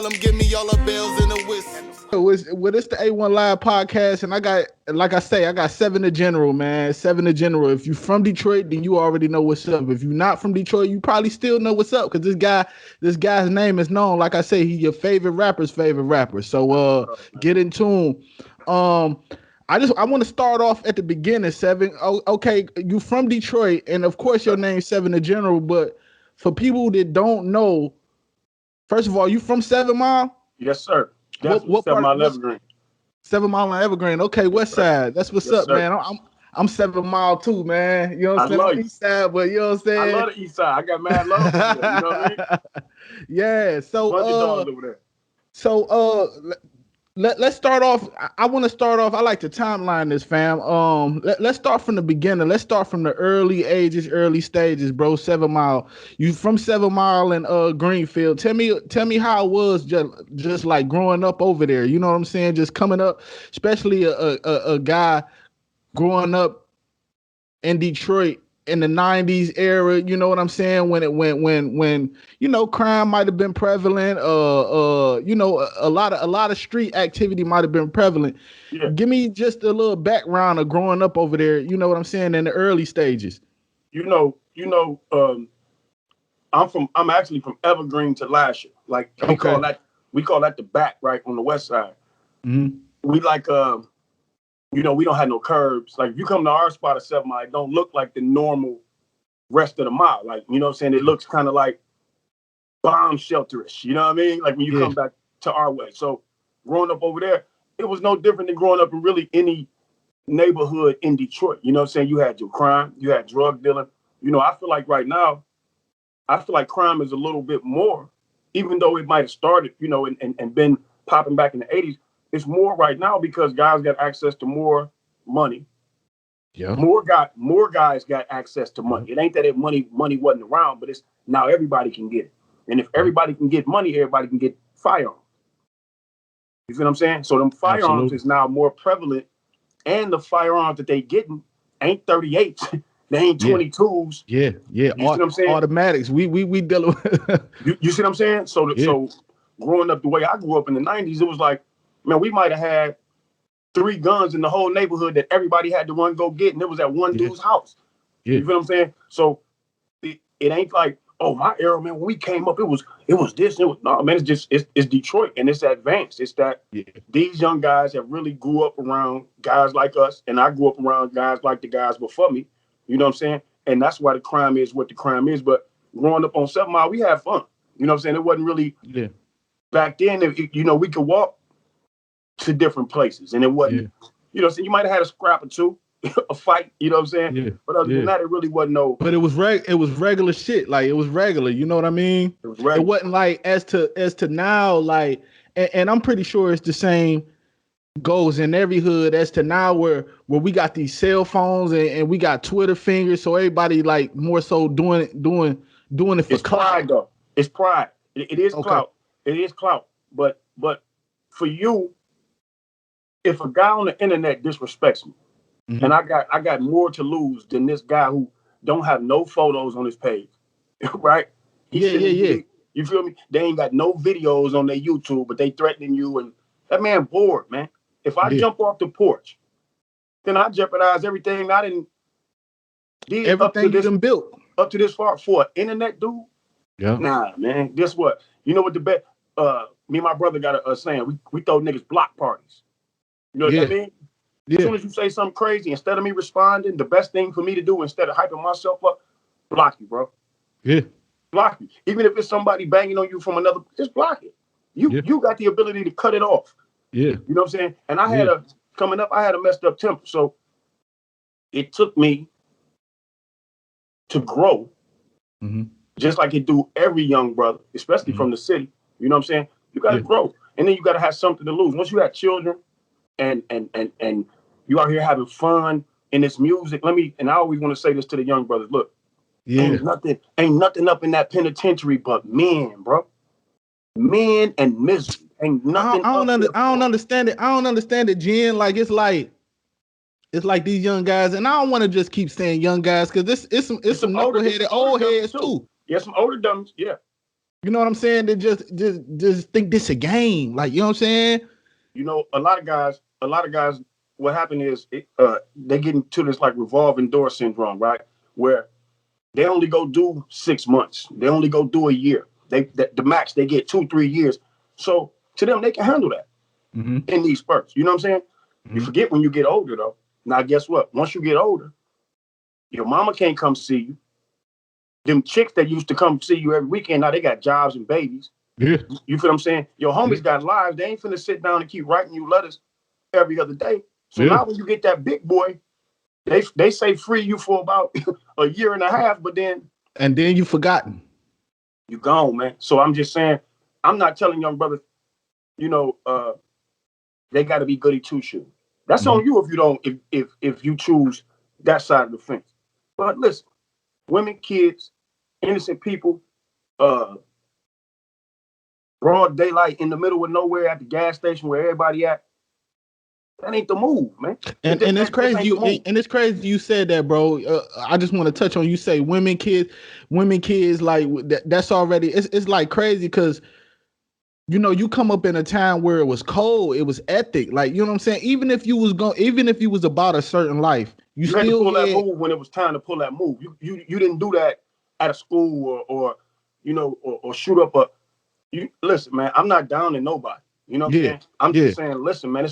tell them give me all the bells and the whistles. Well, it's the AyOne Live podcast, and I got, like I say, I got 7 to general, man. 7 to general. If you from Detroit, then you already know what's up. If you're not from Detroit, you probably still know what's up, because this guy's name is known. Like I say, he's your favorite rapper's favorite rapper. So get in tune. I want to start off at the beginning, Seven. Oh, okay, you from Detroit, and of course your name's 7 to general, but for people that don't know, first of all, you from 7 Mile? Yes, sir. What 7 part? Mile Evergreen. 7 Mile and Evergreen. Okay, West Side. That's what's up, sir. man. I'm 7 Mile too, man. You know what I'm saying? I'm East Side, but you know what I'm saying? I love the East Side. I got mad love for you. You know what I mean? Yeah. So Bunch of dogs over there. So let's start off. I want to start off. I like to timeline this, fam. Let's start from the beginning. Let's start from the early ages, early stages, bro. 7 Mile. You from 7 Mile and Greenfield. Tell me how it was just like growing up over there. You know what I'm saying? Just coming up, especially a guy growing up in Detroit in the 90s era, you know what I'm saying? When you know, crime might have been prevalent, you know, a lot of street activity might have been prevalent. Yeah. Give me just a little background of growing up over there, you know what I'm saying, in the early stages. I'm actually from Evergreen to Lasher. Like we call that the back, right, on the west side. Mm-hmm. We like you know, we don't have no curbs. Like if you come to our spot of 7 Mile, it don't look like the normal rest of the mile. Like, you know what I'm saying? It looks kind of like bomb shelterish. You know what I mean? Like when you come back to our way. So growing up over there, it was no different than growing up in really any neighborhood in Detroit. You know what I'm saying? You had your crime, you had drug dealing. You know, I feel like right now, crime is a little bit more, even though it might have started, you know, and been popping back in the 80s. It's more right now because guys got access to more money. Yeah. More guys got access to money. It ain't that money wasn't around, but it's now everybody can get it. And if everybody can get money, everybody can get firearms. You see what I'm saying? So them firearms is now more prevalent, and the firearms that they getting ain't 38s. They ain't 22s. Yeah. You see what I'm saying? Automatics. We dealing with. you see what I'm saying? So growing up the way I grew up in the 90s, it was like, man, we might have had 3 guns in the whole neighborhood that everybody had to run go get, and it was at one dude's house. Yeah. You feel what I'm saying? So it ain't like, oh, my era, man, when we came up, it was this. No, man, it's Detroit, and it's advanced. It's that these young guys have really grew up around guys like us, and I grew up around guys like the guys before me. You know what I'm saying? And that's why the crime is what the crime is. But growing up on 7 Mile, we had fun. You know what I'm saying? It wasn't really back then. You know, we could walk to different places, and it wasn't. You know, so you might have had a scrap or two, a fight. You know what I'm saying? Yeah. But other than that, it really wasn't no. But it was regular shit. Like it was regular. You know what I mean? It was regular. It wasn't like as to now. Like, and I'm pretty sure it's the same goes in every hood as to now where we got these cell phones and we got Twitter fingers, so everybody like more so doing it for it's clout. Pride though. It's pride. It is clout. It is clout. But for you, if a guy on the internet disrespects me, and I got more to lose than this guy who don't have no photos on his page, right? Yeah. You feel me? They ain't got no videos on their YouTube, but they threatening you, and that man bored, man. If I jump off the porch, then I jeopardize everything I didn't did everything you done built up to this far for an internet dude. Yeah. Nah, man. Guess what? You know what the bet? Me and my brother got a saying. We throw niggas block parties. You know what I mean? Yeah. As soon as you say something crazy, instead of me responding, the best thing for me to do instead of hyping myself up, block you, bro. Yeah. Block you. Even if it's somebody banging on you from another, just block it. You got the ability to cut it off. Yeah. You know what I'm saying? And I had a messed up temper. So it took me to grow, just like it do every young brother, especially from the city. You know what I'm saying? You got to grow. And then you got to have something to lose. Once you have children and you out here having fun in this music, and I always want to say this to the young brothers, look, ain't nothing up in that penitentiary but men, bro. Men and misery. Ain't nothing. I don't understand it. I don't understand it, Jen. Like it's like these young guys, and I don't want to just keep saying young guys because it's some knuckleheaded old heads too. Yeah, some older dummies. Yeah. You know what I'm saying? They just think this a game. Like, you know what I'm saying? You know, a lot of guys, what happened is they get into this like revolving door syndrome, right? Where they only go do 6 months. They only go do a year. The max they get 2-3 years. So to them, they can handle that in these spurts. You know what I'm saying? You forget when you get older though. Now guess what? Once you get older, your mama can't come see you. Them chicks that used to come see you every weekend, now they got jobs and babies. Yeah. You feel what I'm saying? Your homies got lives. They ain't finna sit down and keep writing you letters every other day. So now when you get that big boy, they say free you for about a year and a half, but then you forgotten. You gone, man. So I'm just saying, I'm not telling young brothers, you know, they got to be goody two shoes. That's on you if you don't, if you choose that side of the fence. But listen, women, kids, innocent people, broad daylight in the middle of nowhere at the gas station where everybody at. That ain't the move, man. And it's crazy you said that, bro. I just want to touch on you say women, kids, like that's already it's like crazy because you know you come up in a time where it was cold, it was ethic, like you know what I'm saying. Even if you was about a certain life, you still had to pull that move when it was time to pull that move. You didn't do that at a school or you know or shoot up a. You listen, man. I'm not downing nobody. You know what I'm saying? I'm just saying, listen, man.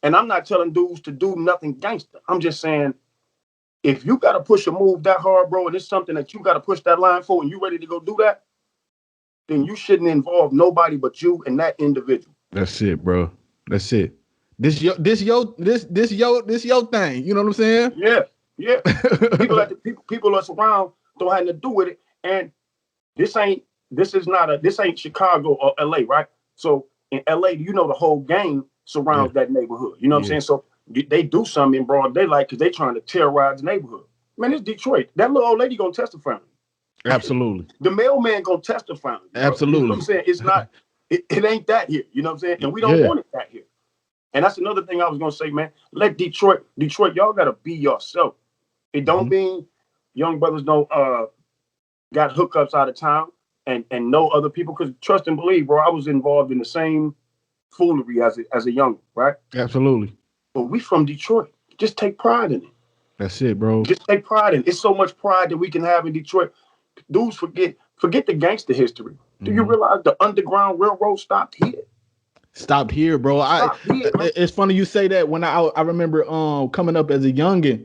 And I'm not telling dudes to do nothing gangster. I'm just saying, if you got to push a move that hard, bro, and it's something that you got to push that line for, and you ready to go do that, then you shouldn't involve nobody but you and that individual. That's it, bro. That's it. This your thing. You know what I'm saying? Yeah. People that's around don't have to do with it. And this ain't Chicago or LA, right? So in LA, you know the whole gang surrounds that neighborhood. You know what I'm saying? So they do something in broad daylight because they trying to terrorize the neighborhood. Man, it's Detroit. That little old lady gonna testify. Absolutely. The mailman gonna testify. Absolutely. You know what I'm saying? It's not. It ain't that here. You know what I'm saying? And we don't want it that here. And that's another thing I was gonna say, man. Let Detroit, y'all gotta be yourself. It don't mean young brothers don't got hookups out of town and know other people. Because trust and believe, bro, I was involved in the same foolery as a young, right? Absolutely. But we from Detroit. Just take pride in it. That's it, bro. Just take pride in it. It's so much pride that we can have in Detroit. Dudes forget the gangster history. Do you realize the Underground Railroad stopped here? Stopped here, bro. It's funny you say that. When I remember coming up as a youngin',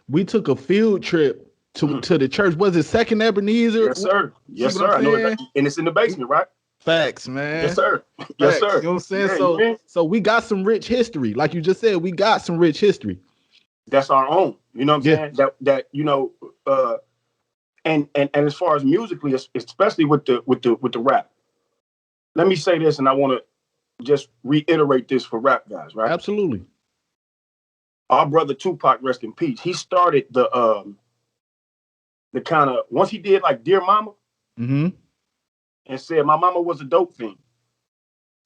we took a field trip to the church. Was it Second Ebenezer? Yes, sir. Yes, sir. I know that. And it's in the basement, right? Facts, man. Yes, sir. Yes, sir. You know what I'm saying? Yeah, so we got some rich history. Like you just said, we got some rich history. That's our own. You know what I'm saying? That you know, and as far as musically, especially with the rap. Let me say this, and I want to just reiterate this for rap guys, right? Absolutely. Our brother Tupac, rest in peace. He started the kind of, once he did like Dear Mama, and said my mama was a dope fiend.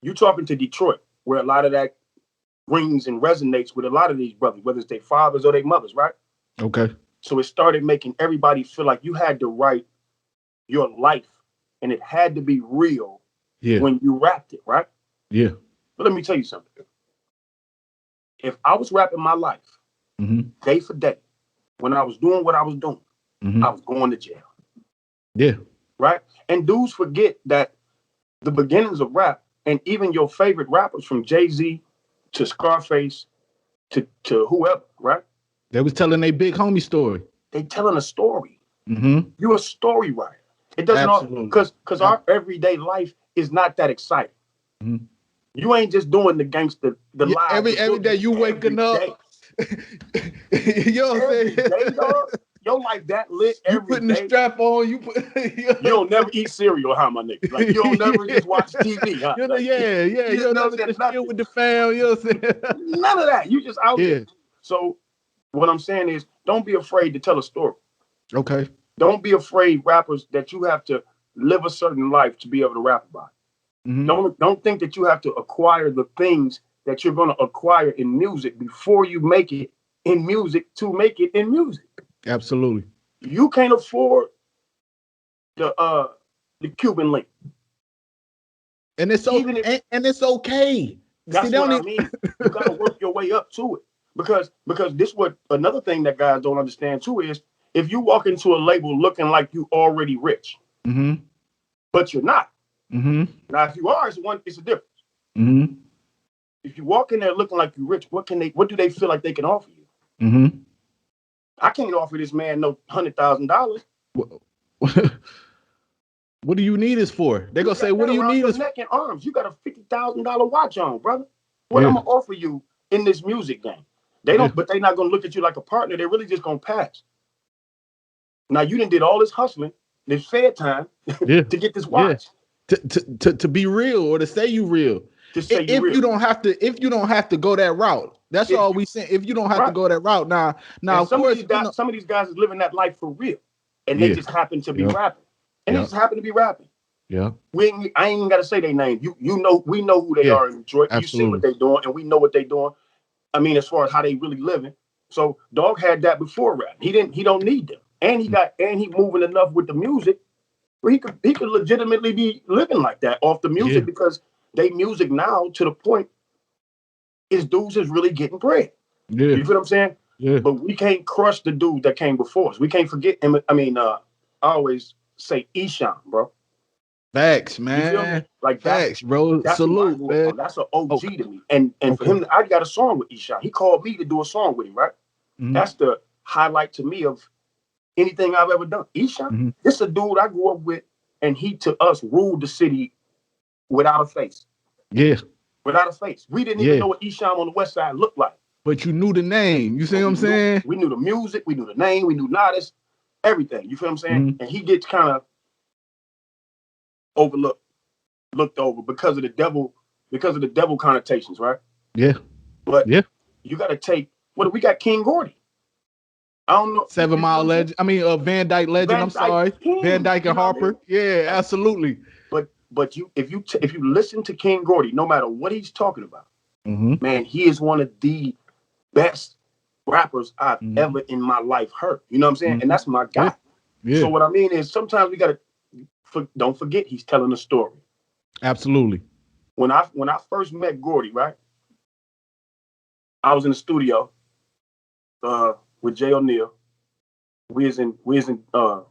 You talking to Detroit, where a lot of that rings and resonates with a lot of these brothers, whether it's their fathers or their mothers, right? Okay. So it started making everybody feel like you had to write your life, and it had to be real when you rapped it, right? Yeah. But let me tell you something. If I was rapping my life day for day, when I was doing what I was doing, I was going to jail. Yeah. Right? And dudes forget that the beginnings of rap, and even your favorite rappers from Jay-Z to Scarface to whoever, right? They was telling a big homie story. They telling a story. You're a story writer. It doesn't all because our everyday life is not that exciting. You ain't just doing the gangster, the live. Every day you waking up. You know what I'm saying? Every day, dog. Your life that lit every day. You putting the strap on. You don't never eat cereal, huh, my nigga? Like you don't never just watch TV, huh? You don't never just chill with the fam. You know what I'm saying? None of that. You just out there. So what I'm saying is, don't be afraid to tell a story. Okay. Don't be afraid, rappers, that you have to live a certain life to be able to rap about it. Don't think that you have to acquire the things that you're going to acquire in music before you make it in music to make it in music. Absolutely. You can't afford the Cuban link. And it's so Even if and it's okay. that's See, they what don't I even, mean. You got to work your way up to it because this what another thing that guys don't understand too is if you walk into a label looking like you already rich, but you're not. Now, if you are, it's a difference. If you walk in there looking like you're rich, what do they feel like they can offer you? I can't offer this man no $100,000. What do you need this for? They're gonna say, what do you need this neck and arms? You got a $50,000 watch on, brother. What I'm gonna offer you in this music game? They don't, but they're not gonna look at you like a partner. They're really just gonna pass. Now you done did all this hustling, this fed time to get this watch. To be real or to say you real. To say you if real. you don't have to go that route. That's all we saying. If you don't have to go that route. Now of course some of these guys is living that life for real. And they just happen to be rapping. And they just happen to be rapping. Yeah. I ain't even gotta say their name. We know who they are in Detroit. Absolutely. You see what they're doing, and we know what they're doing. I mean, as far as how they really living. So Dog had that before rap. He don't need them. And he moving enough with the music where he could legitimately be living like that off the music because they music now to the point is dudes is really getting bread. Yeah. You feel what I'm saying? Yeah. But we can't crush the dude that came before us. We can't forget him. I mean, I always say Eshawn, bro. Facts, man. You feel me? Like facts, bro. Salute, man. That's an OG to me. And for him, I got a song with Eshawn. He called me to do a song with him, right? That's the highlight to me of anything I've ever done. Eshawn, this is a dude I grew up with, and he to us ruled the city without a face. Yeah. Without a face. We didn't even know what Eshawn on the West Side looked like. But you knew the name. You see what I'm saying? We knew the music, we knew the name, we knew Nodis, everything. You feel what I'm saying? And he gets kind of looked over because of the devil connotations, right? Yeah. But you got to take we got King Gordy. I don't know. 7 Mile legend. I mean, Van Dyke legend. I'm sorry, Van Dyke and Harper. Yeah, absolutely. But if you listen to King Gordy, no matter what he's talking about, man, he is one of the best rappers I've ever in my life heard. You know what I'm saying? And that's my guy. Yeah. So what I mean is sometimes we gotta don't forget he's telling a story. Absolutely. When I first met Gordy, right? I was in the studio with Jay O'Neal. We is in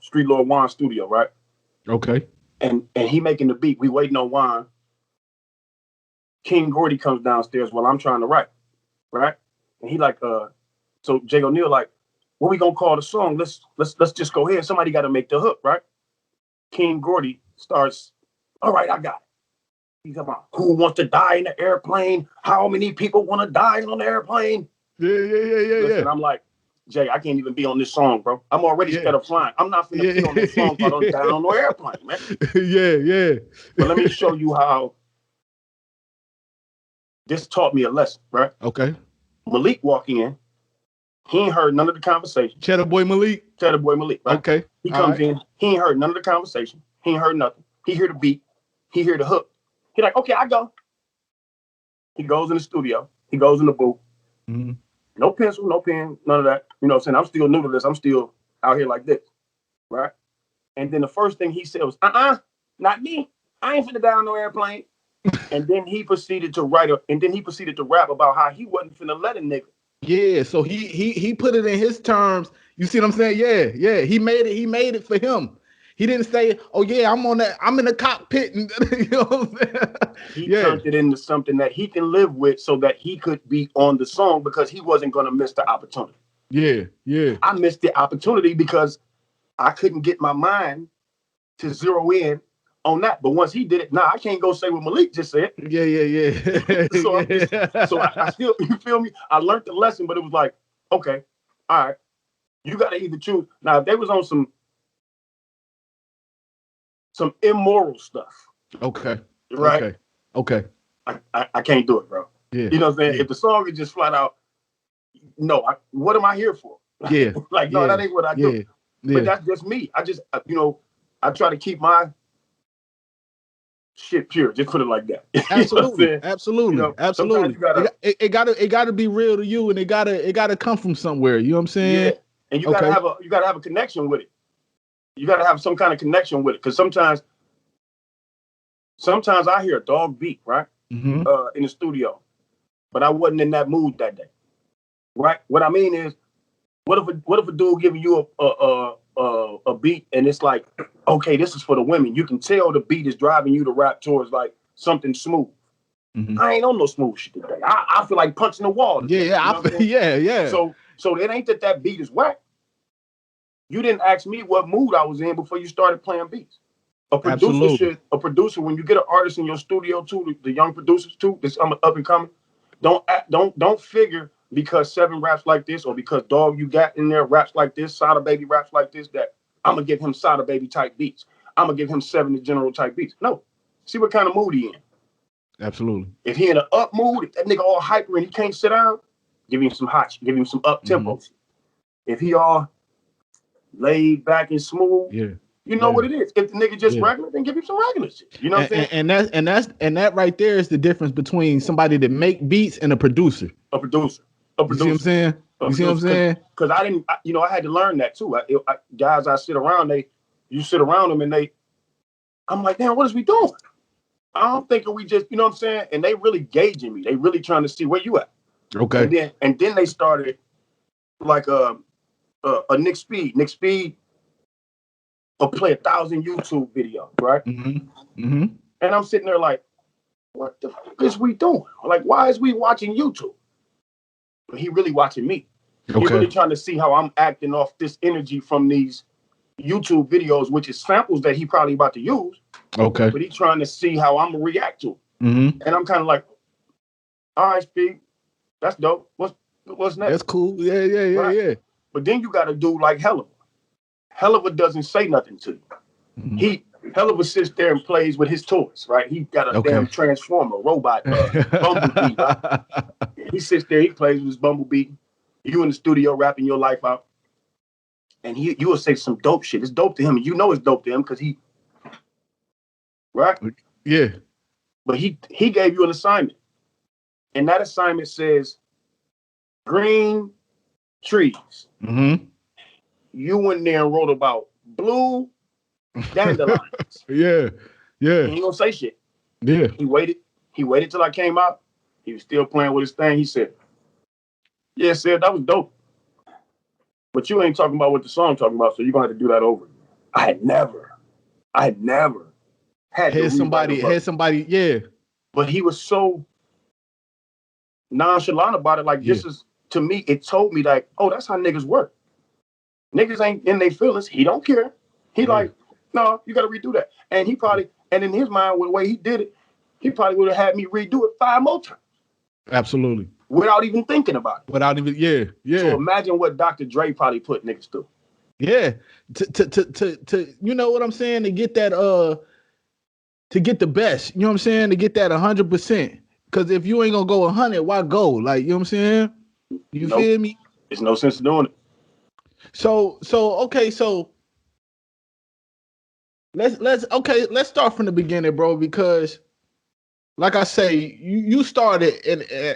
Street Lord Juan's studio, right? Okay. And he making the beat. We waiting on Juan. King Gordy comes downstairs while I'm trying to write, right? And he like, so Jay O'Neal like, what we gonna call the song? Let's just go ahead. Somebody got to make the hook, right? King Gordy starts. All right, I got it. He's about who wants to die in the airplane? How many people want to die on the airplane? Yeah. Listen, I'm like, Jay, I can't even be on this song, bro. I'm already scared of flying. I'm not finna be on this song if I don't die on no airplane, man. Yeah. But let me show you how this taught me a lesson, right? Okay. Malik walking in, he ain't heard none of the conversation. Cheddar Boy Malik, right? Okay. He comes in, he ain't heard none of the conversation. He ain't heard nothing. He hear the beat, he hear the hook. He like, okay, I go. He goes in the studio, he goes in the booth. No pencil, no pen, none of that. You know what I'm saying? I'm still new to this. I'm still out here like this, right? And then the first thing he said was, not me. I ain't finna die on no airplane. And then he proceeded to rap about how he wasn't finna let a nigga. Yeah, so he put it in his terms. You see what I'm saying? Yeah. He made it for him. He didn't say, oh yeah, I'm in the cockpit. And, you know what I'm saying? He turned it into something that he can live with so that he could be on the song because he wasn't gonna miss the opportunity. Yeah. I missed the opportunity because I couldn't get my mind to zero in on that. But once he did it, I can't go say what Malik just said. Yeah. So I still, you feel me? I learned the lesson, but it was like, okay, all right, you got to either choose. Now, if they was on some immoral stuff. Okay. Right. Okay. I can't do it, bro. Yeah. You know what I'm saying? Yeah. If the song is just flat out, no, what am I here for? Yeah. That ain't what I do. Yeah. But that's just me. I just, I try to keep my shit pure. Just put it like that. Absolutely. Absolutely. It gotta be real to you, and it gotta come from somewhere. You know what I'm saying? Yeah. And you gotta have a connection with it. You gotta have some kind of connection with it. Because sometimes Sometimes I hear a dog beat, right? Mm-hmm. In the studio, but I wasn't in that mood that day, right? What I mean is, what if a dude giving you a beat and it's like, okay, this is for the women. You can tell the beat is driving you to rap towards like something smooth. Mm-hmm. I ain't on no smooth shit today. I feel like punching the wall today. Yeah. So it ain't that beat is whack. You didn't ask me what mood I was in before you started playing beats. A producer, when you get an artist in your studio too, the young producers too, this up and coming, don't figure because Seven raps like this or because Dog You Got in there raps like this, Sada Baby raps like this, that I'm gonna give him Sada Baby type beats. I'm gonna give him Seven the General type beats. No, see what kind of mood he in. Absolutely. If he in an up mood, if that nigga all hyper and he can't sit down, give him some hot, give him some up tempo. Mm-hmm. If he all laid back and smooth, you know what it is. If the nigga just regular, then give him some regular shit. You know what I'm saying? And that right there is the difference between somebody that make beats and a producer. A producer. You see what I'm saying? You see what I'm saying? Because I had to learn that too. Guys I sit around, you sit around them I'm like, damn, what is we doing? I'm thinking we just, you know what I'm saying? And they really gauging me. They really trying to see where you at. Okay. And then they started like a Nick Speed. Nick Speed will play 1,000 YouTube videos, right? Mm-hmm. Mm-hmm. And I'm sitting there like, what the fuck is we doing? Like, why is we watching YouTube? But he really watching me. Okay. He really trying to see how I'm acting off this energy from these YouTube videos, which is samples that he probably about to use. Okay. But he's trying to see how I'm gonna react to it. Mm-hmm. And I'm kind of like, all right, Speed, that's dope. What's next? That's cool. Yeah. Right? Yeah. But then you got to do like Helliver. Helliver doesn't say nothing to you. Mm-hmm. Helliver sits there and plays with his toys, right? He got a damn transformer, robot, Bumblebee, right? He sits there, he plays with his Bumblebee. You in the studio rapping your life out. And you will say some dope shit. It's dope to him. And you know it's dope to him because he, right? Yeah. But he gave you an assignment. And that assignment says green trees. Mm-hmm. You went there and wrote about blue dandelions. Yeah. He ain't gonna say shit. Yeah. He waited till I came out. He was still playing with his thing. He said, yeah, Sid, that was dope. But you ain't talking about what the song talking about, so you're gonna have to do that over. I had never had somebody, yeah. But he was so nonchalant about it. Like, this is, to me, it told me like, oh, that's how niggas work. Niggas ain't in their feelings. He don't care. He like, no, you got to redo that. And he probably, and in his mind, with the way he did it, he probably would have had me redo it 5 more times. Absolutely. Without even thinking about it. Yeah. So imagine what Dr. Dre probably put niggas through. Yeah. To you know what I'm saying? To get that, to get the best, you know what I'm saying? To get that 100%. Because if you ain't gonna go 100, why go? Like, you know what I'm saying? You feel me? There's no sense in doing it. So let's start from the beginning, bro, because like I say, you started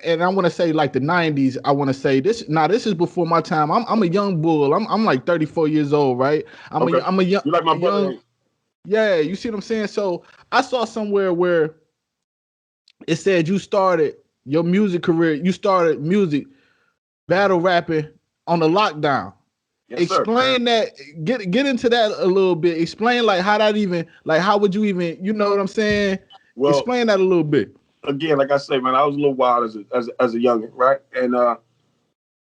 and I want to say like the 90s. I want to say this is before my time. I'm a young bull. I'm like 34 years old, right? I'm a young. You like my brother? Yeah, you see what I'm saying? So I saw somewhere where it said you started your music career. You started music battle rapping on the lockdown. Yes, explain that. Get into that a little bit. Explain like how that even, like how would you even, you know what I'm saying? Well, explain that a little bit. Again, like I say, man, I was a little wild as a youngin', right? And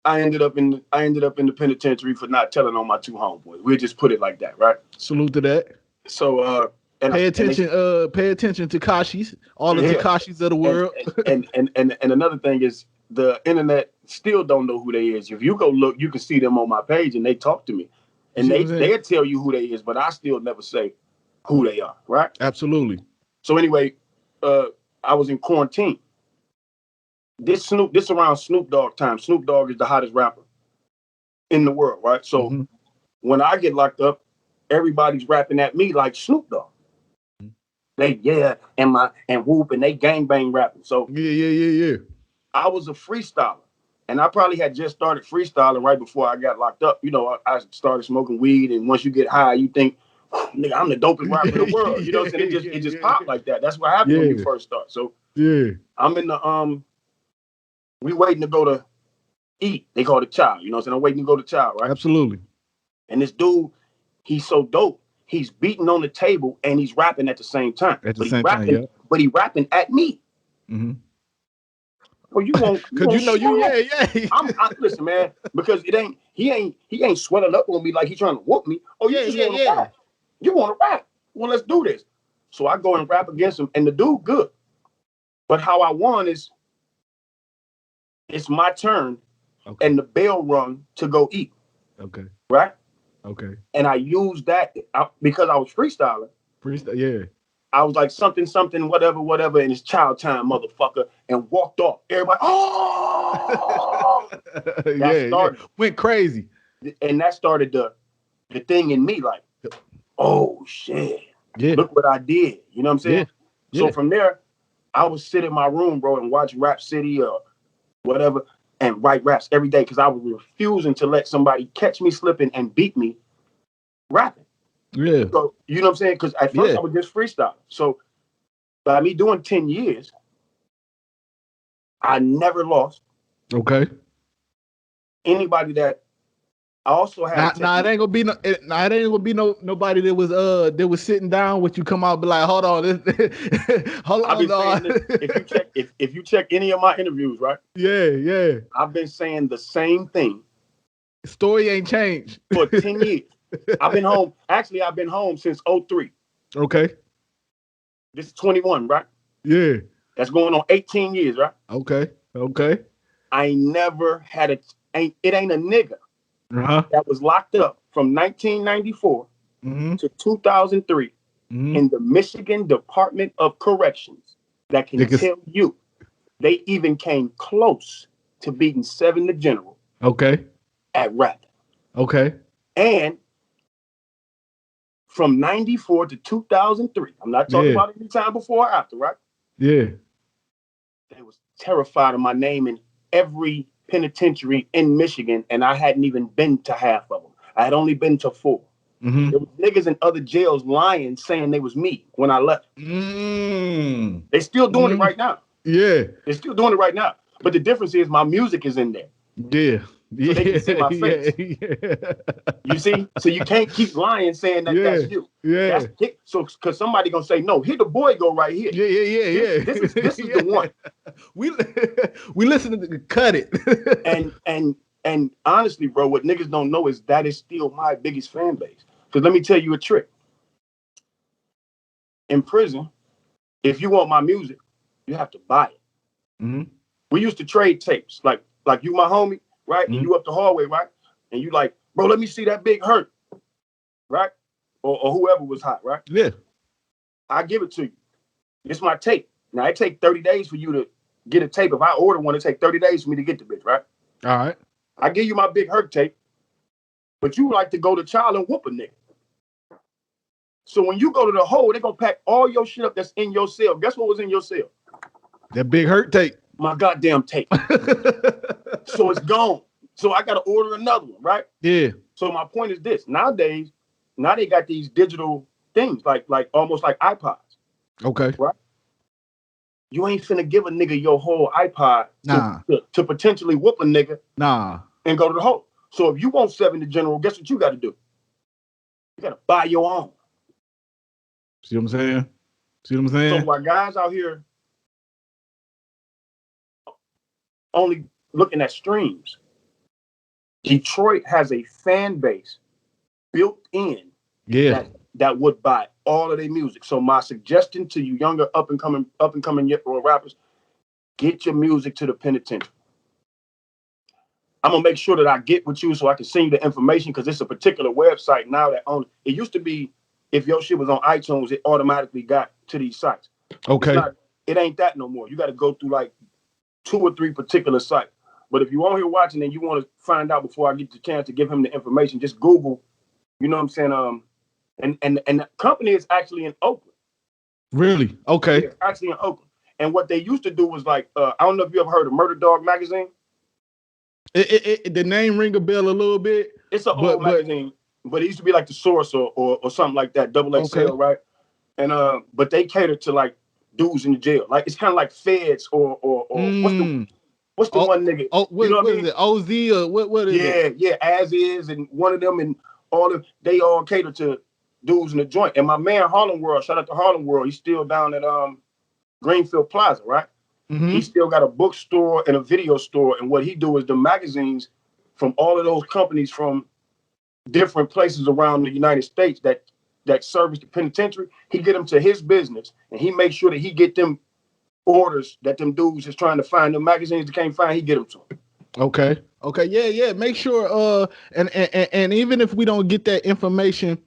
I ended up in the penitentiary for not telling on my 2 homeboys. We'll just put it like that, right? Salute to that. So pay attention to Takashis, all the Takashis of the world. And another thing is, the internet still don't know who they is. If you go look, you can see them on my page and they talk to me. And they'll tell you who they is, but I still never say who they are, right? Absolutely. So anyway, I was in quarantine. This around Snoop Dogg time. Snoop Dogg is the hottest rapper in the world, right? So when I get locked up, everybody's rapping at me like Snoop Dogg. They and whoop and they gangbang rapping. So yeah. I was a freestyler, and I probably had just started freestyling right before I got locked up. You know, I started smoking weed, and once you get high, you think nigga, I'm the dopest rapper in the world. You know what I'm saying? It just popped like that. That's what happened when you first start. So I'm in the we waiting to go to eat. They call it chow. You know what I'm saying? I'm waiting to go to chow, right? Absolutely. And this dude, he's so dope. He's beating on the table and he's rapping at the same time. At the same time, yeah. But he rapping at me. Mm-hmm. Well, you won't. Cause you know you, yeah. Listen, man, because he ain't sweating up on me like he's trying to whoop me. Oh, you just want to rap. You want to rap. Well, let's do this. So I go and rap against him, and the dude good. But how I won is it's my turn, and the bell rung to go eat. Okay. Right? Okay. And I used that because I was freestyling. Yeah. I was like something, whatever, and it's child time, motherfucker, and walked off. Everybody, oh, started. Went crazy, and that started the thing in me, like, oh shit, look what I did. You know what I'm saying? So from there, I would sit in my room, bro, and watch Rap City or whatever, and write raps every day because I was refusing to let somebody catch me slipping and beat me rapping. Yeah. So, you know what I'm saying? Because at first I was just freestyling. So by me doing 10 years, I never lost. Okay. Anybody that I also had. It ain't gonna be nobody that was sitting down with you come out and be like, hold on, hold on. If you check any of my interviews, right? Yeah. I've been saying the same thing. Story ain't changed for 10 years. I've been home. Actually, I've been home since 2003. Okay. This is 21, right? Yeah. That's going on 18 years, right? Okay. I never had it ain't a nigga that was locked up from 1994 to 2003 in the Michigan Department of Corrections that can tell you they even came close to beating 7 the General. Okay. At rap. Okay. And from 94 to 2003, I'm not talking about any time before or after, right? Yeah. They was terrified of my name in every penitentiary in Michigan, and I hadn't even been to half of them. I had only been to 4. There was niggas in other jails lying, saying they was me when I left. They still doing it right now. Yeah. They're still doing it right now. But the difference is my music is in there. Yeah. So they can see my face. You see? So you can't keep lying saying that that's you. Yeah. So because somebody gonna say, no, here the boy go right here. Yeah. This is the one. We listen to cut it. and honestly, bro, what niggas don't know is that is still my biggest fan base. Because let me tell you a trick. In prison, if you want my music, you have to buy it. We used to trade tapes. Like you my homie, right? And you up the hallway, right? And you like, bro, let me see that Big Hurt, right? Or whoever was hot, right? Yeah. I give it to you. It's my tape. Now, it take 30 days for you to get a tape. If I order one, it take 30 days for me to get the bitch, right? All right. I give you my Big Hurt tape, but you like to go to child and whoop a nigga. So when you go to the hole, they gonna pack all your shit up that's in your cell. Guess what was in your cell? That Big Hurt tape. My goddamn tape. So it's gone. So I gotta order another one, right? Yeah. So my point is this: nowadays, now they got these digital things, like almost like iPods. Okay. Right. You ain't finna give a nigga your whole iPod to potentially whoop a nigga. And go to the hole. So if you want 7 the General, guess what you got to do? You got to buy your own. See what I'm saying? So while guys out here only looking at streams, Detroit has a fan base built in that would buy all of their music. So my suggestion to you younger up and coming rappers, get your music to the penitentiary. I'm gonna make sure that I get with you so I can send you the information, because it's a particular website now that owns it. Used to be if your shit was on iTunes, it automatically got to these sites. Okay. It ain't that no more. You got to go through like 2 or 3 particular sites. But if you on here watching and you want to find out before I get the chance to give him the information, just Google, you know what I'm saying? And the company is actually in Oakland. Really? Okay. It's actually in Oakland. And what they used to do was like, I don't know if you ever heard of Murder Dog magazine. The name ring a bell a little bit. It's an old magazine, but it used to be like the Source or something like that, double XL, right? And but they cater to like dudes in the jail. Like it's kind of like Feds or what's the one nigga? What is it? OZ or what is it? Yeah, As Is and one of them and all of they all cater to dudes in the joint. And my man Harlem World, shout out to Harlem World, he's still down at Greenfield Plaza, right? He still got a bookstore and a video store. And what he do is the magazines from all of those companies from different places around the United States that service the penitentiary, he get them to his business and he makes sure that he get them orders that them dudes is trying to find, the magazines they can't find, he get them to them. Okay. Yeah. Make sure and even if we don't get that information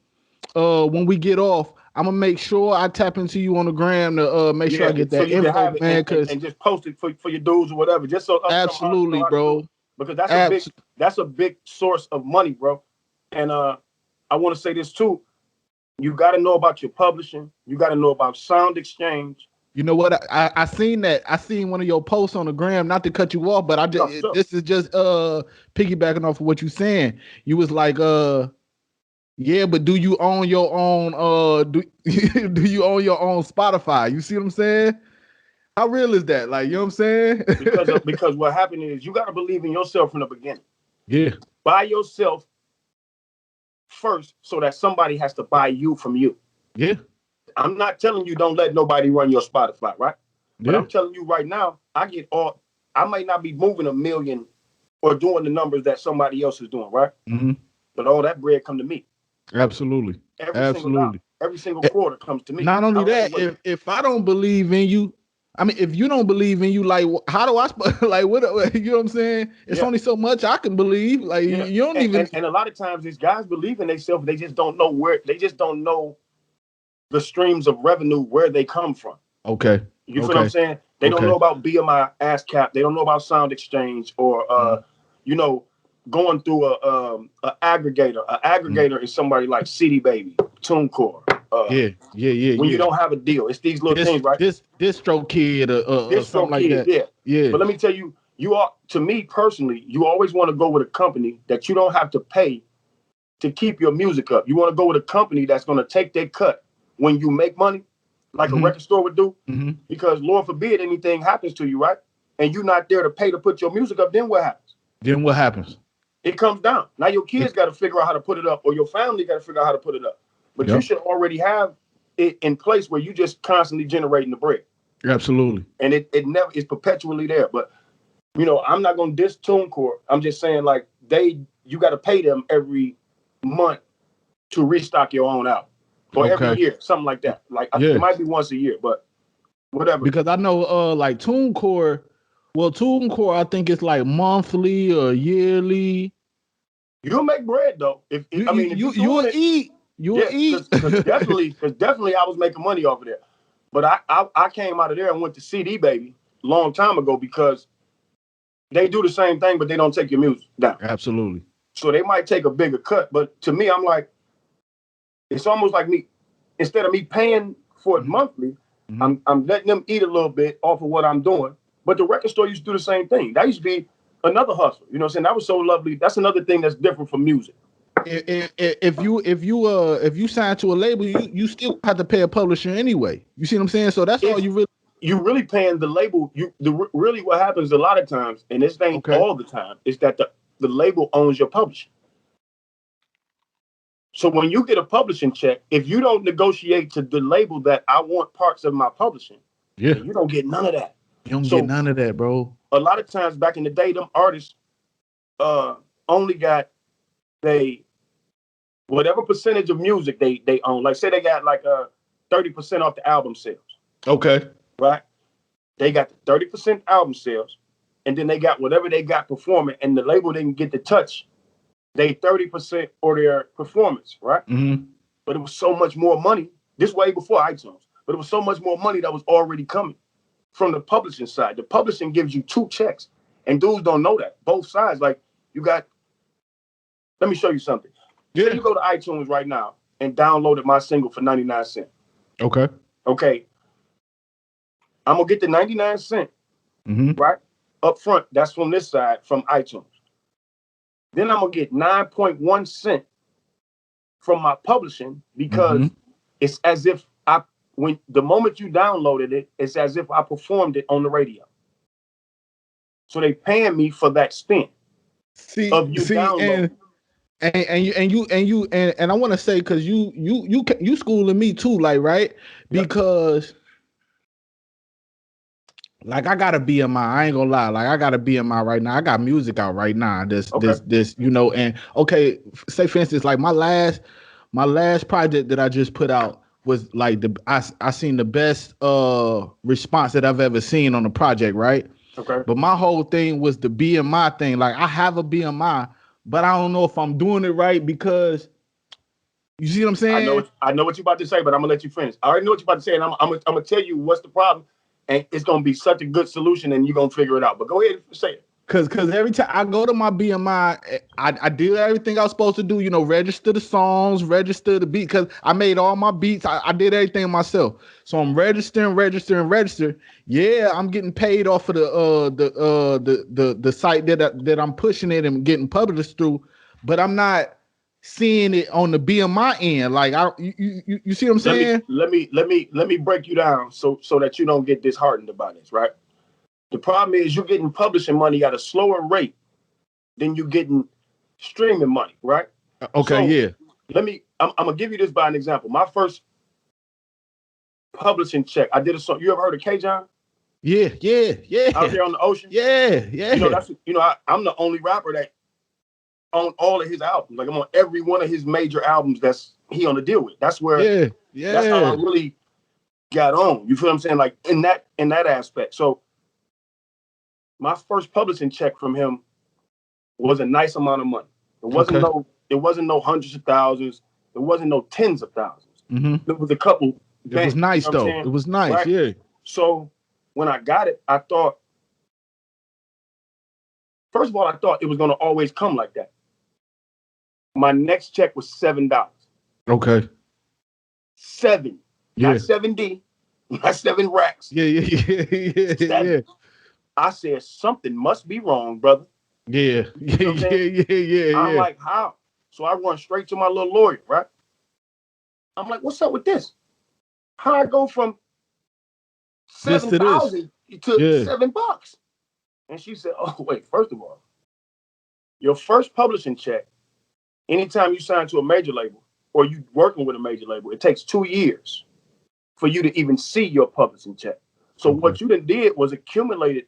when we get off, I'm gonna make sure I tap into you on the gram to make sure I get that info, man. And just post it for your dudes or whatever. Just so absolutely, bro. Because that's a big source of money, bro. And I want to say this too. You got to know about your publishing. You got to know about Sound Exchange. You know what? I seen that. I seen one of your posts on the gram. Not to cut you off, but this is just piggybacking off of what you saying. You was like, yeah, but do you own your own? Do you own your own Spotify? You see what I'm saying? How real is that? Like, you know what I'm saying? because what happened is you got to believe in yourself from the beginning. Yeah. Buy yourself first so that somebody has to buy you from you. Yeah. I'm not telling you don't let nobody run your Spotify, right? But I'm telling you right now, I might not be moving 1 million or doing the numbers that somebody else is doing, right? But all that bread come to me. Absolutely. Every single quarter comes to me. Not only that, if I don't believe in you, I mean, if you don't believe in you, like, how do I, like, what, you know what I'm saying? It's only so much I can believe. Like, you don't even. And a lot of times these guys believe in themselves. They just don't know the streams of revenue, where they come from. Okay. You feel what I'm saying? They don't know about BMI, ASCAP. They don't know about Sound Exchange or, going through a aggregator. An aggregator is somebody like CD Baby, TuneCore. When you don't have a deal, it's these little things, right? DistroKid or something like that. Yeah. But let me tell you, to me personally, you always want to go with a company that you don't have to pay to keep your music up. You want to go with a company that's going to take their cut when you make money, like a record store would do. Because Lord forbid anything happens to you, right? And you're not there to pay to put your music up, then what happens? It comes down. Now your kids got to figure out how to put it up, or your family got to figure out how to put it up. But you should already have it in place where you just constantly generating the bread. Absolutely. And it never is perpetually there. But I'm not gonna diss TuneCore. I'm just saying, like, you got to pay them every month to restock your own album, or every year, something like that. Like it might be once a year, but whatever. Because I know like TuneCore. Well, TuneCore, I think it's like monthly or yearly. You'll make bread though. You'll eat. Because definitely I was making money off of there. But I came out of there and went to CD Baby a long time ago because they do the same thing, but they don't take your music down. Absolutely. So they might take a bigger cut. But to me, I'm like, it's almost like me, instead of me paying for it monthly, I'm letting them eat a little bit off of what I'm doing. But the record store used to do the same thing. That used to be another hustle. You know what I'm saying? That was so lovely. That's another thing that's different from music. If you sign to a label, you still have to pay a publisher anyway. You see what I'm saying? So that's all you really paying the label. Really what happens a lot of times, and this ain't all the time, is that the label owns your publishing. So when you get a publishing check, if you don't negotiate to the label that I want parts of my publishing, you don't get none of that. You don't get none of that, bro. A lot of times back in the day, them artists only got whatever percentage of music they own. Like, say they got like 30% off the album sales. Okay. Right? They got the 30% album sales, and then they got whatever they got performing, and the label didn't get to touch they 30% or their performance, right? But it was so much more money. This way before iTunes, but it was so much more money that was already coming from the publishing side. The publishing gives you 2 checks, and dudes don't know that. Both sides, like let me show you something. Say you go to iTunes right now and downloaded my single for 99 cents. Okay. I'm gonna get the 99 cents, right? Up front. That's from this side, from iTunes. Then I'm gonna get 9.1 cents from my publishing because it's as if when the moment you downloaded it, it's as if I performed it on the radio. So they paying me for that stint of you downloading. And I want to say because you schooling me too, like, right? Because like I got a BMI. I ain't gonna lie, like I got a BMI right now. I got music out right now. This and okay, say for instance, like my last project that I just put out was like I seen the best response that I've ever seen on a project, right? Okay. But my whole thing was the BMI thing. Like I have a BMI, but I don't know if I'm doing it right because you see what I'm saying? I know what you're about to say, but I'm gonna let you finish. I already know what you're about to say, and I'm gonna tell you what's the problem, and it's gonna be such a good solution, and you're gonna figure it out. But go ahead and say it. Cause every time I go to my BMI, I did everything I was supposed to do. You know, register the songs, register the beat. Cause I made all my beats. I did everything myself. So I'm registering. Yeah, I'm getting paid off of the site that I'm pushing it and getting published through, but I'm not seeing it on the BMI end. Like you see what I'm saying? Let me break you down so that you don't get disheartened about this, right? The problem is you're getting publishing money at a slower rate than you getting streaming money, right? Okay, so I'm gonna give you this by an example. My first publishing check, I did a song. You ever heard of K-John? Yeah. Out there on the ocean? Yeah. I'm the only rapper that on all of his albums. Like I'm on every one of his major albums that's he on the deal with. That's where that's how I really got on. You feel what I'm saying? Like in that aspect. So my first publishing check from him was a nice amount of money. It wasn't no hundreds of thousands. It wasn't no tens of thousands. It was a couple. It was nice though. It was nice, right? Yeah. So when I got it, I thought, first of all, I thought it was going to always come like that. My next check was $7. Okay. 7, not 7D, not 7 racks. Yeah. I said, something must be wrong, brother. Yeah. I'm like, how? So I run straight to my little lawyer, right? I'm like, what's up with this? How I go from 7,000 to $7? And she said, oh, wait, first of all, your first publishing check, anytime you sign to a major label or you working with a major label, it takes 2 years for you to even see your publishing check. So what you done did was accumulated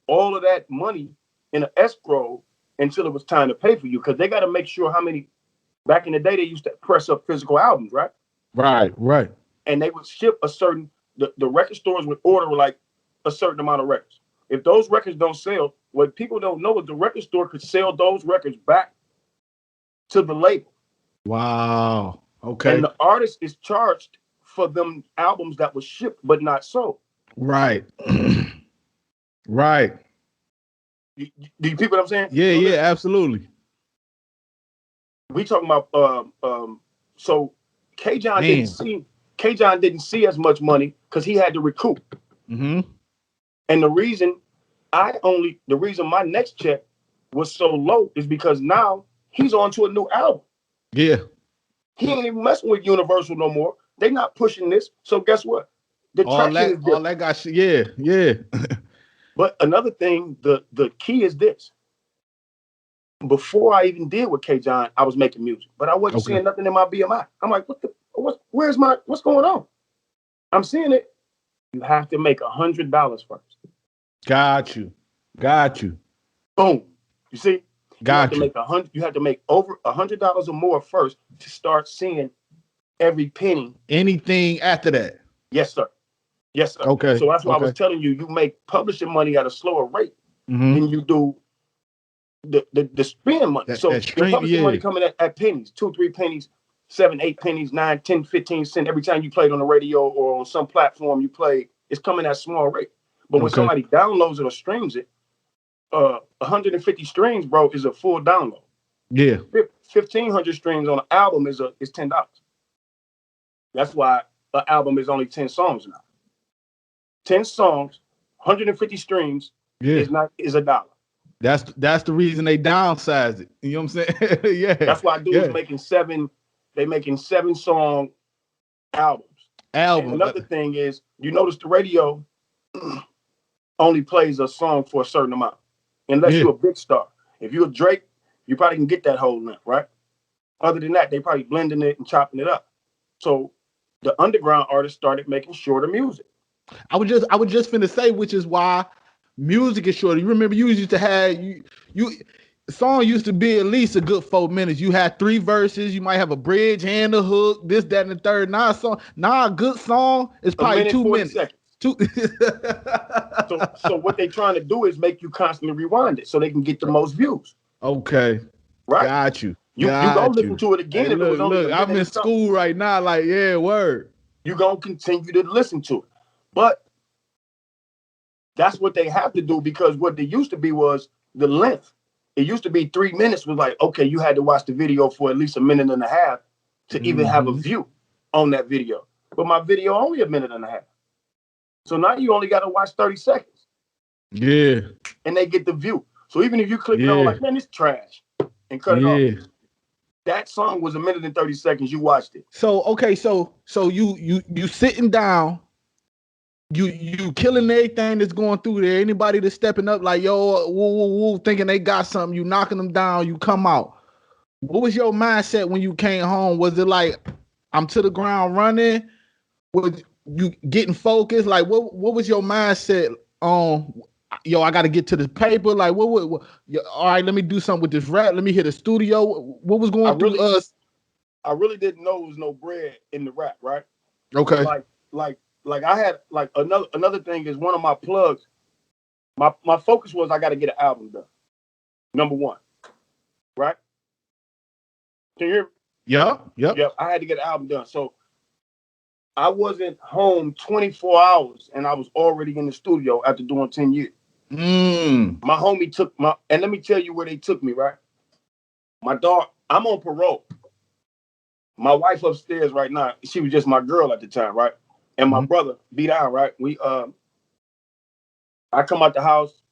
all of that money in an escrow until it was time to pay for you, because they got to make sure how many. Back in the day, they used to press up physical albums, right? Right. And they would ship a certain. The record stores would order like a certain amount of records. If those records don't sell, what people don't know is the record store could sell those records back to the label. Wow. Okay. And the artist is charged for them albums that were shipped but not sold. Right. Right. Do you people what I'm saying? Yeah, absolutely. We talking about so K-John didn't see as much money because he had to recoup. And the reason my next check was so low is because now he's on to a new album. Yeah. He ain't even messing with Universal no more. They not pushing this. So guess what? The traction is different. All that got shit. Yeah. But another thing, the key is this. Before I even did with K-John, I was making music, but I wasn't seeing nothing in my BMI. I'm like, what's going on? I'm seeing it. You have to make $100 first. Got you. Boom. You see? You have to make over $100 or more first to start seeing every penny. Anything after that? Yes, sir. Okay. So that's why I was telling you, you make publishing money at a slower rate than you do the spend money. So your publishing money coming at pennies, 2, 3 pennies, 7, 8 pennies, 9, 10, 15 cents. Every time you play it on the radio or on some platform you play, it's coming at a small rate. But when somebody downloads it or streams it, 150 streams, bro, is a full download. Yeah. 1,500 streams on an album is $10. That's why an album is only 10 songs now. 10 songs, 150 streams is $1. That's the reason they downsized it. You know what I'm saying? Yeah. That's why dudes making $7 they making 7-song albums. And another thing is, you notice the radio only plays a song for a certain amount, unless you're a big star. If you're a Drake, you probably can get that whole length, right? Other than that, they probably blending it and chopping it up. So the underground artists started making shorter music. I was just finna say, which is why music is shorter. You remember you used to have the song used to be at least a good 4 minutes. You had 3 verses, you might have a bridge and a hook, this, that, and the third. Now a good song is probably 2 minutes. Seconds. So what they trying to do is make you constantly rewind it so they can get the most views. Okay. Right. Got you. You go listen to it again. Hey, look, I'm in school right now. Like, yeah, word. You gonna continue to listen to it. But that's what they have to do, because what they used to be was the length. It used to be 3 minutes was like, okay, you had to watch the video for at least a minute and a half to even have a view on that video. But my video only a minute and a half. So now you only got to watch 30 seconds. Yeah. And they get the view. So even if you click it on like, man, it's trash, and cut it off. That song was a minute and 30 seconds. You watched it. So okay, so you sitting down, you killing everything that's going through there. Anybody that's stepping up like yo, woo, thinking they got something, you knocking them down, you come out. What was your mindset when you came home? Was it like I'm to the ground running? Was you getting focused? Like what was your mindset on? Yo, I got to get to the paper. Like, what? All right, let me do something with this rap. Let me hit a studio. What was going through us? I really didn't know there was no bread in the rap, right? Okay. Like I had like another thing is one of my plugs. My focus was I got to get an album done. Number one, right? Can you hear me? Yeah. I had to get an album done. So I wasn't home 24 hours, and I was already in the studio after doing 10 years. My homie took and let me tell you where they took me, right? My dog, I'm on parole. My wife upstairs right now, she was just my girl at the time, right? And my brother beat down, right? I come out the house,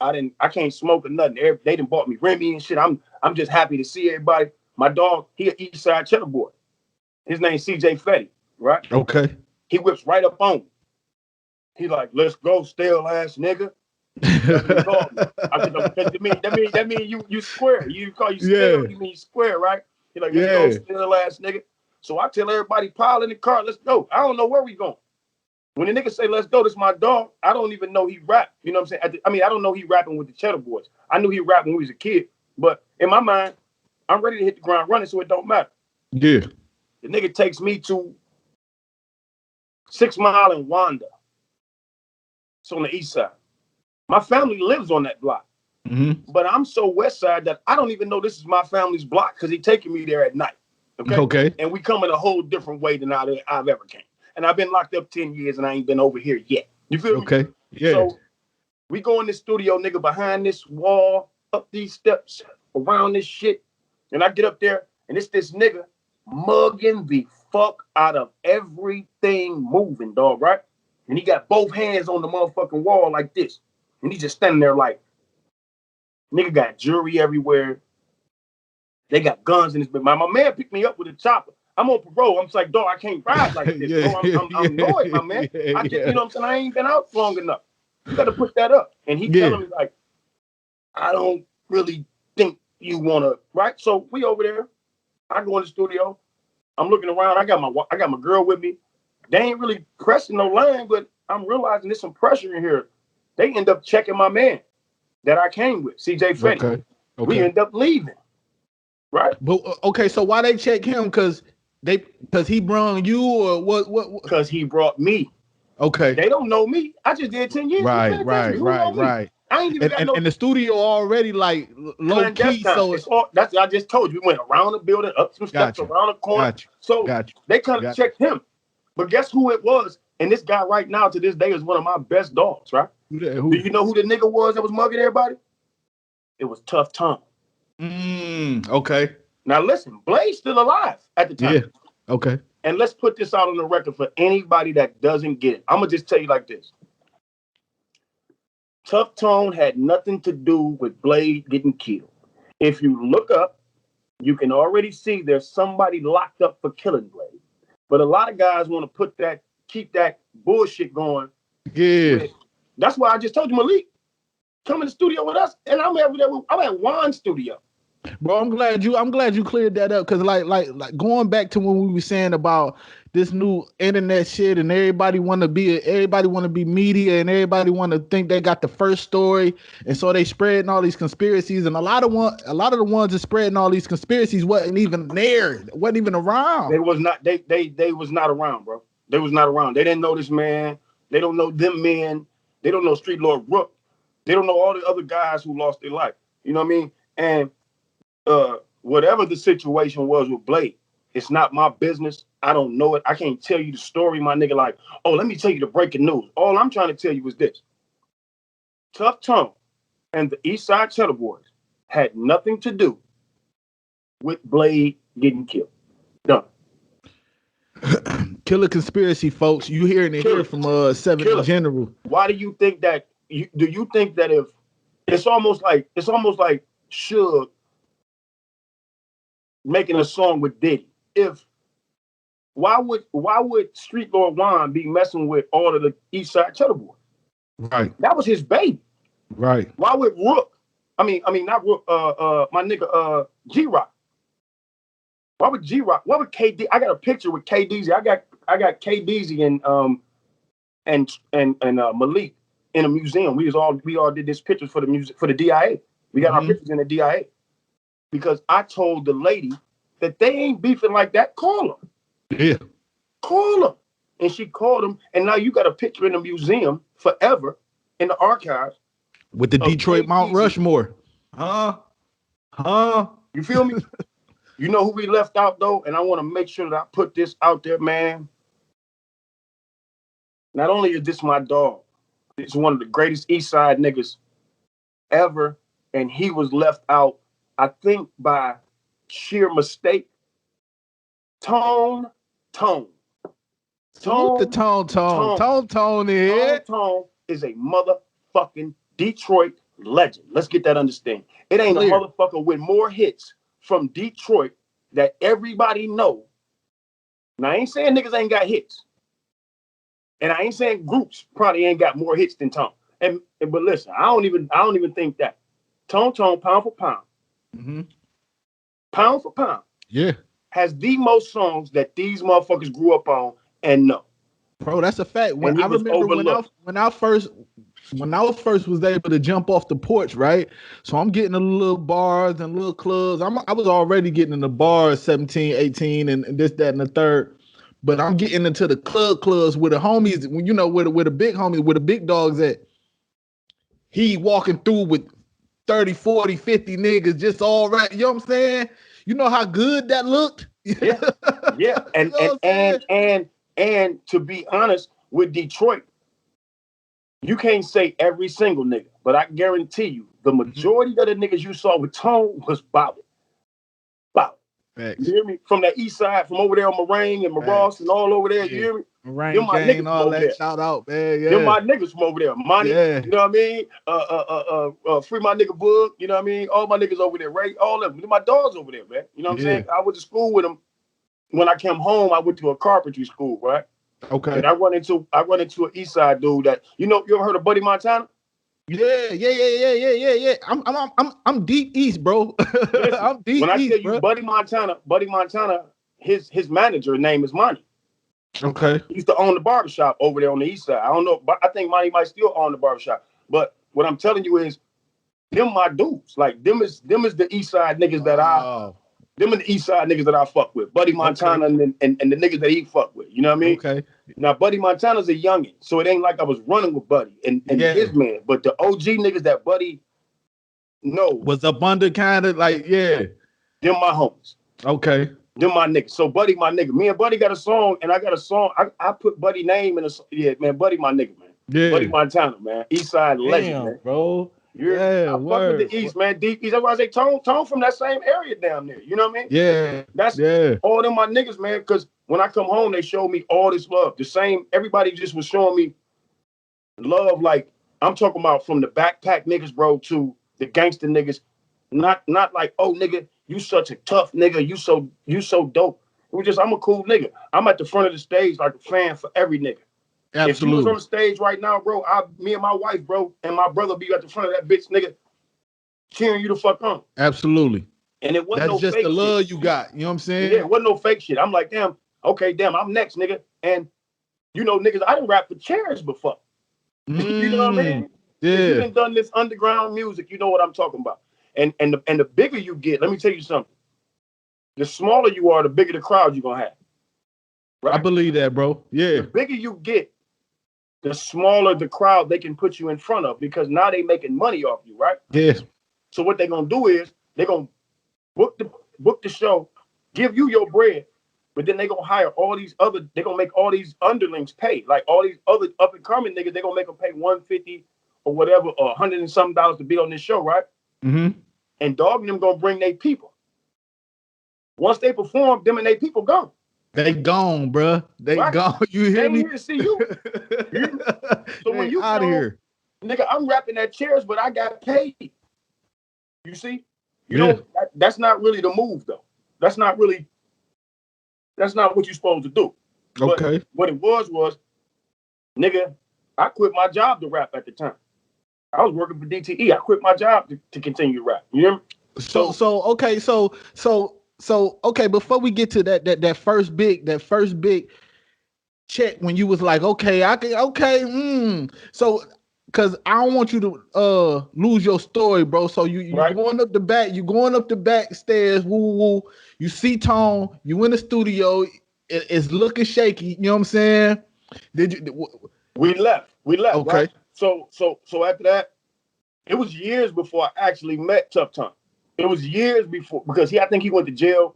I can't smoke or nothing. They done bought me Remy and shit. I'm just happy to see everybody. My dog, he an East Side Cheddar boy. His name's CJ Fetty, right? Okay. He whips right up on me. He like, let's go, stale ass nigga. That's what he called me. I said, that mean you square. You call you stale, you mean square, right? He like, let's go, stale ass nigga. So I tell everybody, pile in the car, let's go. I don't know where we going. When the nigga say, let's go, this is my dog, I don't even know he rap. You know what I'm saying? I don't know he rapping with the Cheddar Boys. I knew he rapped when we was a kid. But in my mind, I'm ready to hit the ground running, so it don't matter. Yeah. The nigga takes me to 6 Mile and Wanda. It's on the east side. My family lives on that block. But I'm so west side that I don't even know this is my family's block because he taking me there at night. Okay. And we come in a whole different way than I've ever came. And I've been locked up 10 years and I ain't been over here yet. You feel me? Okay. Yeah. So we go in the studio, nigga, behind this wall, up these steps, around this shit. And I get up there and it's this nigga mugging the fuck out of everything moving, dog, right? And he got both hands on the motherfucking wall like this. And he just standing there like, nigga got jewelry everywhere. They got guns in his bed. My man picked me up with a chopper. I'm on parole. I'm just like, dog, I can't ride like this. I'm annoyed, my man. You know what I'm saying? I ain't been out long enough. You got to put that up. And he telling me like, I don't really think you want to, right? So we over there. I go in the studio. I'm looking around. I got my girl with me. They ain't really pressing no line, but I'm realizing there's some pressure in here. They end up checking my man that I came with, CJ Fetty. Okay. We end up leaving, right? But okay, so why they check him? Because he brought you, or what? Because he brought me. Okay. They don't know me. I just did 10 years. Right. I ain't even got no. And the studio already like low key. So that's I just told you. We went around the building, up some steps, around the corner. So they kind of checked him. But guess who it was? And this guy right now to this day is one of my best dogs, right? Who? Do you know who the nigga was that was mugging everybody? It was Tough Tom. Okay. Now listen, Blade's still alive at the time. Yeah. Okay. And let's put this out on the record for anybody that doesn't get it. I'm gonna just tell you like this. Tough Tone had nothing to do with Blade getting killed. If you look up you can already see there's somebody locked up for killing Blade. But a lot of guys want to keep that bullshit going. Yeah. That's why I just told you, Malik, come in the studio with us, and I'm at AyOne studio. Bro, I'm glad you cleared that up, because like going back to when we were saying about this new internet shit, and everybody want to be media, and everybody want to think they got the first story, and so they spreading all these conspiracies, and a lot of the ones that spreading all these conspiracies wasn't even there, wasn't even around. They was not around, bro. They was not around. They didn't know this man. They don't know them men. They don't know Street Lord Rook. They don't know all the other guys who lost their life. You know what I mean? And whatever the situation was with Blade, it's not my business. I don't know it. I can't tell you the story, my nigga. Like, oh, let me tell you the breaking news. All I'm trying to tell you is this: Tough Tone and the East Side Cheddar Boys had nothing to do with Blade getting killed. Done. Killer conspiracy, folks. You hearing it here from Seven General. Why do you think that? Do you think that if it's almost like Suge making a song with Diddy? Why would Street Lord Juan be messing with all of the East Side Cheddar Boys? Right. That was his baby. Right. Why would Rook? I mean not Rook. My nigga G-Rock. Why would G-Rock? Why would KD? I got a picture with KDZ. I got KDZ and Malik in a museum. We all did this pictures for the music for the DIA. We got our pictures in the DIA because I told the lady that they ain't beefing like that. Call them. Yeah. Call them. And she called them, and now you got a picture in the museum forever in the archives with the Detroit Mount Rushmore. You feel me? You know who we left out though, and I want to make sure that I put this out there, man. Not only is this my dog, it's one of the greatest East Side niggas ever, and he was left out, I think, by sheer mistake. Tone. Salute the Tone here. Tone is a motherfucking Detroit legend. Let's get that understanding. It ain't a motherfucker with more hits from Detroit that everybody know. Now, I ain't saying niggas ain't got hits. And I ain't saying groups probably ain't got more hits than Tone. But listen, I don't even think that. Tone, pound for pound. Mm-hmm. Pound for pound. Yeah. Has the most songs that these motherfuckers grew up on and know. Bro, that's a fact. When I remember when I first was able to jump off the porch, right? So I'm getting a little bars and little clubs. I was already getting in the bars 17, 18 and this, that, and the third. But I'm getting into the clubs where the homies, where the big homies, where the big dogs at. He walking through with 30, 40, 50 niggas just all right. You know what I'm saying? You know how good that looked? Yeah. And to be honest, with Detroit, you can't say every single nigga, but I guarantee you, the majority of the niggas you saw with Tone was bobbing. Facts. You hear me? From that east side, from over there on Moraine and Morass and all over there, you hear me? Moraine gang, all that, there. Shout out, man. Yeah. Them my niggas from over there. Monty, you know what I mean? Free my nigga Boog, you know what I mean? All my niggas over there, right? All of them. My dogs over there, man. You know what I'm saying? I went to school with them. When I came home, I went to a carpentry school, right? Okay. And I run into an east side dude that, you ever heard of Buddy Montana? Yeah. I'm deep east, bro. Listen, I'm deep when I east, tell you bro. Buddy Montana, his manager name is Monty. Okay. He used to own the barbershop over there on the east side. I don't know, but I think Monty might still own the barbershop. But what I'm telling you is, them my dudes. Like them is the east side niggas that them are the east side niggas that I fuck with. Buddy Montana and the niggas that he fuck with. You know what I mean? Okay. Now Buddy Montana's a youngin', so it ain't like I was running with Buddy and his man. But the OG niggas that Buddy was up under kind of like, them my homies. Okay. Them my niggas. So Buddy my nigga. Me and Buddy got a song, and I got a song. I put Buddy name in a man. Buddy my nigga, man. Yeah. Buddy Montana, man. East side legend, man. Bro. I fuck with the East, man. Deep East. That's why I say Tone from that same area down there. You know what I mean? Yeah. That's all them my niggas, man. Because when I come home, they show me all this love. The same, everybody just was showing me love. Like I'm talking about from the backpack niggas, bro, to the gangster niggas. Not like, oh nigga, you such a tough nigga. You so dope. It was just, I'm a cool nigga. I'm at the front of the stage like a fan for every nigga. Absolutely. If you was on the stage right now, bro, me and my wife, bro, and my brother be at the front of that bitch, nigga, cheering you the fuck on. Absolutely. And it wasn't That's no just fake the love shit. you got. You know what I'm saying? Yeah, it wasn't no fake shit. I'm like, damn, I'm next, nigga. And you know, niggas, I done rap for chairs before. You know what I mean? Yeah. If you done this underground music, you know what I'm talking about. And the bigger you get, let me tell you something. The smaller you are, the bigger the crowd you're gonna have. Right? I believe that, bro. Yeah. The bigger you get, the smaller the crowd they can put you in front of, because now they making money off you, right? Yeah. So what they're gonna do is they're gonna book the show, give you your bread, but then they're gonna hire all these other, they're gonna make all these underlings pay. Like all these other up and coming niggas, they're gonna make them pay $150 or whatever, or $100 and something to be on this show, right? Mm-hmm. And Dog and them gonna bring their people. Once they perform, them and their people gone. They gone, bro. They right? gone. You hear they me? Ain't here to see you. So when you out of here, nigga, I'm rapping at chairs, but I got paid. You see? You know, that's not really the move, though. That's not what you're supposed to do. Okay. But what it was, nigga, I quit my job to rap at the time. I was working for DTE. I quit my job to continue to rap. You hear me? So okay, so okay, before we get to that first big check when you was like, so because I don't want you to lose your story, bro. So you right. going up the back stairs, woo. You see Tone, you in the studio, it's looking shaky, you know what I'm saying? We left. Okay. Right? So after that, it was years before I actually met Tough Time. It was years before, because I think he went to jail.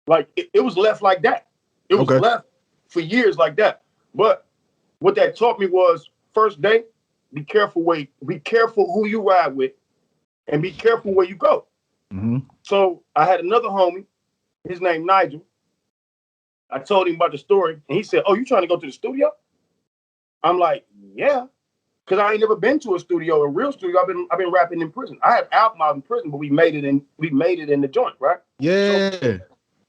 Like it was left like that. It was left for years like that. But what that taught me was, first day, be careful who you ride with, and be careful where you go. Mm-hmm. So I had another homie, his name Nigel. I told him about the story, and he said, "Oh, you trying to go to the studio?" I'm like, "Yeah." Because I ain't never been to a real studio. I've been rapping in prison. I had album out in prison, but we made it in the joint, right? Yeah.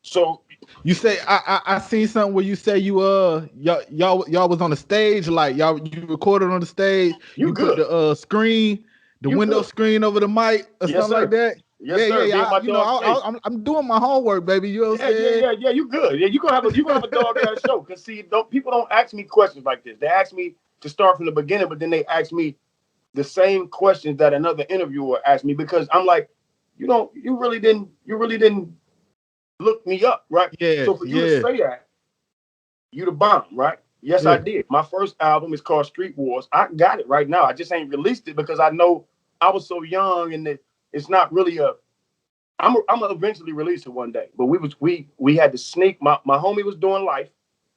So you say I seen something where you say you y'all was on the stage, like you recorded on the stage. You put the screen, window screen over the mic or something like that. Yes, sir. Yeah. I'm doing my homework, baby. You know what I'm saying? Yeah. You good? Yeah, you gonna have a dog ass show. Cause see, people don't ask me questions like this. They ask me to start from the beginning, but then they ask me the same questions that another interviewer asked me, because I'm like, you really didn't look me up, right? Yeah. So for you to say that, you the bomb, right? Yes, I did. My first album is called Street Wars. I got it right now. I just ain't released it because I know I was so young, and it's not really I'm gonna eventually release it one day. But we had to sneak. My homie was doing life.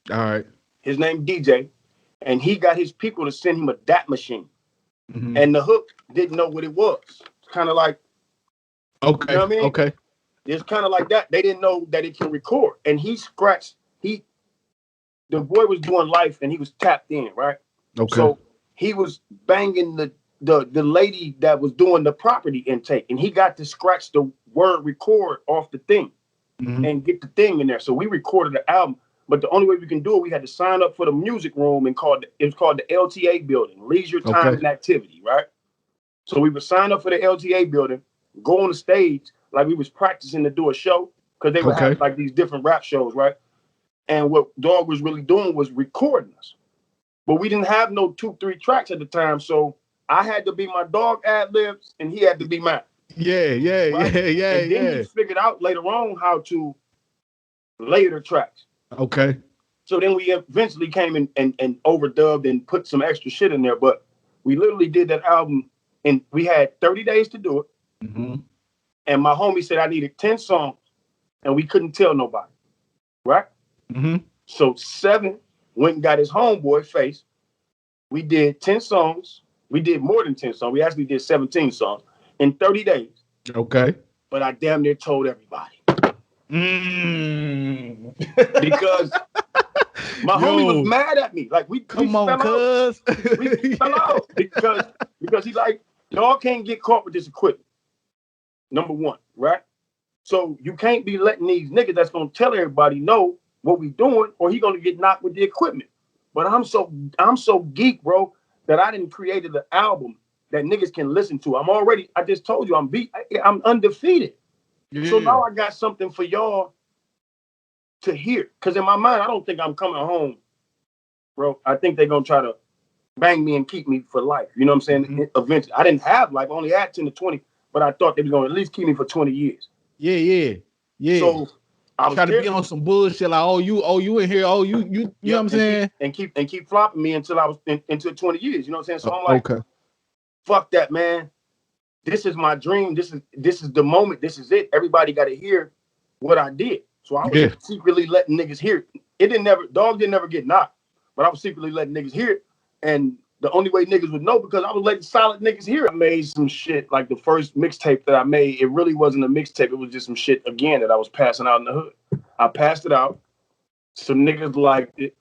All right. His name DJ, and he got his people to send him a DAT machine. Mm-hmm. And the hook didn't know what it was. It's kind of like, okay, you know what I mean? Okay. It's kind of like that. They didn't know that it can record. And the boy was doing life, and he was tapped in, right? Okay. So he was banging the lady that was doing the property intake, and he got to scratch the word record off the thing and get the thing in there. So we recorded the album. But the only way we can do it, we had to sign up for the music room, and it was called the LTA building, Leisure Time and Activity, right? So we would sign up for the LTA building, go on the stage like we was practicing to do a show, because they would have like these different rap shows, right? And what Dog was really doing was recording us. But we didn't have no 2-3 tracks at the time, so I had to be my Dog ad-libs, and he had to be mine. Yeah. Right? And then he figured out later on how to layer the tracks. Okay. So then we eventually came in and overdubbed and put some extra shit in there. But we literally did that album, and we had 30 days to do it. Mm-hmm. And my homie said I needed 10 songs, and we couldn't tell nobody. Right? Mm-hmm. So 7 went and got his homeboy Face. We did 10 songs. We did more than 10 songs. We actually did 17 songs in 30 days. Okay. But I damn near told everybody. Because my homie was mad at me. Like we fell out. We fell out because he's like, y'all can't get caught with this equipment. Number one, right? So you can't be letting these niggas that's gonna tell everybody know what we doing, or he gonna get knocked with the equipment. But I'm so geek, bro, that I didn't created an album that niggas can listen to. I just told you I'm undefeated. Yeah. So now I got something for y'all to hear. Cause in my mind, I don't think I'm coming home, bro. I think they're gonna try to bang me and keep me for life. You know what I'm saying? Mm-hmm. Eventually. I didn't have life, I only had 10 to 20, but I thought they was gonna at least keep me for 20 years. Yeah. So I was trying to be on some bullshit like, you in here, you know what I'm saying? Keep flopping me until I was into 20 years. You know what I'm saying? So I'm like, okay, fuck that, man. This is my dream. This is the moment. This is it. Everybody got to hear what I did. So I was secretly letting niggas hear it. Dog didn't never get knocked, but I was secretly letting niggas hear it. And the only way niggas would know, because I was letting solid niggas hear it. I made some shit, like the first mixtape that I made, it really wasn't a mixtape. It was just some shit, again, that I was passing out in the hood. I passed it out. Some niggas liked it.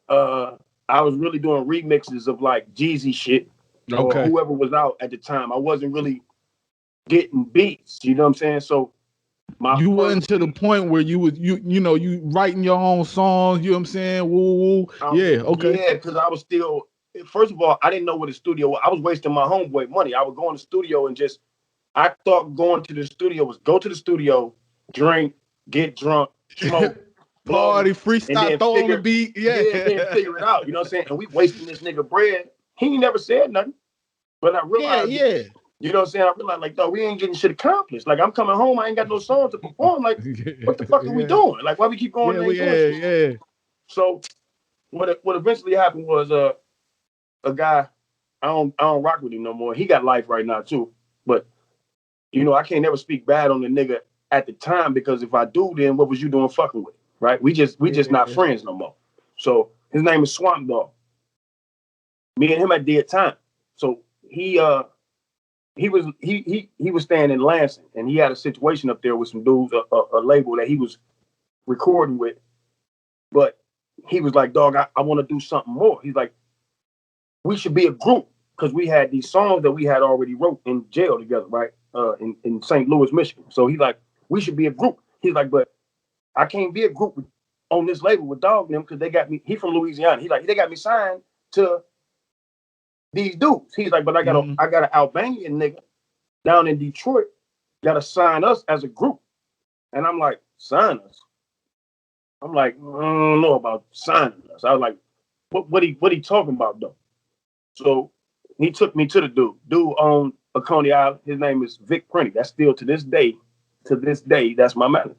I was really doing remixes of like Jeezy shit, or whoever was out at the time. I wasn't really getting beats, you know what I'm saying? So you wasn't to the point where you writing your own songs, you know what I'm saying? Woo. Yeah, okay. Yeah, because I was still, first of all, I didn't know what a studio was. I was wasting my homeboy money. I would go in the studio and I thought going to the studio was go to the studio, drink, get drunk, smoke, party, freestyle, throw on the beat. Yeah, then figure it out. You know what I'm saying? And we wasting this nigga bread. He never said nothing. But I realized, you know what I'm saying? I realized, like, dog, we ain't getting shit accomplished. Like, I'm coming home, I ain't got no songs to perform. Like, what the fuck are we doing? Like, why we keep going? So what eventually happened was a guy, I don't rock with him no more. He got life right now too. But I can't never speak bad on the nigga at the time, because if I do, then what was you doing fucking with? Right? We just not friends no more. So his name is Swamp Dog. Me and him had dead time. So he was staying in Lansing, and he had a situation up there with some dudes, a label that he was recording with. But he was like, dog, I want to do something more. He's like, we should be a group, because we had these songs that we had already wrote in jail together, right? In St. Louis, Michigan. So he's like, we should be a group. He's like, but I can't be a group on this label with Dog and them, because they got me. He from Louisiana. He's like, they got me signed to these dudes. He's like, but I got an Albanian nigga down in Detroit gotta sign us as a group. And I'm like, sign us? I'm like, I don't know about signing us. I was like, what he talking about though? So he took me to the dude on Coney Island. His name is Vic Prenny. That's still to this day, that's my manager.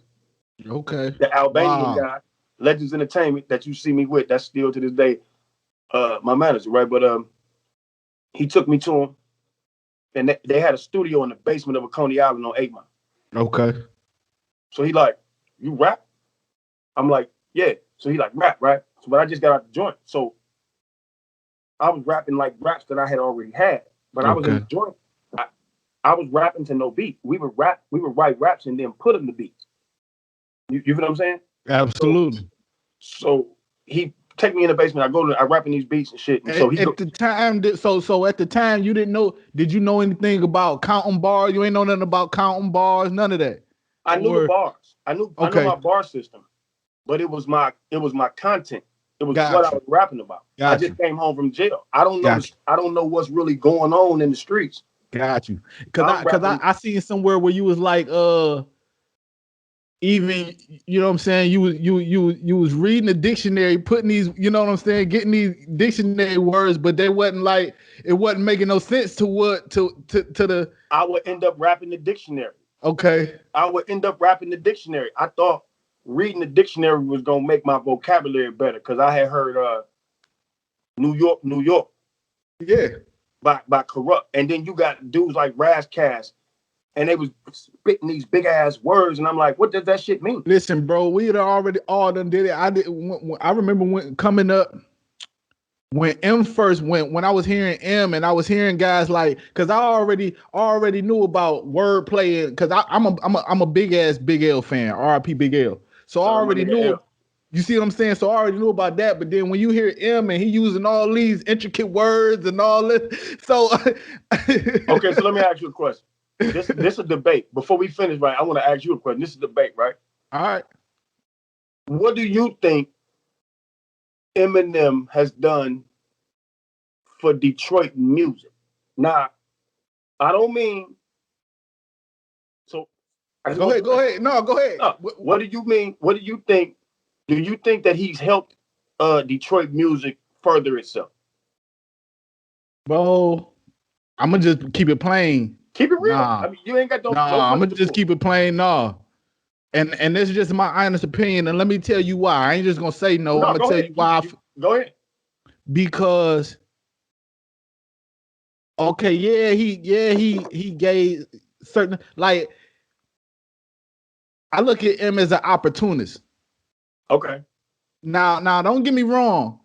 Okay. The Albanian guy, Legends Entertainment, that you see me with, that's still to this day my manager, right? But he took me to him, and they had a studio in the basement of a Coney Island on 8 Mile. Okay. So he like, you rap? I'm like, yeah. So he like, rap, right? So, but I just got out the joint. So I was rapping like raps that I had already had. But I was in the joint. I was rapping to no beat. We would write raps and then put them to beats. You feel what I'm saying? Absolutely. So he take me in the basement. I rap in these beats and shit. And so at the time, you didn't know. Did you know anything about counting bars? You ain't know nothing about counting bars. None of that. I knew the bars. I knew my bar system, but it was my content. It was what I was rapping about. I just came home from jail. I don't know. I don't know what's really going on in the streets. Got you. Because I seen somewhere where you was like even, you know what I'm saying, you was reading the dictionary, putting these, you know what I'm saying, getting these dictionary words, but they wasn't like, it wasn't making no sense to the. I would end up rapping the dictionary. Okay. I would end up rapping the dictionary. I thought reading the dictionary was gonna make my vocabulary better, because I had heard New York. Yeah. By Corrupt. And then you got dudes like Razcast, and they was spitting these big ass words, and I'm like, what does that shit mean? Listen, bro, we had already all done did it. I remember when coming up, when M first went, when I was hearing M, and I was hearing guys like, because I already knew about wordplay, because I'm a big ass Big L fan, RIP Big L. So I already knew. You see what I'm saying? So I already knew about that. But then when you hear M and he using all these intricate words and all this, so okay, so let me ask you a question. This is a debate. Before we finish, right? I want to ask you a question. This is a debate, right? All right. What do you think Eminem has done for Detroit music? Now, I don't mean so. Go ahead. No, go ahead. No, what do you mean? What do you think? Do you think that he's helped Detroit music further itself? Bro, I'm gonna just keep it plain. Keep it real. Nah. I mean, you ain't got no. I'm gonna just keep it plain. No. And this is just my honest opinion. And let me tell you why. I ain't just gonna say no. I'm gonna tell you why. Go ahead. Because okay, he gave certain, like, I look at him as an opportunist. Okay. Now don't get me wrong.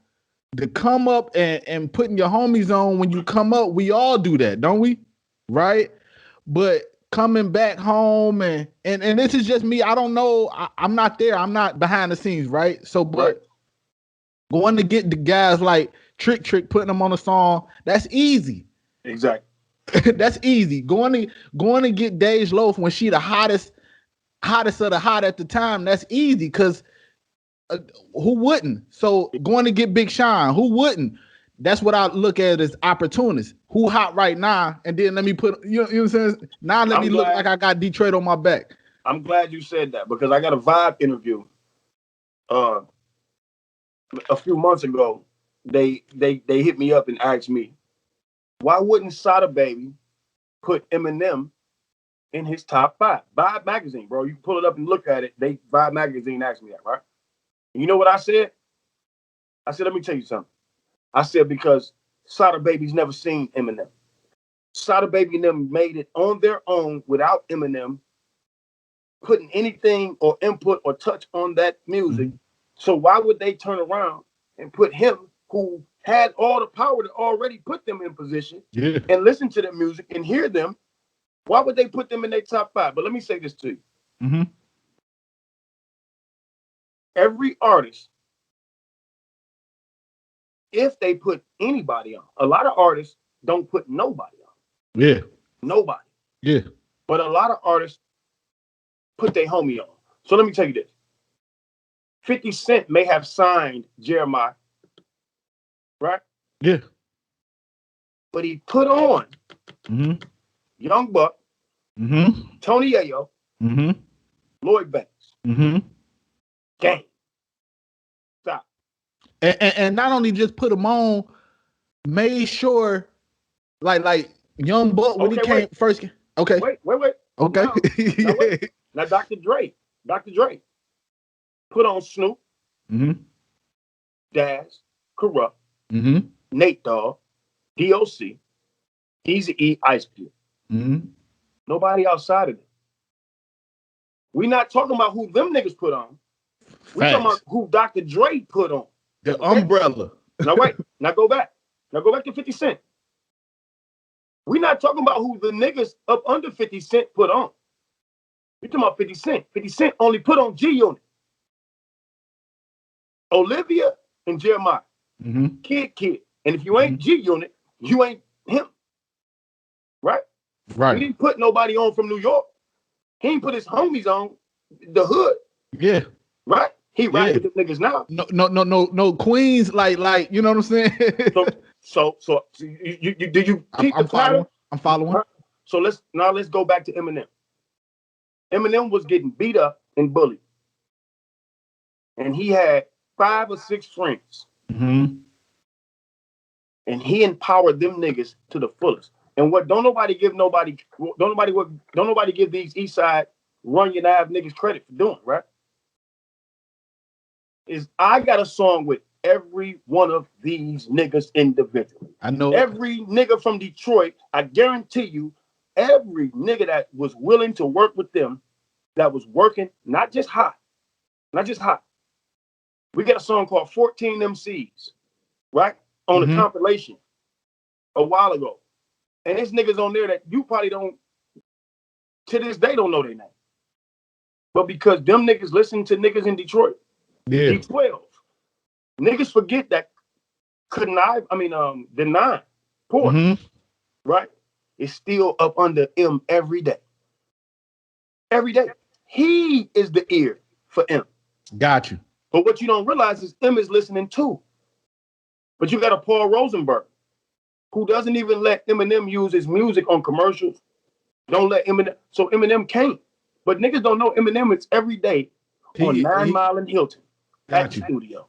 To come up and putting your homies on when you come up, we all do that, don't we? Right? But coming back home and this is just me. I don't know. I'm not there. I'm not behind the scenes, right? So, but going to get the guys like Trick, putting them on a song, that's easy. Exactly. That's easy. Going to get Dej Loaf when she the hottest of the hot at the time, that's easy because who wouldn't? So going to get Big Sean, who wouldn't? That's what I look at as opportunists. Who hot right now? And then let me put, you know what I'm saying? Now let me look like I got Detroit on my back. I'm glad you said that because I got a Vibe interview a few months ago. They hit me up and asked me, why wouldn't Sada Baby put Eminem in his top 5? Vibe magazine, bro. You can pull it up and look at it. Vibe magazine asked me that, right? And you know what I said? I said, let me tell you something. I said, because Sada Baby's never seen Eminem. Sada Baby and them made it on their own without Eminem putting anything or input or touch on that music. Mm-hmm. So why would they turn around and put him, who had all the power to already put them in position, and listen to their music and hear them? Why would they put them in their top 5? But let me say this to you. Mm-hmm. Every artist, if they put anybody on, a lot of artists don't put nobody on. Yeah. Nobody. Yeah. But a lot of artists put their homie on. So let me tell you this. 50 Cent may have signed Jeremiah, right? Yeah. But he put on Young Buck, Tony Yayo, Lloyd Banks. Gang. Stop. And not only just put him on, made sure, like Young Buck when he came first. Okay. Wait. Okay. Now Dr. Dre put on Snoop, Daz, Corrupt, Nate Dogg, DOC, Eazy-E, Ice Cube. Nobody outside of them. We're not talking about who them niggas put on. We're talking about who Dr. Dre put on. The umbrella. Now wait. Now go back. To 50 Cent. We're not talking about who the niggas up under 50 Cent put on. We're talking about 50 Cent. 50 Cent only put on G-Unit. Olivia and Jeremiah. Kid. And if you ain't G-Unit, you ain't him. Right? Right. He didn't put nobody on from New York. He ain't put his homies on the hood. Yeah. Right? He riding with the niggas now. No Queens, like you know what I'm saying? so you do you keep the pattern? I'm following. So let's go back to Eminem. Eminem was getting beat up and bullied. And he had 5 or 6 friends. And he empowered them niggas to the fullest. And what don't nobody give these East Side Runyon Ave niggas credit for doing, right? Is I got a song with every one of these niggas individually. I know every nigga from Detroit. I guarantee you, every nigga that was willing to work with them, that was working, not just hot. We got a song called 14 MCs, right? On a compilation a while ago. And there's niggas on there that you probably don't, to this day, don't know their name. But because them niggas listen to niggas in Detroit, D12, niggas forget that the 9 Port, right? is still up under M every day. Every day. He is the ear for M. Got you. But what you don't realize is M is listening too. But you got a Paul Rosenberg who doesn't even let Eminem use his music on commercials. Don't let Eminem. So Eminem can't. But niggas don't know Eminem is every day on 9 Mile and Hilton at the studio.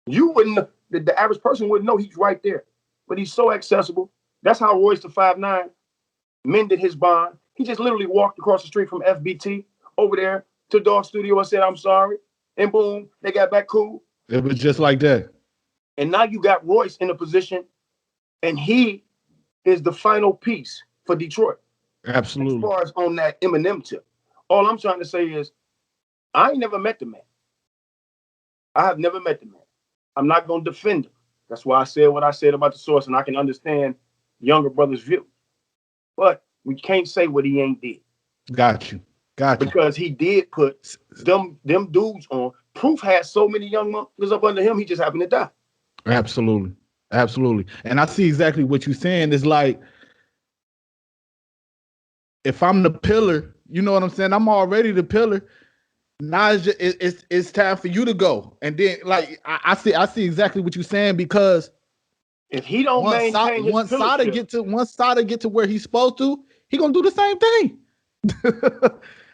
You wouldn't, the average person wouldn't know he's right there. But he's so accessible. That's how Royce the 5'9" mended his bond. He just literally walked across the street from FBT over there to Dog Studio and said, I'm sorry. And boom, they got back cool. It was just like that. And now you got Royce in a position, and he is the final piece for Detroit. Absolutely. As far as on that Eminem tip. All I'm trying to say is, I ain't never met the man. I have never met the man. I'm not going to defend him. That's why I said what I said about the source, and I can understand younger brothers' view. But we can't say what he ain't did. Got you. Because he did put them dudes on. Proof had so many young motherfuckers up under him, he just happened to die. Absolutely. And I see exactly what you're saying. It's like, if I'm the pillar, you know what I'm saying? I'm already the pillar. Now it's time for you to go. And then, like, I see exactly what you're saying, because if he don't maintain his pillarship, once Sada get to where he's supposed to, he gonna do the same thing.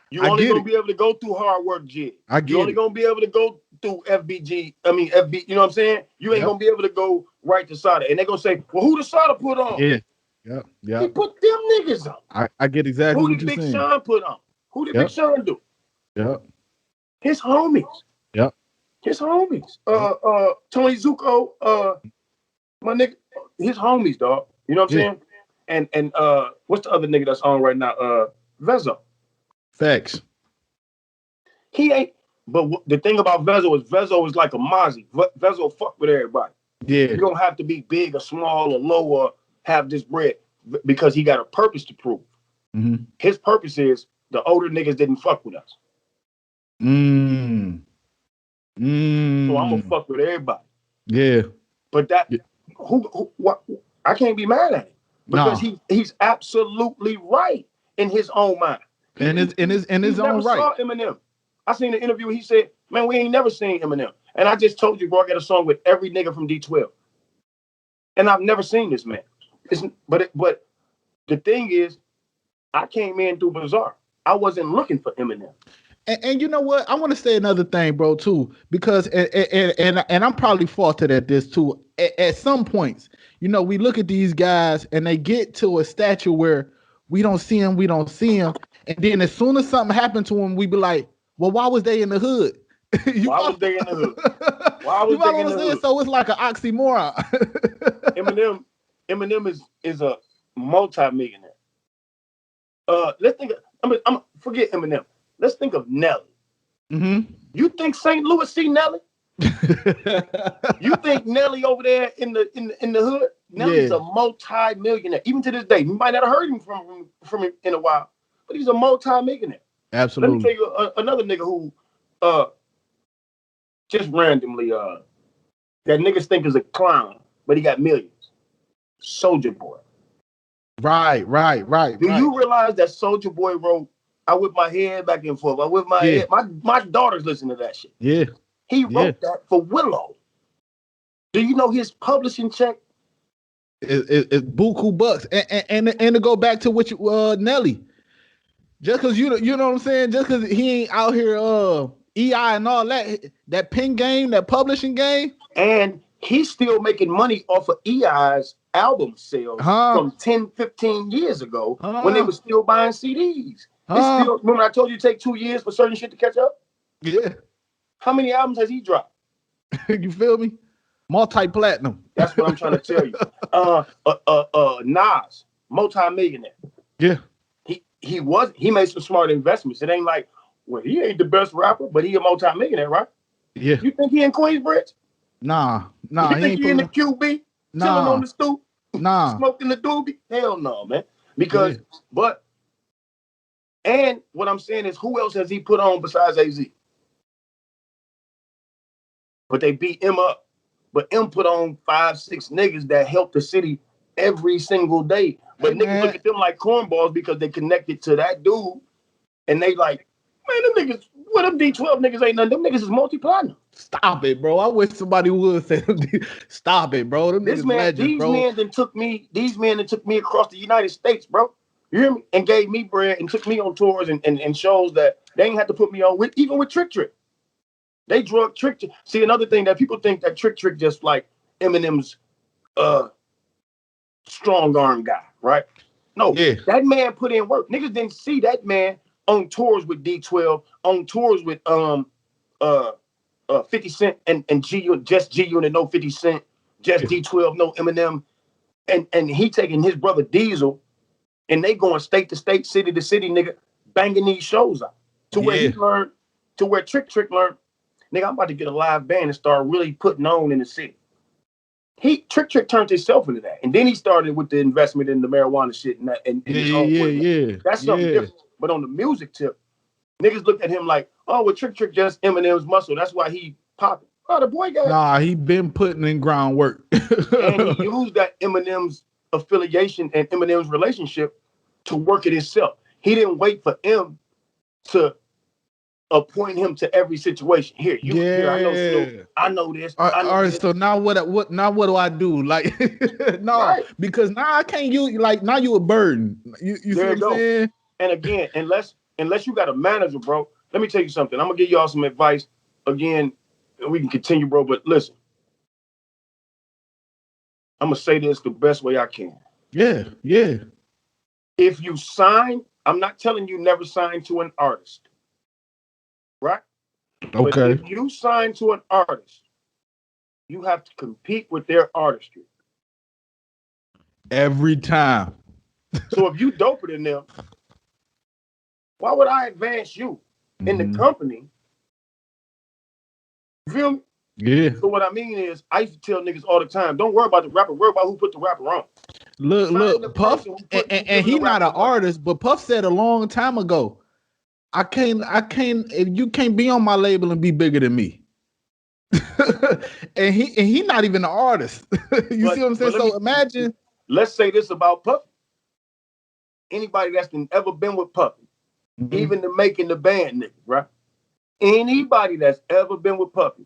You only gonna be able to go through hard work, Jig. You only gonna be able to go through FBG. I mean FB. You know what I'm saying? You ain't gonna be able to go right to Sada, and they gonna say, "Well, who the Sada put on?" Yeah. He put them niggas on. I get exactly what you're saying. Who did Big Sean put on? Who did Big Sean do? Yep. His homies. Yep. His homies. Tony Zuko. My nigga. His homies, dog. You know what I'm saying? And what's the other nigga that's on right now? Vezo. Facts. He ain't. But the thing about Vezo is like a Mozzie. Vezo fuck with everybody. Yeah. You don't have to be big or small or low or have this bread, because he got a purpose to prove. Mm-hmm. His purpose is the older niggas didn't fuck with us. So I'm gonna fuck with everybody. Yeah. But that what I can't be mad at him, because he's absolutely right in his own mind. In his own right. Saw Eminem. I seen an interview. He said, "Man, we ain't never seen Eminem." And I just told you, bro, I got a song with every nigga from D12, and I've never seen this man. But the thing is, I came in through Bizarre. I wasn't looking for Eminem. And you know what? I want to say another thing, bro, too, because and I'm probably faulted at this too. At some points, you know, we look at these guys and they get to a stature where we don't see them, and then as soon as something happened to them, we be like, "Well, why was they in the hood?" Why was they in the hood? Why was they in the hood? So it's like an oxymoron. Eminem is a multi-millionaire. Let's think. I'm forget Eminem. Let's think of Nelly. Mm-hmm. You think St. Louis see Nelly? You think Nelly over there in the hood? Nelly's a multi-millionaire. Even to this day, you might not have heard him from him in a while, but he's a multi-millionaire. Absolutely. Let me tell you another nigga who just randomly that niggas think is a clown, but he got millions. Soulja Boy. Right. Do you realize that Soulja Boy wrote "I Whip My Head Back and Forth"? I whip my head. My daughters listen to that shit. Yeah. He wrote that for Willow. Do you know his publishing check? It's buku bucks. And to go back to what you Nelly. Just because you know what I'm saying? Just because he ain't out here EI and all that pen game, that publishing game. And he's still making money off of EI's album sales from 10, 15 years ago when they were still buying CDs. Still, remember I told you it take 2 years for certain shit to catch up? Yeah. How many albums has he dropped? You feel me? Multi-platinum. That's what I'm trying to tell you. Nas, multi-millionaire. Yeah. He made some smart investments. It ain't like, well, he ain't the best rapper, but he a multi-millionaire, right? Yeah. You think he in Queensbridge? Nah. You think he in the QB? Chilling on the stoop? Nah. Smoking the doobie? Hell no, man. Because, and what I'm saying is, who else has he put on besides AZ? But they beat him up. But M put on 5, 6 niggas that helped the city every single day. But niggas look at them like cornballs because they connected to that dude, and they like, man, them niggas, what them D12 niggas ain't nothing. Them niggas is multi-platinum. Stop it, bro. I wish somebody would say, stop it, bro. Them This niggas man, legends, these bro. men that took me across the United States, bro. You hear me? And gave me bread and took me on tours and shows that they ain't had to put me on with, even with Trick Trick. They drug Trick Trick. See, another thing that people think that Trick Trick just like Eminem's strong arm guy, right? No, that man put in work. Niggas didn't see that man on tours with D12, on tours with 50 Cent and G just G Unit, no 50 Cent, just D12, no Eminem, and he taking his brother Diesel, and they going state to state, city to city, nigga, banging these shows out to where he learned, to where Trick Trick learned, nigga, I'm about to get a live band and start really putting on in the city. Trick Trick turned himself into that, and then he started with the investment in the marijuana shit and that, and his own way. That's something different. But on the music tip, niggas look at him like, oh, well, Trick Trick just Eminem's muscle. That's why he popping. Oh, the boy got. Nah, he been putting in groundwork, and he used that Eminem's affiliation and Eminem's relationship to work it himself. He didn't wait for M to appoint him to every situation. Here, here, I know Snoop. I know this. All right, this. so now what do I do? Like, no, because now I can't use, like, now you a burden. You see what I'm saying? And again, unless you got a manager, bro, let me tell you something. I'm gonna give y'all some advice. Again, we can continue, bro, but listen. I'm gonna say this the best way I can. Yeah. If you sign, I'm not telling you never sign to an artist. Right? Okay. But if you sign to an artist, you have to compete with their artistry. Every time. So if you doper than them, why would I advance you in the company? You feel me? Yeah. So what I mean is, I used to tell niggas all the time, don't worry about the rapper, worry about who put the rapper on. Look, Puff, and he not an artist, but Puff said a long time ago, I can't, if you can't be on my label and be bigger than me. and he not even an artist. See what I'm saying? So imagine. Let's say this about Puffy. Anybody that's ever been with Puffy, even the making the band niggas, right? Anybody that's ever been with Puffy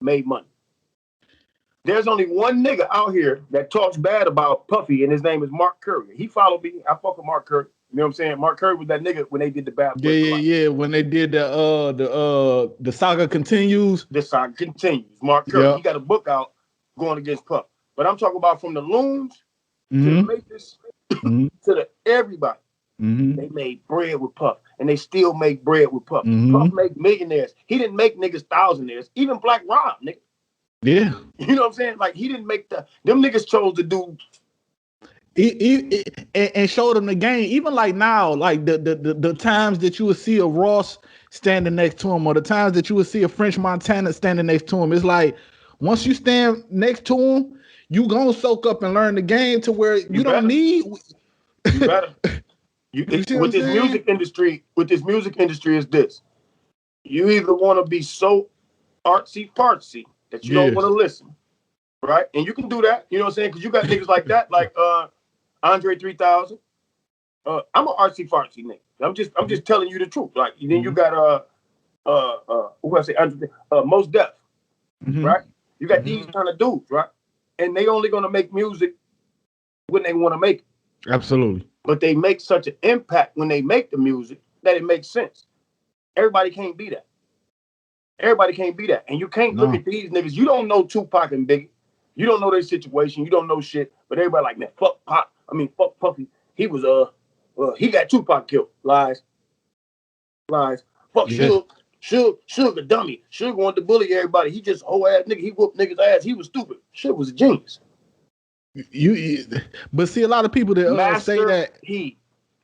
made money. There's only one nigga out here that talks bad about Puffy, and his name is Mark Curry. He followed me. I fuck with Mark Curry. You know what I'm saying? Mark Curry was that nigga when they did the Bad Boy. Yeah. When they did the saga continues. The saga continues. Mark Curry. He got a book out going against Puff. But I'm talking about from the Loons to the Matrix to the everybody. They made bread with Puff, and they still make bread with Puff. Puff make millionaires. He didn't make niggas thousandaires. Even Black Rob, nigga. Yeah. You know what I'm saying? Like, he didn't make them niggas chose to do. And showed them the game. Even like now, like the times that you would see a Ross standing next to him, or the times that you would see a French Montana standing next to him, it's like once you stand next to him, you gonna soak up and learn the game to where you don't need. You better. With this music industry is this. You either want to be so artsy fartsy that you don't want to listen, right? And you can do that, you know what I'm saying? Because you got niggas like that, like Andre 3000. I'm an artsy fartsy nigga. I'm just telling you the truth. Like, then you got who I say, Most Def, right? You got these kind of dudes, right? And they only gonna make music when they want to make it. Absolutely. But they make such an impact when they make the music that it makes sense. Everybody can't be that. Everybody can't be that. And you can't look at these niggas. You don't know Tupac and Biggie. You don't know their situation. You don't know shit. But everybody like, man, fuck Pop. I mean, fuck Puffy. He was, he got Tupac killed. Lies. Fuck Suge a dummy. Suge wanted to bully everybody. He just whole ass nigga. He whooped niggas' ass. He was stupid. Suge was a genius. But see, a lot of people that say that be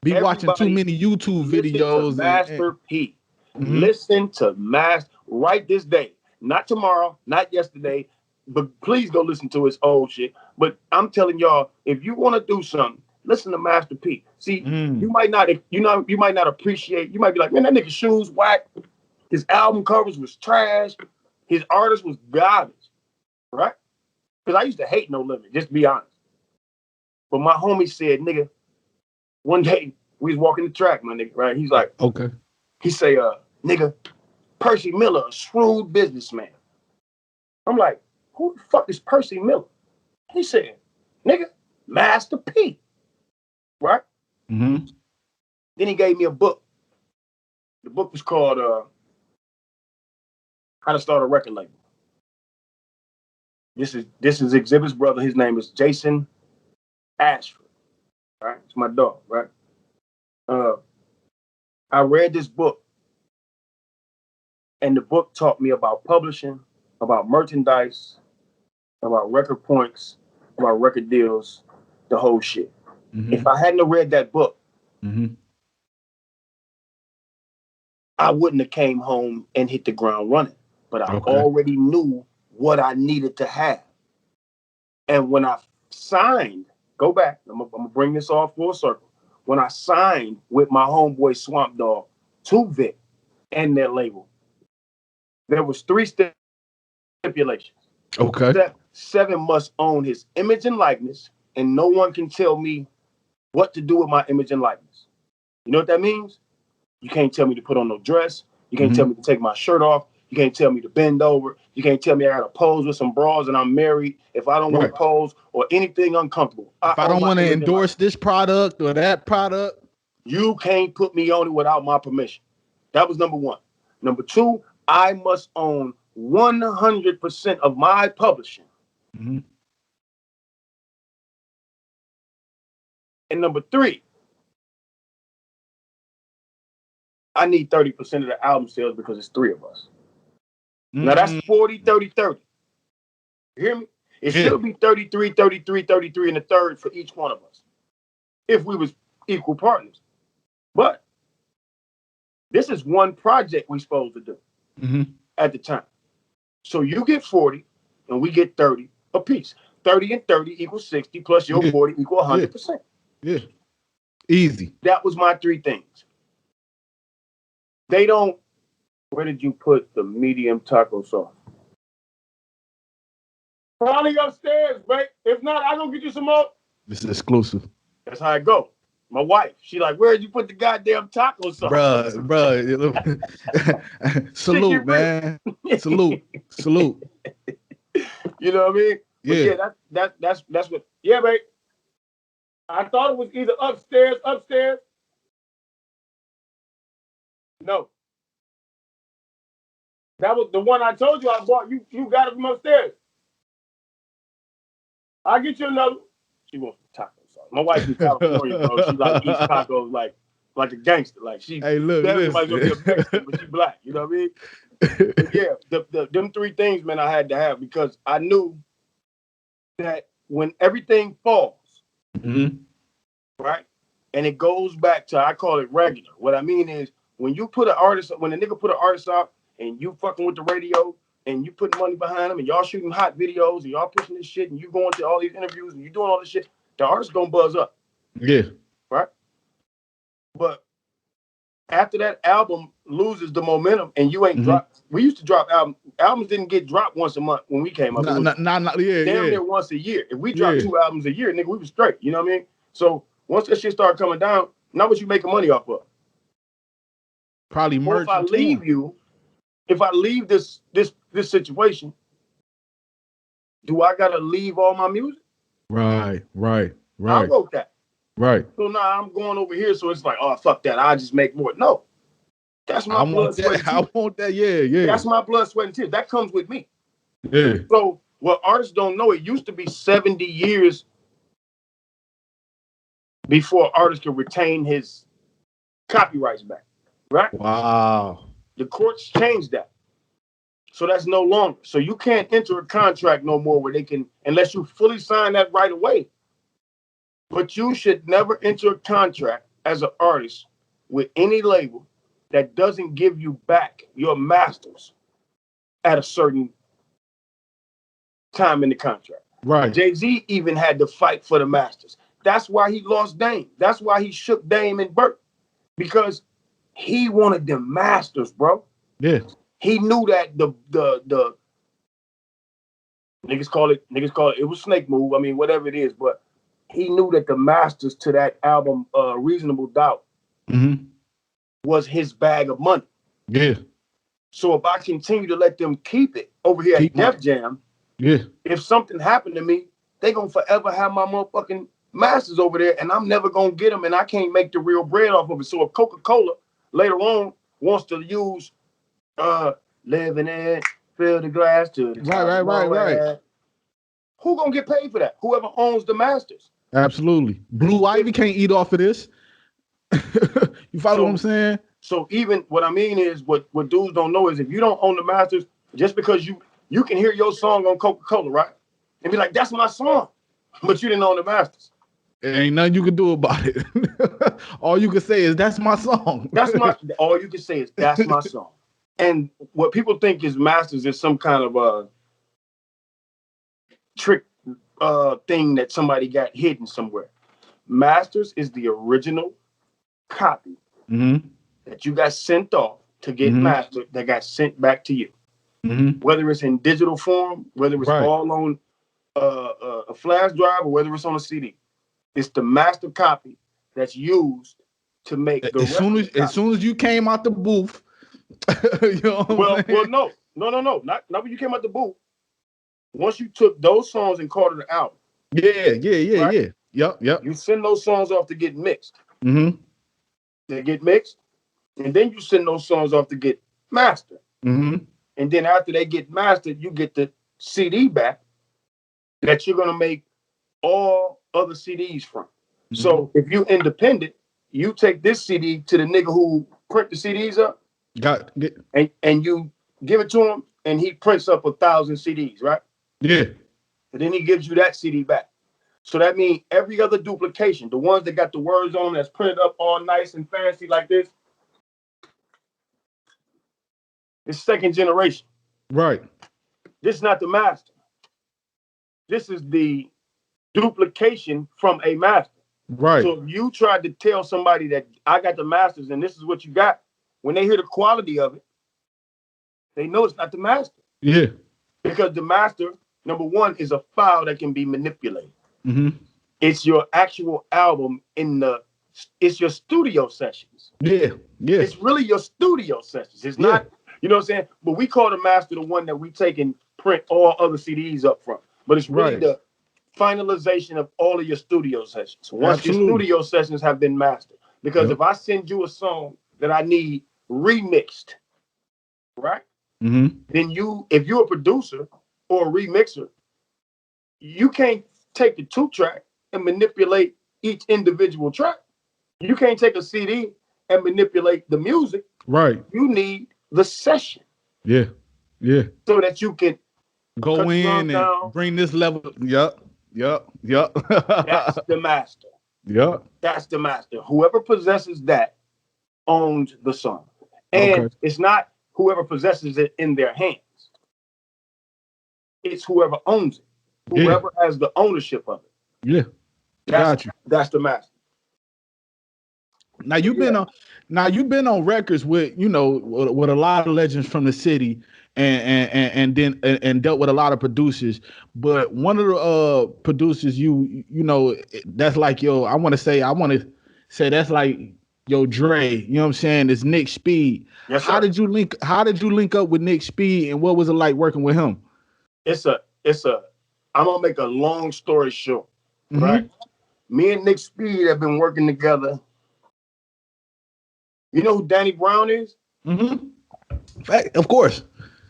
watching too many YouTube videos. Master P. Listen to Master right this day. Not tomorrow, not yesterday, but please go listen to his old shit. But I'm telling y'all, if you want to do something, listen to Master P. See, you might not appreciate, you might be like, man, that nigga's shoes whack. His album covers was trash. His artist was garbage. Right? Because I used to hate No Limit, just to be honest. But my homie said, nigga, one day we was walking the track, my nigga, right? He's like, okay. He say, nigga, Percy Miller, a shrewd businessman. I'm like, who the fuck is Percy Miller? He said, nigga, Master P. Right? Mm-hmm. Then he gave me a book. The book was called How to Start a Record Label. This is Exhibit's brother. His name is Jason Ashford. Right? It's my dog, right? I read this book, and the book taught me about publishing, about merchandise, about record points, about record deals, the whole shit. Mm-hmm. If I hadn't read that book, mm-hmm. I wouldn't have came home and hit the ground running. But I already knew what I needed to have. And when I signed, go back, I'm gonna bring this all full circle. When I signed with my homeboy Swamp Dog to Vic and their label, there was 3 stipulations. Okay. 7 must own his image and likeness, and no one can tell me what to do with my image and likeness. You know what that means? You can't tell me to put on no dress. You can't tell me to take my shirt off. You can't tell me to bend over. You can't tell me I gotta pose with some bras and I'm married. If I don't want to pose or anything uncomfortable. If I don't want to endorse this product or that product. You can't put me on it without my permission. That was number 1. Number 2, I must own 100% of my publishing. Mm-hmm. And number 3, I need 30% of the album sales because it's 3 of us. Now that's 40, 30, 30. You hear me? It should be 33, 33, 33 and a third for each one of us. If we was equal partners. But this is one project we supposed to do at the time. So you get 40 and we get 30 apiece. 30 and 30 equals 60 plus your 40 equal 100%. Yeah. Easy. That was my 3 things. They don't. Where did you put the medium taco sauce? Probably upstairs, right? If not, I gonna get you some more. This is exclusive. That's how it go. My wife, she like, where'd you put the goddamn taco sauce? Bruh. Salute, man. Salute. You know what I mean? Yeah. But yeah, that's what. Yeah, babe. I thought it was either upstairs. No. That was the one I told you I bought. You got it from upstairs. I'll get you another. She wants taco sauce. My wife's in California, bro. She like eats tacos like a gangster. Like she definitely might be a Mexican, but she black. You know what I mean? But yeah, them 3 things, man, I had to have because I knew that when everything falls, right, and it goes back to, I call it regular. What I mean is when a nigga put an artist out and you fucking with the radio and you put money behind them and y'all shooting hot videos and y'all pushing this shit and you going to all these interviews and you doing all this shit, the artist gonna buzz up. Yeah. Right? But after that album loses the momentum and you ain't dropped, we used to drop albums didn't get dropped once a month when we came up. Damn near once a year. If we dropped 2 albums a year, nigga, we was straight. You know what I mean? So once that shit started coming down, not what you making money off of. Probably merch. If I leave this situation, do I gotta leave all my music? Right. I wrote that. Right. So now I'm going over here, so it's like, oh fuck that, I just make more. No. That's my blood, sweat, and tears. I want that, yeah. That's my blood, sweat, and tears. That comes with me. Yeah. So what artists don't know, it used to be 70 years before artists could retain his copyrights back. Right? Wow. The courts changed that. So that's no longer. So you can't enter a contract no more where they can, unless you fully sign that right away. But you should never enter a contract as an artist with any label that doesn't give you back your masters at a certain time in the contract. Right. Jay-Z even had to fight for the masters. That's why he lost Dame. That's why he shook Dame and Burt. Because he wanted them masters, bro. Yeah. He knew that the niggas call it was snake move. I mean, whatever it is, but he knew that the masters to that album, Reasonable Doubt, was his bag of money. Yeah. So if I continue to let them keep it over here at Def Jam, if something happened to me, they gonna forever have my motherfucking masters over there, and I'm never gonna get them, and I can't make the real bread off of it. So if Coca-Cola later on wants to use living in, fill the glass to the top right. Who gonna get paid for that? Whoever owns the masters. Absolutely. Blue Ivy can't eat off of this. You follow what I'm saying? So even what I mean is what dudes don't know is if you don't own the masters, just because you can hear your song on Coca-Cola, right? And be like, that's my song. But you didn't own the masters. There ain't nothing you can do about it. All you can say is that's my song. All you can say is that's my song. And what people think is masters is some kind of a trick thing that somebody got hidden somewhere. Masters is the original copy that you got sent off to get mastered that got sent back to you. Whether it's in digital form, whether it's all on a flash drive, or whether it's on a CD. It's the master copy that's used to make the as soon as you came out the booth. You know what well, no, not when you came out the booth. Once you took those songs and called it an album. Yeah. Yep. You send those songs off to get mixed. They get mixed, and then you send those songs off to get mastered. And then after they get mastered, you get the CD back that you're gonna make all other CDs from. So if you independent, you take this CD to the nigga who print the CDs up, and you give it to him, and he prints up 1,000 CDs, right? Yeah. And then he gives you that CD back. So that means every other duplication, the ones that got the words on that's printed up all nice and fancy like this, it's second generation. Right. This is not the master. This is the duplication from a master. Right. So if you tried to tell somebody that I got the masters and this is what you got, when they hear the quality of it, they know it's not the master. Yeah. Because the master, number one, is a file that can be manipulated. It's your actual album it's your studio sessions. Yeah. It's really your studio sessions. It's not, you know what I'm saying? But we call the master the one that we take and print all other CDs up from. But it's really the finalization of all of your studio sessions. Once your studio sessions have been mastered. Because if I send you a song that I need remixed, right? Then if you're a producer or a remixer, you can't take the 2-track and manipulate each individual track. You can't take a CD and manipulate the music. Right. You need the session. Yeah. So that you can go in and bring this level. Yup. That's the master. That's the master. Whoever possesses that owns the song. And it's not whoever possesses it in their hands. It's whoever owns it. Whoever has the ownership of it. Yeah. That's the master. Now you've been on records with with a lot of legends from the city and dealt with a lot of producers. But one of the producers you know that's like I want to say that's like Dre, you know what I'm saying, is Nick Speed. Yes, sir. How did you link up with Nick Speed, and what was it like working with him? I'm gonna make a long story short, right? Me and Nick Speed have been working together. You know who Danny Brown is? Of course.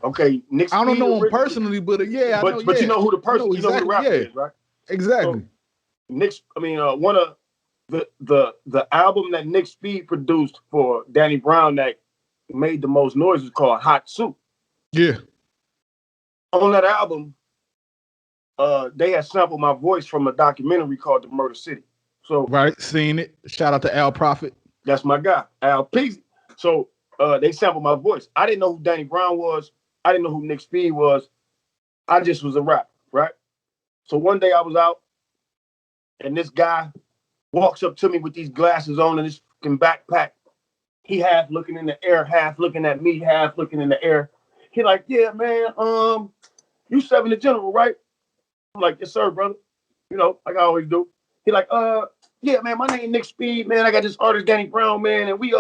Okay, Nick Speed. I don't know him personally, but I know. But you know who the person, exactly, you know who the rapper is, right? Exactly. So one of the album that Nick Speed produced for Danny Brown that made the most noise was called Hot Soup. Yeah. On that album, they had sampled my voice from a documentary called The Murder City. So seen it. Shout out to Al Prophet. That's my guy, Al Peasy. So they sampled my voice. I didn't know who Danny Brown was. I didn't know who Nick Speed was. I just was a rapper, right? So one day I was out, and this guy walks up to me with these glasses on and this fucking backpack. He half looking in the air, half looking at me, half looking in the air. He like, yeah, man, you 7 the General, right? I'm like, yes, sir, brother. Like I always do. He like, yeah, man, my name Nick Speed, man. I got this artist Danny Brown, man, and we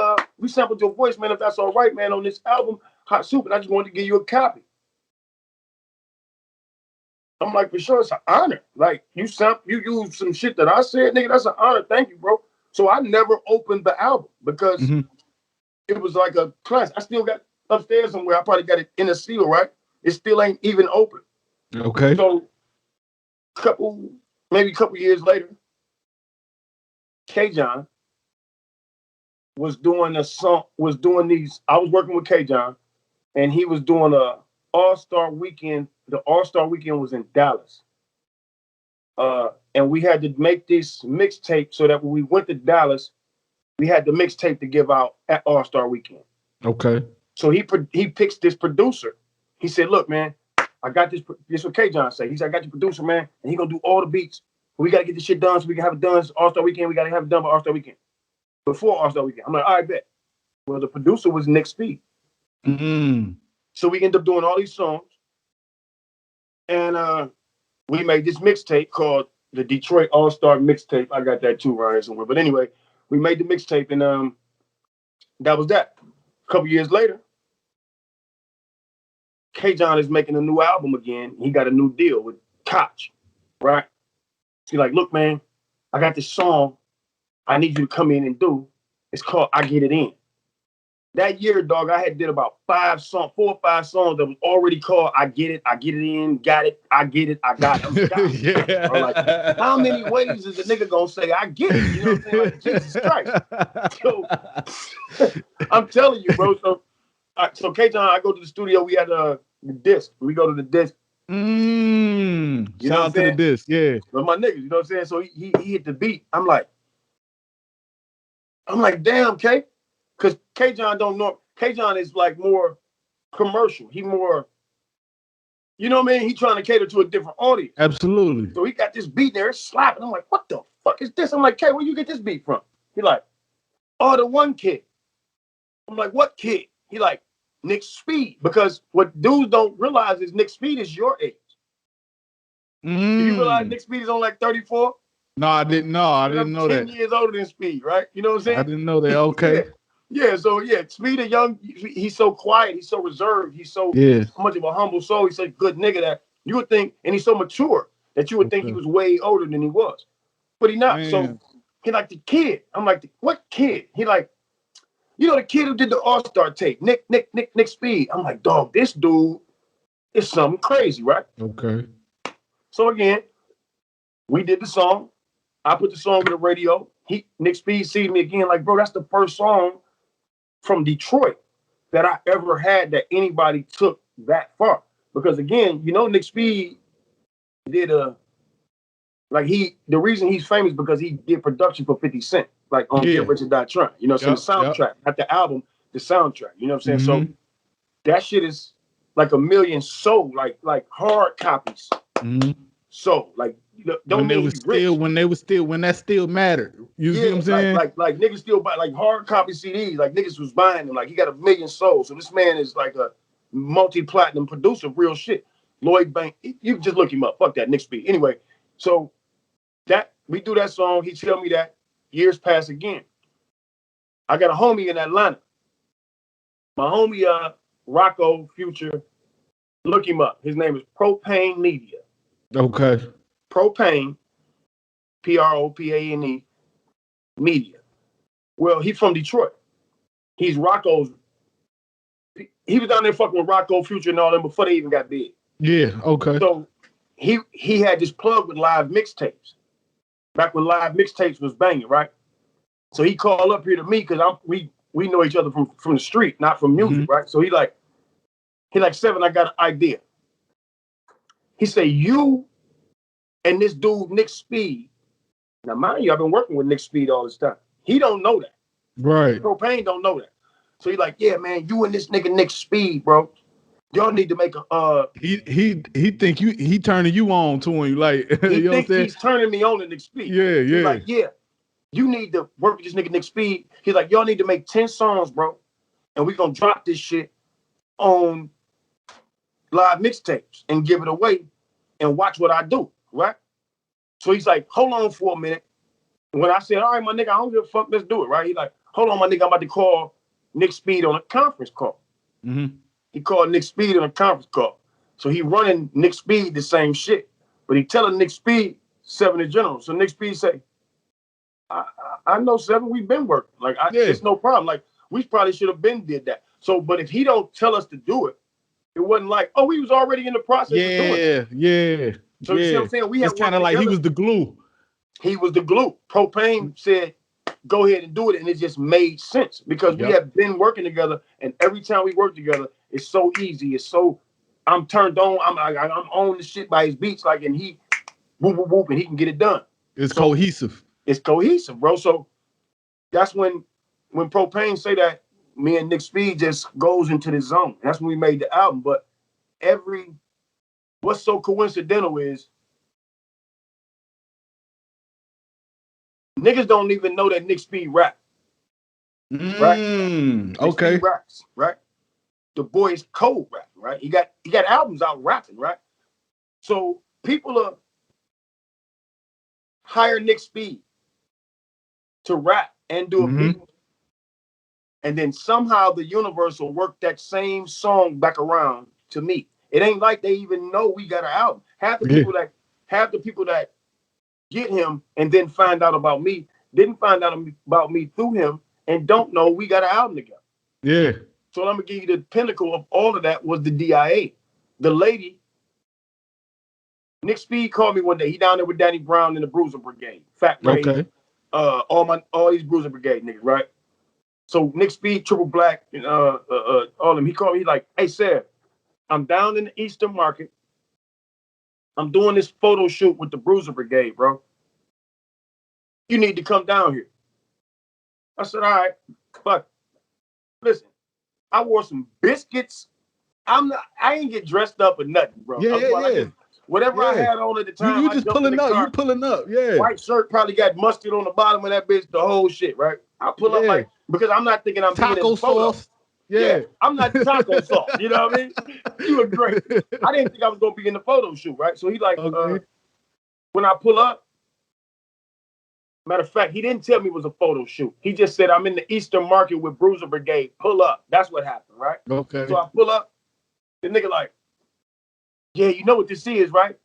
sampled your voice, man. If that's all right, man, on this album, Hot Soup, and I just wanted to give you a copy. I'm like, for sure, it's an honor. Like, you use some shit that I said, nigga, that's an honor. Thank you, bro. So I never opened the album because it was like a class. I still got upstairs somewhere. I probably got it in a seal, right? It still ain't even open. Okay. So maybe a couple years later, K-John was doing I was working with K-John, and he was doing a All-Star Weekend. The All-Star Weekend was in Dallas. And we had to make this mixtape so that when we went to Dallas, we had the mixtape to give out at All-Star Weekend. Okay. So he picks this producer. He said, look, man, I got this. This is what K-John said. He said, I got your producer, man, and he gonna do all the beats. We gotta get this shit done so we can have it done. It's All-Star Weekend. We gotta have it done by All-Star Weekend. Before All-Star Weekend. I'm like, all right, bet. Well, the producer was Nick Speed. So we ended up doing all these songs. And we made this mixtape called the Detroit All-Star Mixtape. I got that too around here somewhere. But anyway, we made the mixtape, and that was that. A couple years later, K-John is making a new album again. He got a new deal with Koch, right? He's like, look, man, I got this song I need you to come in and do. It's called I Get It In. That year, dog, I had did about 4 or 5 songs that was already called I Get It In, Got It, I Get It, I Got It. Yeah. Bro, like, how many ways is a nigga gonna say I get it? You know what I'm saying? Like, Jesus Christ. So I'm telling you, bro. So K-John, I go to the studio, we had the disc. We go to the disc. Shout out to the disc, yeah. With my niggas, you know what I'm saying? So he hit the beat. I'm like, damn, K. Because K-John don't know. K-John is like more commercial. He more, you know what I mean? He trying to cater to a different audience. Absolutely. So he got this beat there, it's slapping. I'm like, what the fuck is this? I'm like, K, where you get this beat from? He like, oh, the one kid. I'm like, what kid? He like, Nick Speed. Because what dudes don't realize is Nick Speed is your age. Do you realize Nick Speed is on like 34? No, I didn't know. I didn't know 10 that. years older than Speed, right? You know what I'm saying? I didn't know that. Okay. Yeah. So Speed a young, he's so quiet, he's so reserved, he's so much of a humble soul, he's such a good nigga that you would think, and he's so mature that you would think he was way older than he was. But he not. Man. So he like the kid. I'm like, what kid? He like, you know, the kid who did the All-Star tape, Nick Speed. I'm like, dog, this dude is something crazy, right? Okay. So again, we did the song. I put the song on the radio. Nick Speed sees me again, like, bro, that's the first song from Detroit that I ever had that anybody took that far. Because again, you know, Nick Speed did the reason he's famous because he did production for 50 Cent, like on Get Rich or Die Trying. You know, so the soundtrack, not the album, the soundtrack. You know what I'm saying? So that shit is like a million sold, like hard copies. So like, don't mean he's rich. When that still mattered. You see what I'm saying? Like niggas still buy like hard copy CDs. Like niggas was buying them. Like he got a million sold. So this man is like a multi-platinum producer, real shit. Lloyd Bank. You just look him up. Fuck that, Nick Speed. Anyway, so that we do that song. He tell me that. Years pass again. I got a homie in Atlanta. My homie, Rocco Future. Look him up. His name is Propane Media. Okay. Propane, Propane Media. Well, he's from Detroit. He's Rocco's. He was down there fucking with Rocco Future and all them before they even got big. Yeah. Okay. So he had this plug with live mixtapes. Back when live mixtapes was banging, right? So he called up here to me because we know each other from the street, not from music, right? So he like, Seven, I got an idea. He said, you and this dude, Nick Speed. Now, mind you, I've been working with Nick Speed all this time. He don't know that. Right. Propane don't know that. So he like, yeah, man, you and this nigga Nick Speed, bro. Y'all need to make a He think he turning you on to him, like he you know thinks he's turning me on to Nick Speed. Yeah. He's like, yeah, you need to work with this nigga Nick Speed. He's like, y'all need to make 10 songs, bro. And we're gonna drop this shit on live mixtapes and give it away and watch what I do, right? So he's like, hold on for a minute. when I said, all right, my nigga, I don't give a fuck, let's do it, right? He like, hold on, my nigga, I'm about to call Nick Speed on a conference call. Mm-hmm. He called Nick Speed on a conference call. So he running Nick Speed the same shit. But he telling Nick Speed 7 in general. So Nick Speed say, I know 7, we've been working. Like, it's no problem. Like, we probably should have been did that. So, but if he don't tell us to do it, it wasn't like, oh, we was already in the process of doing it. Yeah. So you see what I'm saying? We had it's kind of like he was the glue. He was the glue. Propane said, go ahead and do it. And it just made sense because we have been working together. And every time we work together, it's so easy. It's so, I'm turned on. I'm on the shit by his beats. Like, and he whoop, whoop, whoop, and he can get it done. It's cohesive. It's cohesive, bro. So that's when Propane say that, me and Nick Speed just goes into the zone. That's when we made the album. But what's so coincidental is niggas don't even know that Nick Speed rap. Right? Okay. Nick Speed raps, right? The boy is cold rapping, right? He got albums out rapping, right? So people are hire Nick Speed to rap and do a beat. And then somehow the universe will work that same song back around to me. It ain't like they even know we got an album. Half the people that get him and then find out about me didn't find out about me through him and don't know we got an album together. Yeah. So I'm gonna give you the pinnacle of all of that was the DIA. The lady, Nick Speed called me one day. He down there with Danny Brown in the Bruiser Brigade. Fat Ray, all these Bruiser Brigade niggas, right? So Nick Speed, Triple Black, and all of them. He called me, he's like, hey, Seb, I'm down in the Eastern Market. I'm doing this photo shoot with the Bruiser Brigade, bro. You need to come down here. I said, all right, but listen, I wore some biscuits. I ain't get dressed up or nothing, bro. Whatever I had on at the time, you just pulling up. You pulling up, yeah. White shirt probably got mustard on the bottom of that bitch, the whole shit, right? I pull up like, because I'm not thinking I'm taco sauce. Yeah, I'm not taco sauce. You know what I mean? You were great. I didn't think I was gonna be in the photo shoot, right? So he like, when I pull up, matter of fact, he didn't tell me it was a photo shoot. He just said, I'm in the Eastern Market with Bruiser Brigade. Pull up. That's what happened, right? Okay. So I pull up. The nigga like, yeah, you know what this is, right?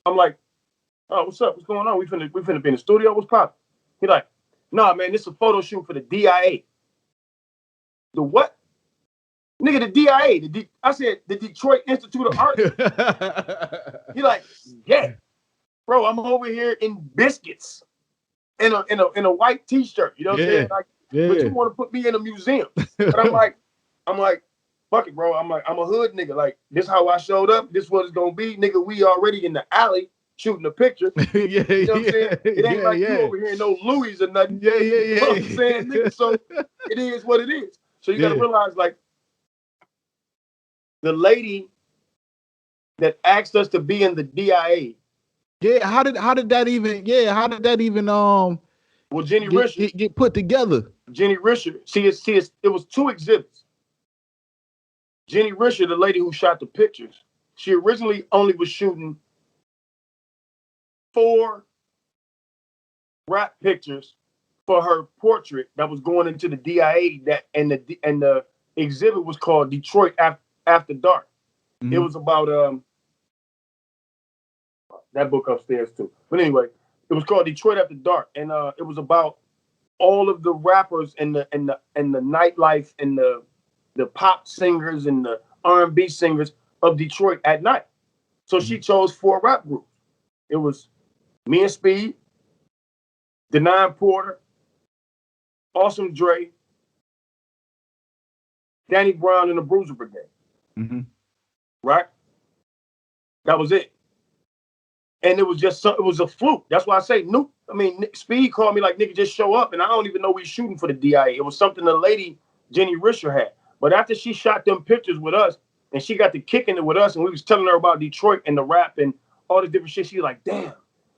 I'm like, oh, what's up? What's going on? We finna be in the studio. What's poppin'? He like, nah, man, this is a photo shoot for the DIA. The what? Nigga, the DIA. I said, the Detroit Institute of Art. He like, yeah. Bro, I'm over here in biscuits. In a white t-shirt. You know what I'm saying? Like, but you want to put me in a museum. But I'm like, fuck it, bro. I'm like, I'm a hood nigga. Like, this how I showed up. This what it's gonna be. Nigga, we already in the alley shooting a picture. You know what I'm saying? It ain't like you over here in no Louis or nothing. You know what I'm saying, nigga? So it is what it is. So you gotta realize, like, the lady that asked us to be in the DIA. Yeah, how did that even well, Jenny Risher get put together? Jenny Risher, it was 2 exhibits. Jenny Risher, the lady who shot the pictures, she originally only was shooting 4 rap pictures for her portrait that was going into the DIA. And the exhibit was called Detroit After Dark. It was about that book upstairs too. But anyway, it was called Detroit After Dark, and it was about all of the rappers and the nightlife and the pop singers and the R&B singers of Detroit at night. So she chose 4 rap groups. It was me and Speed, Denine Porter, Awesome Dre, Danny Brown, and the Bruiser Brigade. Right? That was it. And it was just it was a fluke. That's why I say Nick Speed called me like, nigga, just show up. And I don't even know we shooting for the DIA. It was something the lady Jenny Risher had. But after she shot them pictures with us and she got to kicking it with us and we was telling her about Detroit and the rap and all the different shit, she was like, damn.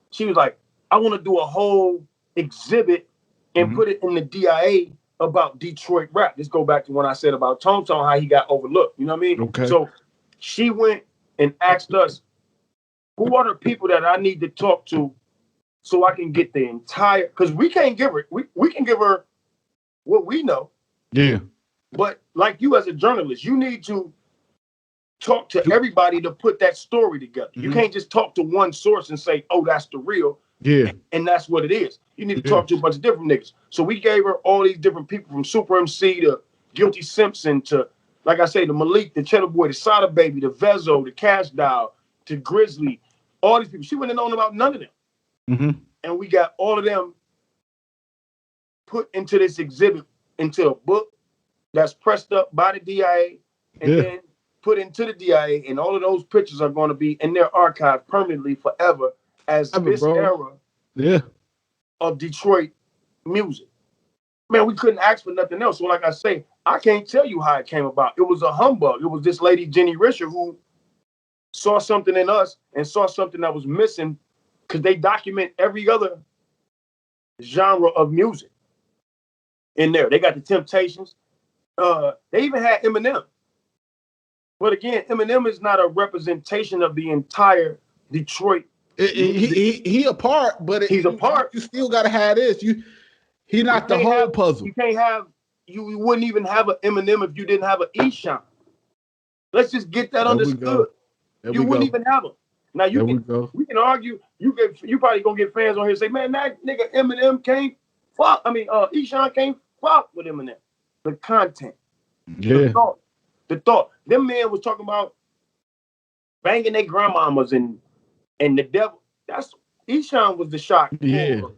She was like, I want to do a whole exhibit and put it in the DIA about Detroit rap. Let's go back to when I said about Tone, how he got overlooked. You know what I mean? Okay. So she went and asked us, who are the people that I need to talk to so I can get the entire, because we can't give her, we can give her what we know. Yeah. But like you as a journalist, you need to talk to everybody to put that story together. You can't just talk to one source and say, oh, that's the real. Yeah. And that's what it is. You need to talk to a bunch of different niggas. So we gave her all these different people, from Super MC to Guilty Simpson to, like I say, the Malik, the Cheddar Boy, the Sada Baby, the Vezo, the Cash Doll, to Grizzly, all these people. She wouldn't have known about none of them. And we got all of them put into this exhibit, into a book that's pressed up by the DIA and then put into the DIA. And all of those pictures are going to be in their archive permanently forever as this era of Detroit music. Man, we couldn't ask for nothing else. So like I say, I can't tell you how it came about. It was a humbug. It was this lady, Jenny Risher, who saw something in us and saw something that was missing, because they document every other genre of music in there. They got the Temptations. They even had Eminem. But again, Eminem is not a representation of the entire Detroit. He a part, but he's a part. You still got to have this. He not the whole puzzle. You can't have. You wouldn't even have an Eminem if you didn't have an Eshon. Let's just get that understood. You wouldn't even have them. Now we can argue. You probably gonna get fans on here and say, man, that nigga Eminem can't fuck. I mean, Eshon can't fuck with Eminem. The content, the thought. Them men was talking about banging their grandmamas and the devil. That's Eshon was the shot. Other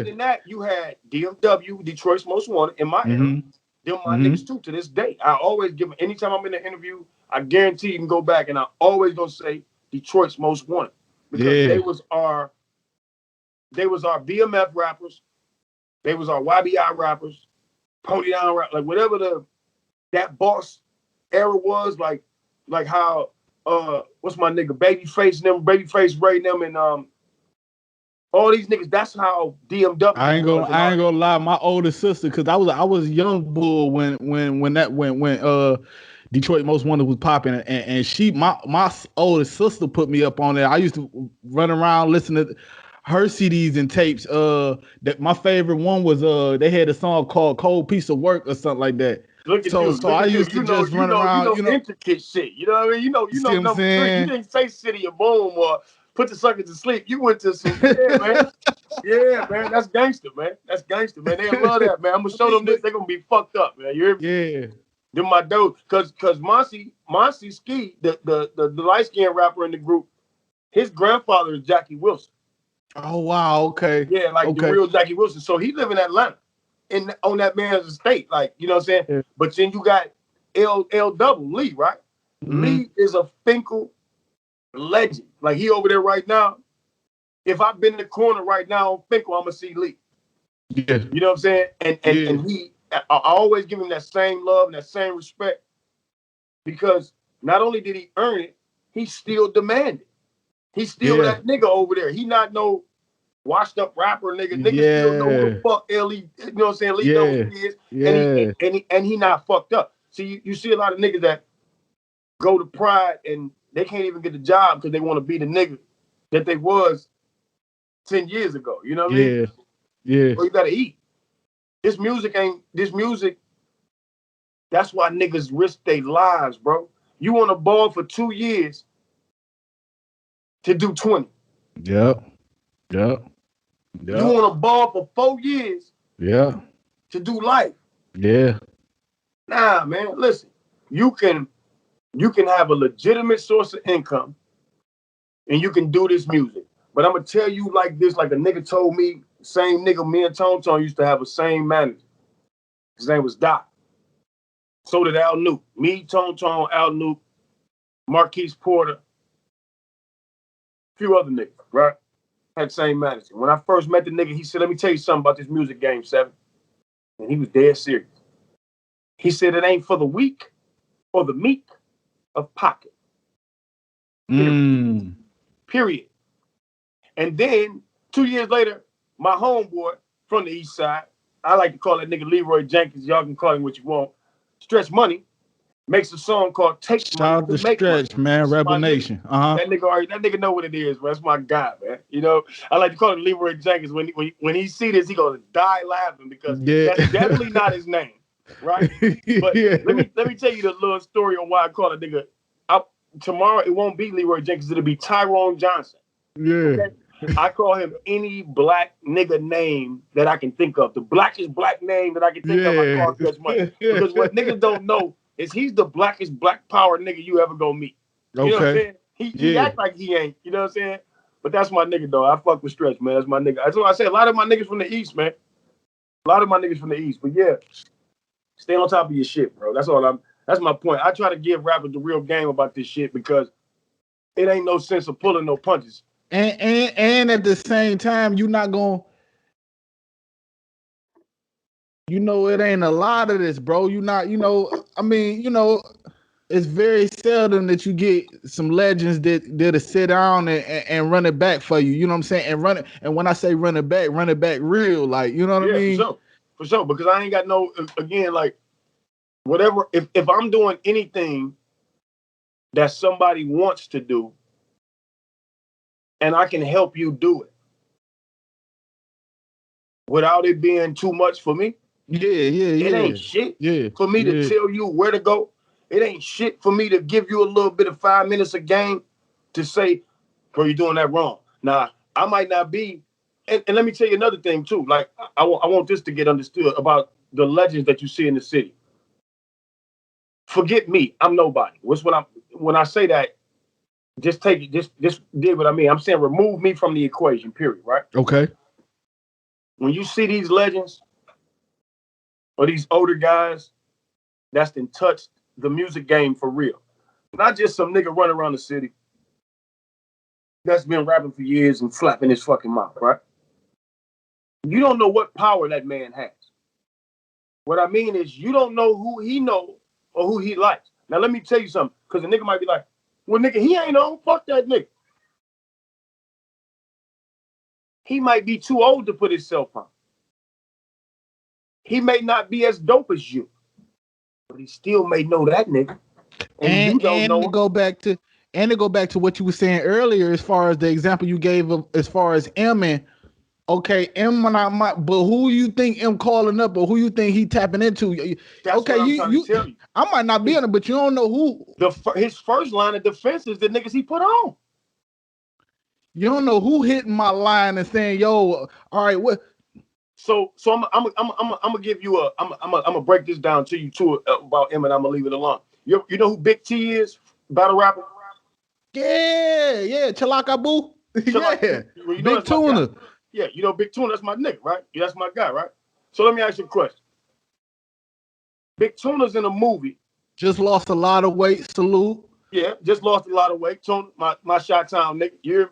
than that, you had DMW, Detroit's Most Wanted, in my era. Them my niggas too to this day. I always give them, anytime I'm in an interview, I guarantee you can go back and I always gonna say Detroit's Most Wanted, because they was our BMF rappers, they was our YBI rappers, Pony Down rap, like whatever that boss era was, like how what's my nigga Babyface Ray them and all these niggas. That's how DMW. I ain't gonna lie. My older sister, because I was young bull when Detroit Most Wanted was popping, and she my older sister put me up on it. I used to run around listening to her CDs and tapes. That my favorite one was they had a song called "Cold Piece of Work" or something like that. So I used to just run around, intricate shit. You know what I mean? You know number 3. You didn't say City of Boom or Put the Sucker to Sleep. You went to some man. Yeah, man. That's gangster, man. That's gangster, man. They love that, man. I'm gonna show them this. They're gonna be fucked up, man. You hear me? Yeah. Them my dude. Cause Monty Ski, the light-skinned rapper in the group, his grandfather is Jackie Wilson. Oh wow, okay. Yeah, the real Jackie Wilson. So he live in Atlanta, on that man's estate, like, you know what I'm saying? Yeah. But then you got L Double Lee, right? Lee is a Finkel legend. Like, he over there right now. If I've been in the corner right now on Finkel, I'm gonna see Lee. Yeah. You know what I'm saying? And I always give him that same love and that same respect, because not only did he earn it, he still demanded. He's still that nigga over there. He not no washed up rapper nigga. Niggas still know who the fuck L.E. You know what I'm saying? Lee knows who he is. Yeah. And he not fucked up. See, you see a lot of niggas that go to Pride and they can't even get the job because they want to be the nigga that they was 10 years ago. You know what I mean? Yeah. Well, you gotta eat. This music, that's why niggas risk their lives, bro. You want to ball for 2 years to do 20. Yep. You want to ball for 4 years to do life. Yeah. Nah, man, listen. You can have a legitimate source of income and you can do this music. But I'm going to tell you like this, like a nigga told me, same nigga, me and Tone used to have a same manager. His name was Doc. So did Al Nuke. Me, Tone, Al Nuke, Marquise Porter, a few other niggas, right? Had the same manager. When I first met the nigga, he said, let me tell you something about this music game, Seven. And he was dead serious. He said, it ain't for the weak or the meek of pocket. Period. And then 2 years later, my homeboy from the East Side, I like to call that nigga Leroy Jenkins. Y'all can call him what you want. Stretch Money makes a song called "Take Shout Money out to to Make Money." Stretch, man. Rebel Nation. That nigga know what it is, bro. That's my guy, man. You know, I like to call him Leroy Jenkins. When he see this, he gonna die laughing because that's definitely not his name, right? But let me tell you the little story on why I call a nigga. Tomorrow it won't be Leroy Jenkins. It'll be Tyrone Johnson. Yeah. Okay? I call him any black nigga name that I can think of. The blackest black name that I can think of, I call Stretch Money. Because what niggas don't know is he's the blackest black power nigga you ever gonna meet. You know what I'm saying? He act like he ain't. You know what I'm saying? But that's my nigga, though. I fuck with Stretch, man. That's my nigga. That's what I say. A lot of my niggas from the East, man. A lot of my niggas from the East. But yeah, stay on top of your shit, bro. That's my point. I try to give rappers the real game about this shit because it ain't no sense of pulling no punches. And at the same time, you're not gonna, it ain't a lot of this, bro. You're not, I mean, it's very seldom that you get some legends that'll sit down and run it back for you. You know what I'm saying? And run it. And when I say run it back real, like, you know what I mean? For sure. Because I ain't got no, again, like, whatever. If I'm doing anything that somebody wants to do, and I can help you do it without it being too much for me. It ain't shit for me to tell you where to go. It ain't shit for me to give you a little bit of 5 minutes a game to say, bro, you're doing that wrong. Now, I might not be, and let me tell you another thing too. Like, I want this to get understood about the legends that you see in the city. Forget me. I'm nobody. When I say that, just take it, just dig what I mean. I'm saying remove me from the equation, period, right? Okay. When you see these legends or these older guys that's been touched the music game for real, not just some nigga running around the city that's been rapping for years and flapping his fucking mouth, right? You don't know what power that man has. What I mean is you don't know who he know or who he likes. Now let me tell you something, because the nigga might be like, well, nigga, he ain't on. Fuck that nigga. He might be too old to put himself on. He may not be as dope as you, but he still may know that nigga. And you don't know. To go back to what you were saying earlier, as far as the example you gave of as far as M and M and I might, but who you think M calling up or who you think he tapping into? That's what I'm trying to tell you. I might not be in it, but you don't know who. His first line of defense is the niggas he put on. You don't know who hitting my line and saying, "Yo, all right, what?" So I'm gonna give you I'm gonna break this down to you too about M, and I'm gonna leave it alone. You know who Big T is? Battle rapper. Yeah, Chalaka Boo. Yeah, well, you know Big Tuna. Yeah, you know Big Tuna. That's my nigga, right? Yeah, that's my guy, right? So let me ask you a question. Big Tuna's in a movie. Just lost a lot of weight. Salute. Yeah, just lost a lot of weight. Tuna, my shot town nigga. You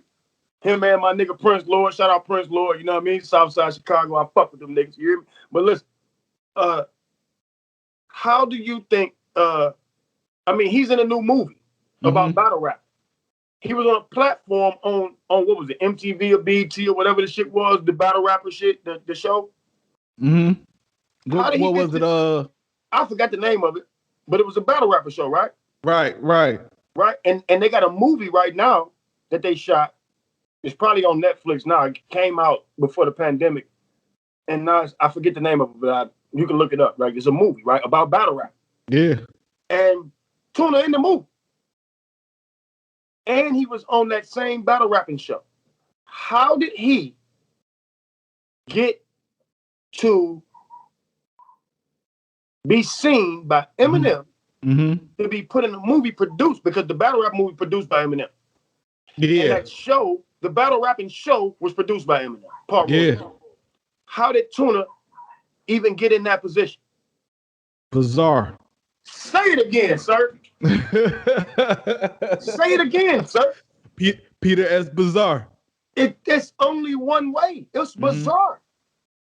him and my nigga Prince Lord. Shout out Prince Lord. You know what I mean? Southside Chicago. I fuck with them niggas. You hear me? But listen, how do you think? I mean, he's in a new movie about battle rap. He was on a platform on what was it, MTV or BET or whatever the shit was, the battle rapper shit, the show. Mm-hmm. What was it? I forgot the name of it, but it was a battle rapper show, right? Right. And they got a movie right now that they shot. It's probably on Netflix now. It came out before the pandemic, and now I forget the name of it, but you can look it up. Right, it's a movie, right, about battle rap. Yeah. And Tuna in the movie. And he was on that same battle rapping show. How did he get to be seen by Eminem to be put in a movie produced, because the battle rap movie produced by Eminem. Yeah. And that show, the battle rapping show, was produced by Eminem. Part one. How did Tuna even get in that position? Bizarre. Say it again, sir. Say it again, sir. Peter S. Bizarre. It's only one way. It's bizarre.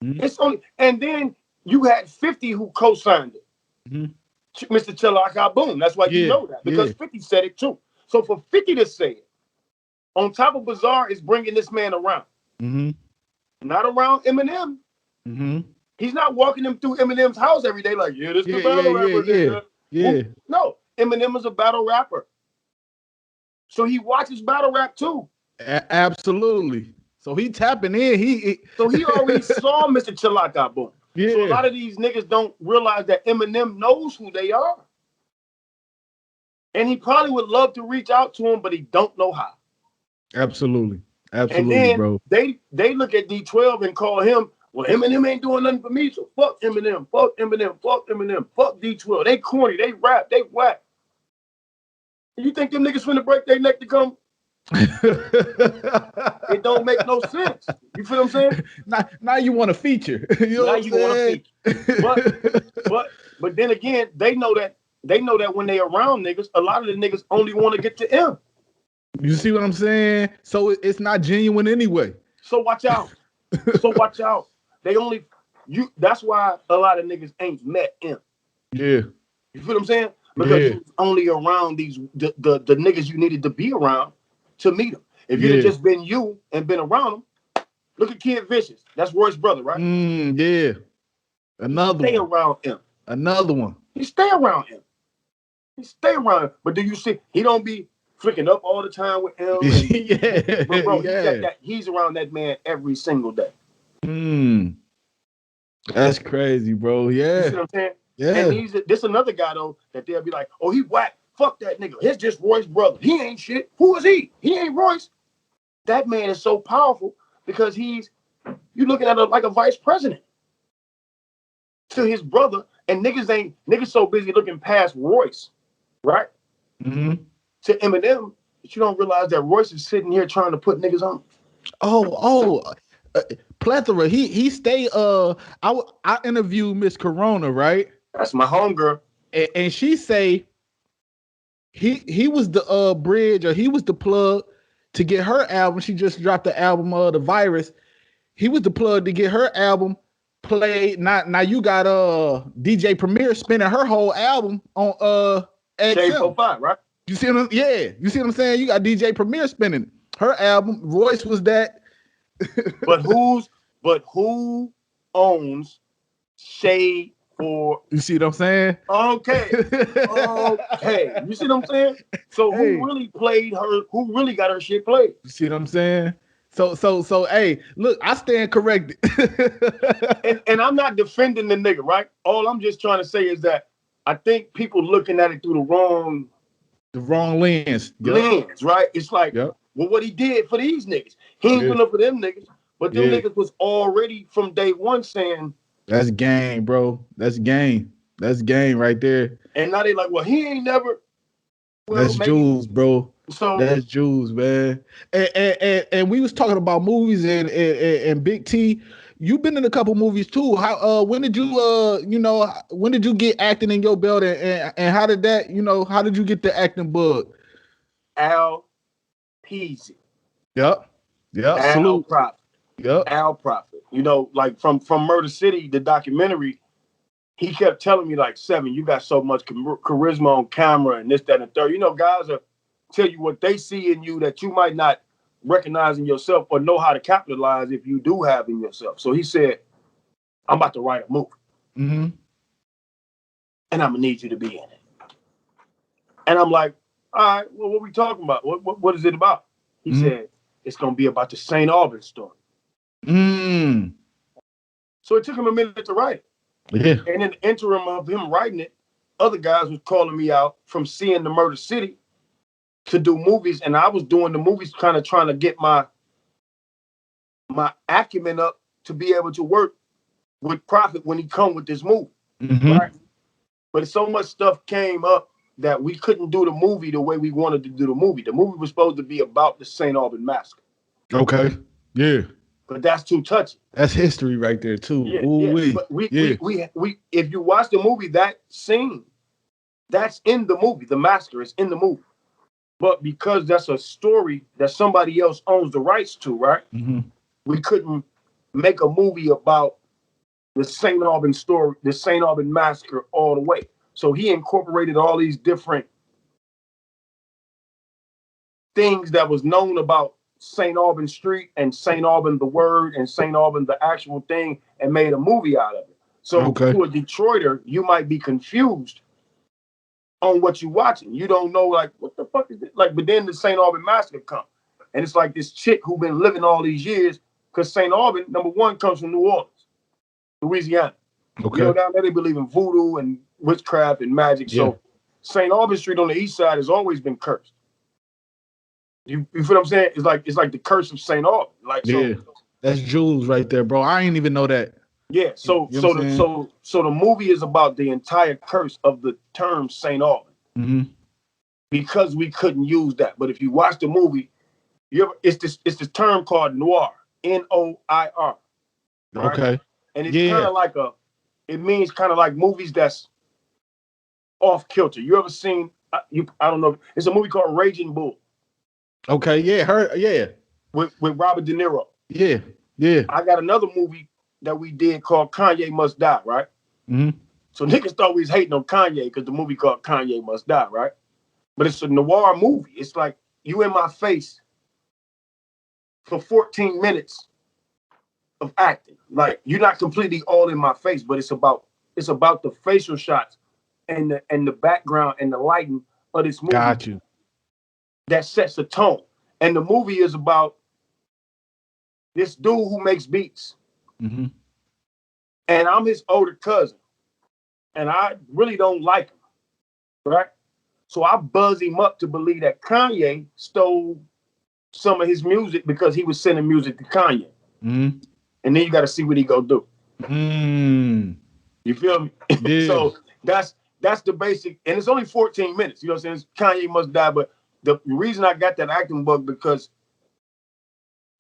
It's only, and then you had 50 who co-signed it. Mr. Chalaka Boom. That's why you know that, because 50 said it too. So for 50 to say it, on top of bizarre, is bringing this man around. Not around Eminem. He's not walking him through Eminem's house every day like, yeah, this the battle rapper. Yeah. No, Eminem is a battle rapper. So he watches battle rap too. Absolutely. So he tapping in. So he already saw Mr. Chalaka Boom. Yeah. So a lot of these niggas don't realize that Eminem knows who they are. And he probably would love to reach out to him, but he don't know how. Absolutely. Absolutely, and then bro. They look at D12 and call him, well, Eminem ain't doing nothing for me, so fuck Eminem, fuck Eminem, fuck Eminem, fuck D12. They corny, they rap, they whack. You think them niggas finna break their neck to come? It don't make no sense. You feel what I'm saying? Now you want to feature. You now you want to feature. But then again, they know that when they around niggas, a lot of the niggas only want to get to M. You see what I'm saying? So it's not genuine anyway. So watch out. They only that's why a lot of niggas ain't met M. Yeah. You feel what I'm saying? Because you was only around the niggas you needed to be around to meet them. If you'd have just been you and been around them, look at Kid Vicious. That's Roy's brother, right? Yeah. Another stay one. Around him. Another one. He stay around him. But do you see he don't be flicking up all the time with him? And, but bro, he's around that man every single day. That's crazy, bro. Yeah. You see what I'm saying? Yeah. And this another guy though that they'll be like, oh, he whack. Fuck that nigga. He's just Roy's brother. He ain't shit. Who is he? He ain't Royce. That man is so powerful because you looking at him like a vice president to his brother, and niggas so busy looking past Royce, right? Mm-hmm. To Eminem, that you don't realize that Royce is sitting here trying to put niggas on. Plethora. He stay. I interviewed Miss Corona, right? That's my homegirl, and she say he was the bridge, or he was the plug to get her album. She just dropped the album The Virus. He was the plug to get her album played. Now you got DJ Premier spinning her whole album on J45, right? You see what you see what I'm saying? You got DJ Premier spinning her album. Royce was that. But who owns Shade for? You see what I'm saying? Okay. You see what I'm saying? So who really played her? Who really got her shit played? You see what I'm saying? So hey, look, I stand corrected. and I'm not defending the nigga, right? All I'm just trying to say is that I think people looking at it through the wrong lens. Lens, right? It's like, well, what he did for these niggas. He ain't doing it for them niggas. But them niggas was already from day one saying, that's game, bro. That's game. That's game right there. And now they like, well, he ain't never. Well, that's Jules, bro. So that's Jules, man. And we was talking about movies and Big T. You've been in a couple movies too. How when did you when did you get acting in your belt, and how did that, how did you get the acting bug? Al Peasy. Yep. Al Salute. Prophet. Yep. Al Prophet. Like from Murder City, the documentary, he kept telling me like, Seven, you got so much charisma on camera and this, that, and the third. Guys are tell you what they see in you that you might not recognize in yourself or know how to capitalize if you do have in yourself. So he said, I'm about to write a movie. Mm-hmm. And I'm gonna need you to be in it. And I'm like, all right, well, what are we talking about? What is it about? He said, it's gonna be about the St. Albans story. So it took him a minute to write it. Yeah. And in the interim of him writing it, other guys was calling me out from seeing the Murder City to do movies, and I was doing the movies kind of trying to get my acumen up to be able to work with Prophet when he come with this movie. Right? But so much stuff came up that we couldn't do the movie the way we wanted to do the movie. The movie was supposed to be about the St. Albans massacre. Okay. Yeah. But that's too touchy. That's history right there too. Yeah. But we if you watch the movie, that scene, that's in the movie. The massacre is in the movie. But because that's a story that somebody else owns the rights to, right? We couldn't make a movie about the St. Albans story, the St. Albans massacre all the way. So he incorporated all these different things that was known about St. Albans Street and St. Albans the word and St. Albans the actual thing and made a movie out of it. So to a Detroiter, you might be confused on what you watching. You don't know, like, what the fuck is this? Like, but then the St. Aubin Massacre come. And it's like this chick who been living all these years, because St. Aubin, number one, comes from New Orleans, Louisiana. Okay. You know, down there they believe in voodoo and witchcraft and magic. Yeah. So St. Aubin Street on the east side has always been cursed. You feel what I'm saying? It's like the curse of St. Aubin. Like, yeah, so, that's jewels right there, bro. I ain't even know that. Yeah, so the movie is about the entire curse of the term St. Aubin, because we couldn't use that. But if you watch the movie, it's this term called noir, Noir. Right? Okay, and it's kind of like it means kind of like movies that's off kilter. You ever seen? I don't know. It's a movie called Raging Bull. Okay, yeah, with Robert De Niro. Yeah. I got another movie that we did called Kanye Must Die, right? So niggas thought we was hating on Kanye because the movie called Kanye Must Die, right? But it's a noir movie. It's like you in my face for 14 minutes of acting. Like, you're not completely all in my face, but it's about the facial shots and the background and the lighting of this movie. Got you. That sets the tone. And the movie is about this dude who makes beats. And I'm his older cousin. And I really don't like him. Right? So I buzz him up to believe that Kanye stole some of his music because he was sending music to Kanye. And then you got to see what he go do. You feel me? Yeah. So that's the basic. And it's only 14 minutes. You know what I'm saying? Kanye Must Die. But the reason I got that acting bug, because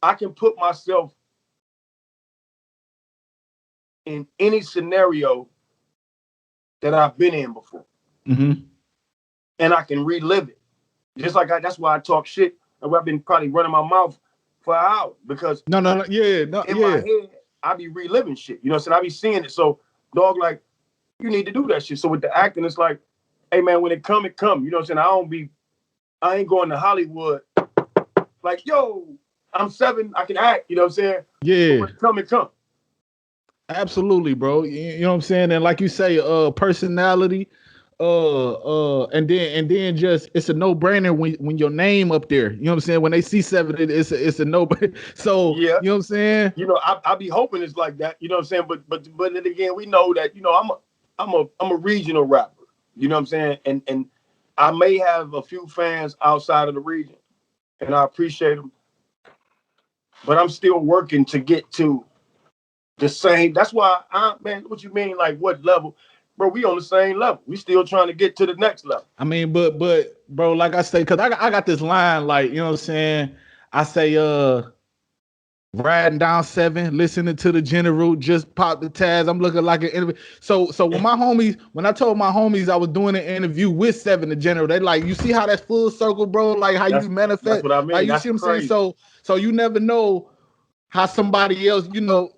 I can put myself in any scenario that I've been in before. And I can relive it. Just like that's why I talk shit. I've been probably running my mouth for an hour, because in my head, I be reliving shit. You know what I'm saying? I be seeing it. So, dog, like, you need to do that shit. So with the acting, it's like, hey man, when it come, it come. You know what I'm saying? I ain't going to Hollywood like, yo, I'm 7, I can act. You know what I'm saying? Yeah. So when it come, it come. Absolutely, bro. You know what I'm saying? And like you say, personality, and then just, it's a no-brainer when your name up there. You know what I'm saying? When they see 7, it's a no-brainer. So yeah, you know what I'm saying? You know, I be hoping it's like that. You know what I'm saying? But then again, we know that, you know, I'm a regional rapper. You know what I'm saying? And I may have a few fans outside of the region, and I appreciate them. But I'm still working to get to the same. That's why man, what you mean? Like, what level? Bro, we on the same level. We still trying to get to the next level. I mean, but bro, like I say, because I got this line, like, you know what I'm saying? I say, riding down 7, listening to the general, just pop the tags. I'm looking like an interview. So when I told my homies I was doing an interview with 7 the general, they like, you see how that's full circle, bro? Like how you manifest. That's what I mean. Like, you that's see what I'm crazy. saying? So you never know how somebody else, you know,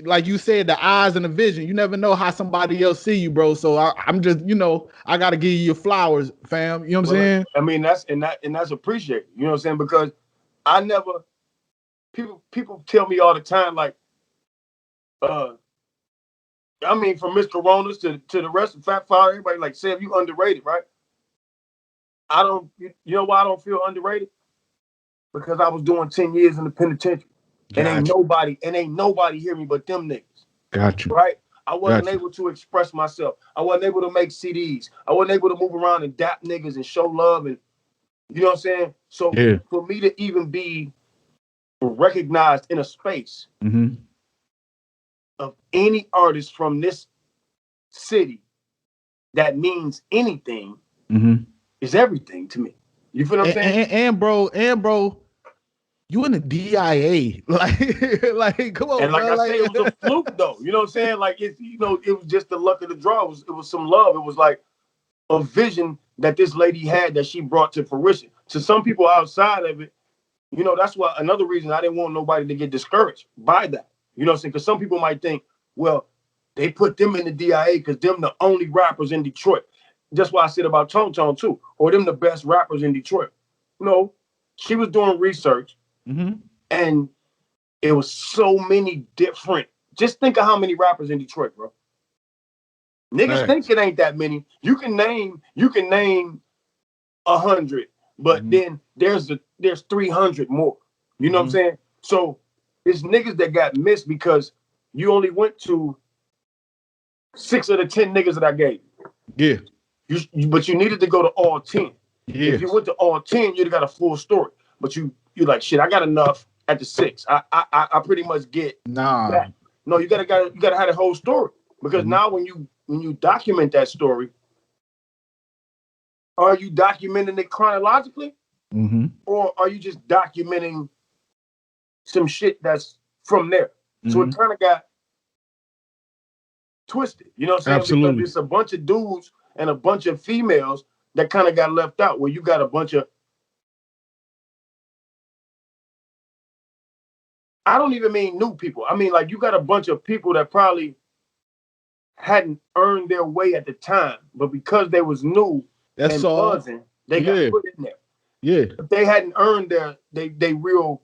like you said, the eyes and the vision. You never know how somebody else see you, bro. So I'm just, you know, I gotta give you your flowers, fam. You know what I'm saying? I mean, that's appreciated. You know what I'm saying? Because I never. People tell me all the time, like, I mean, from Miss Coronas to the rest of Fat Fire, everybody like, Sam, you underrated, right? I don't. You know why I don't feel underrated? Because I was doing 10 years in the penitentiary. And ain't nobody hear me but them niggas. Got you. Right? I wasn't able to express myself. I wasn't able to make CDs. I wasn't able to move around and dap niggas and show love, and you know what I'm saying? So for me to even be recognized in a space of any artist from this city that means anything is everything to me. You feel what I'm saying? And bro, you in the DIA, like come on, and like bro, I say, it was a fluke though. You know what I'm saying? Like, it's, you know, it was just the luck of the draw. It was some love. It was like a vision that this lady had that she brought to fruition. To some people outside of it, you know, that's why another reason I didn't want nobody to get discouraged by that. You know what I'm saying? Because some people might think, well, they put them in the DIA because them the only rappers in Detroit. That's why I said about Tone Tone too, or them the best rappers in Detroit. No, she was doing research, and it was so many different. Just think of how many rappers in Detroit, bro. Niggas think it ain't that many. You can name 100, but then there's 300 more. You know what I'm saying? So it's niggas that got missed because you only went to 6 of the 10 niggas that I gave. Yeah. But you needed to go to all 10. Yeah. If you went to all 10, you'd have got a full story. But you're like, shit, I got enough at the 6. I pretty much get that. No, you gotta have the whole story. Because now when you document that story, are you documenting it chronologically? Or are you just documenting some shit that's from there? So it kind of got twisted. You know what I'm saying? Absolutely. Because it's a bunch of dudes and a bunch of females that kind of got left out, where you got a bunch of, I don't even mean new people. I mean, like, you got a bunch of people that probably hadn't earned their way at the time, but because they was new and buzzing, they got put in there. Yeah. But they hadn't earned their real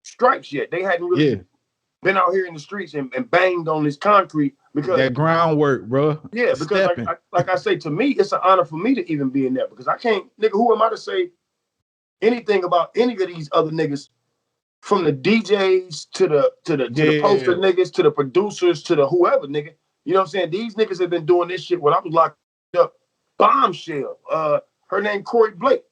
stripes yet. They hadn't really been out here in the streets and banged on this concrete, because that groundwork, bro. Yeah, because like I say, to me, it's an honor for me to even be in there, because I can't, nigga, who am I to say anything about any of these other niggas, from the DJs to the poster niggas, to the producers, to the whoever, nigga. You know what I'm saying? These niggas have been doing this shit when I was locked up. Bombshell. Her name Corey Blake.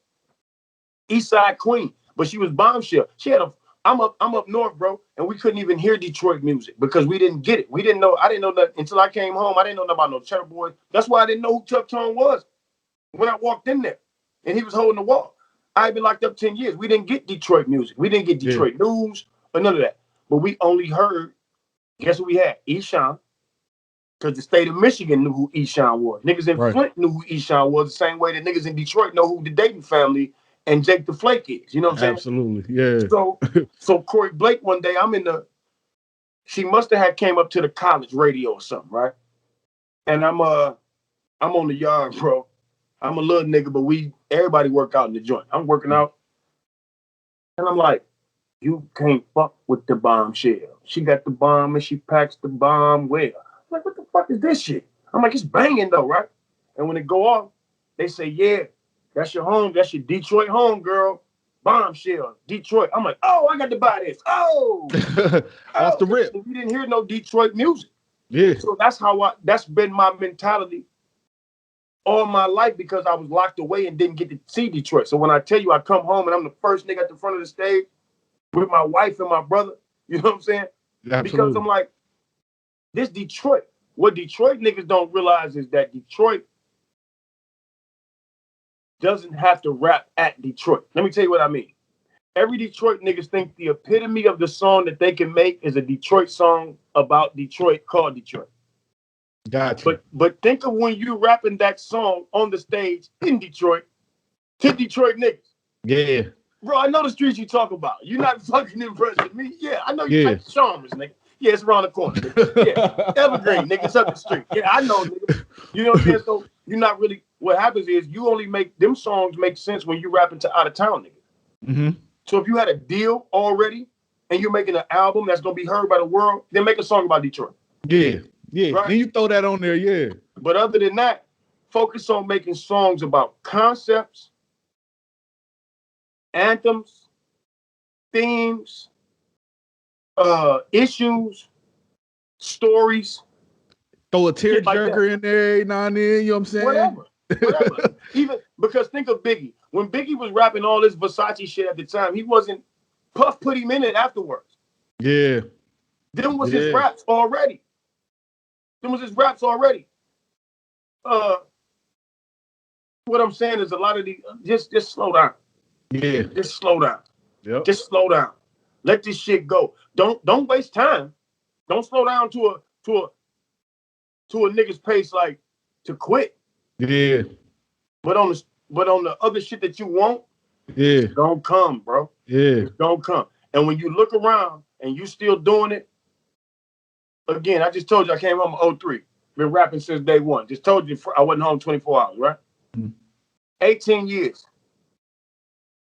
Eastside Queen. But she was Bombshell. She had I'm up north, bro, and we couldn't even hear Detroit music because we didn't get it. I didn't know that until I came home. I didn't know nothing about no Cheddar Boys. That's why I didn't know who Chuck Tone was when I walked in there and he was holding the wall. I've been locked up 10 years. We didn't get Detroit music. We didn't get Detroit news or none of that. But we only heard, guess what we had? Eshawn. Because the state of Michigan knew who Eshawn was. Niggas in Flint knew who Eshawn was, the same way that niggas in Detroit know who the Dayton family and Jake the Flake is. You know what I'm saying? Absolutely, yeah. So Corey Blake, one day, she must have had came up to the college radio or something, right? And I'm on the yard, bro. I'm a little nigga, but everybody work out in the joint. I'm working out. And I'm like, you can't fuck with the Bombshell. She got the bomb and she packs the bomb well. I'm like, what the fuck is this shit? I'm like, it's banging though, right? And when it go off, they say, yeah, that's your home. That's your Detroit home, girl. Bombshell, Detroit. I'm like, oh, I got to buy this. Oh, off the rip. We didn't hear no Detroit music. Yeah. So that's been my mentality all my life, because I was locked away and didn't get to see Detroit. So when I tell you I come home and I'm the first nigga at the front of the stage with my wife and my brother, you know what I'm saying? Absolutely. Because I'm like, this Detroit. What Detroit niggas don't realize is that Detroit doesn't have to rap at Detroit. Let me tell you what I mean. Every Detroit niggas think the epitome of the song that they can make is a Detroit song about Detroit called Detroit. Gotcha. But think of when you rapping that song on the stage in Detroit to Detroit niggas. Yeah. Bro, I know the streets you talk about. You're not fucking impressing me. Yeah, I know you like Chalmers, nigga. Yeah, it's around the corner. Nigga. Yeah, Evergreen, nigga, it's up the street. Yeah, I know, nigga. You know what I'm saying? So you're not really, what happens is you only make, them songs make sense when you rapping to out of town niggas. Mm-hmm. So if you had a deal already and you're making an album that's going to be heard by the world, then make a song about Detroit. Yeah. Yeah, right? Then you throw that on there, yeah. But other than that, focus on making songs about concepts, anthems, themes, issues, stories. Throw a tearjerker in there every now and then, you know what I'm saying? Whatever. Even because think of Biggie. When Biggie was rapping all this Versace shit at the time, he wasn't, Puff put him in it afterwards. Yeah. Them was his raps already. What I'm saying is a lot of these, just slow down. Yeah. Just slow down. Yep. Just slow down. Let this shit go. Don't waste time. Don't slow down to a nigga's pace, like to quit. Yeah. But on the other shit that you want, yeah, don't come, bro. Yeah. Don't come. And when you look around and you still doing it, again, I just told you I came home in 03. Been rapping since day one. Just told you I wasn't home 24 hours, right? Mm-hmm. 18 years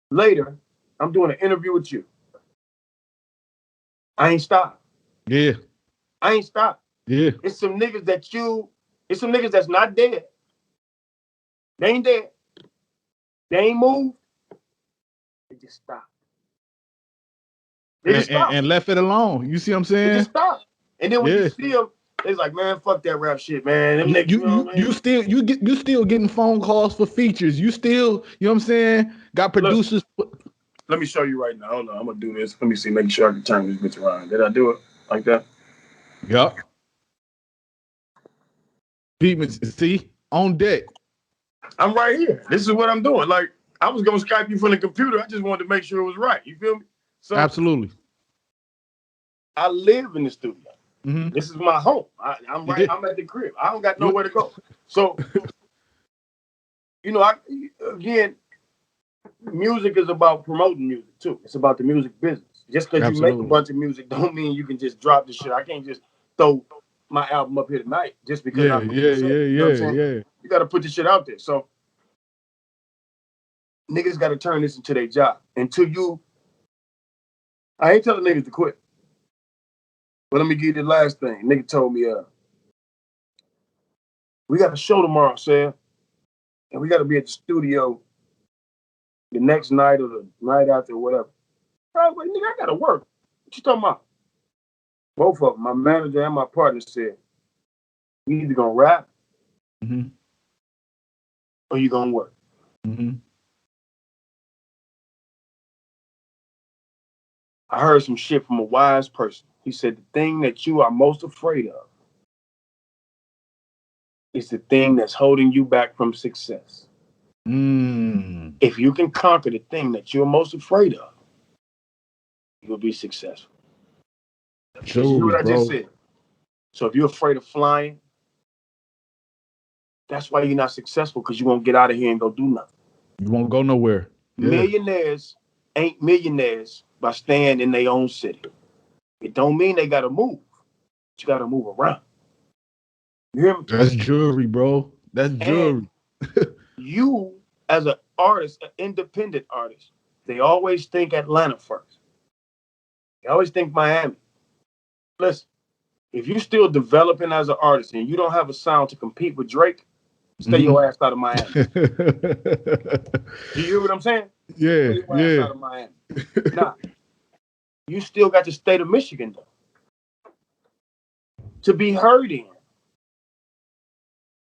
later, I'm doing an interview with you. I ain't stopped. Yeah. I ain't stopped. Yeah. It's some niggas that you It's some niggas that's not dead. They ain't dead. They ain't moved. They just stopped. They just stopped. And left it alone. You see what I'm saying? They just stopped. And then when you see them, it's like, man, fuck that rap shit, man. Them niggas, you still getting phone calls for features. You still, you know what I'm saying? Got producers. Let me show you right now. Hold on, I'm gonna do this. Let me see, make sure I can turn this bitch around. Did I do it like that? Yup. See, on deck. I'm right here. This is what I'm doing. Like, I was gonna Skype you from the computer. I just wanted to make sure it was right. You feel me? So absolutely. I live in the studio. Mm-hmm. This is my home. I'm right. I'm at the crib. I don't got nowhere to go. So, you know, again, music is about promoting music too. It's about the music business. Just because you make a bunch of music don't mean you can just drop the shit. I can't just throw my album up here tonight just because you know what I'm saying? You got to put the shit out there. So niggas got to turn this into their job. Until you, I ain't telling niggas to quit. But let me give you the last thing. Nigga told me, we got a show tomorrow, Sam, and we got to be at the studio the next night or the night after, or whatever. I was like, nigga, I got to work. What you talking about? Both of them, my manager and my partner, said, you either gonna rap or you gonna work. Mm-hmm. I heard some shit from a wise person. He said, the thing that you are most afraid of is the thing that's holding you back from success. If you can conquer the thing that you're most afraid of, you'll be successful. You hear what I just said? So if you're afraid of flying, that's why you're not successful, because you won't get out of here and go do nothing. You won't go nowhere. Millionaires ain't millionaires by staying in their own city. It don't mean they got to move. But you got to move around. You hear me? That's jewelry, bro. That's jewelry. You, as an artist, an independent artist, they always think Atlanta first. They always think Miami. Listen, if you're still developing as an artist and you don't have a sound to compete with Drake, stay your ass out of Miami. Do you hear what I'm saying? Yeah, stay your ass out of Miami. Now, you still got the state of Michigan, though, to be heard in.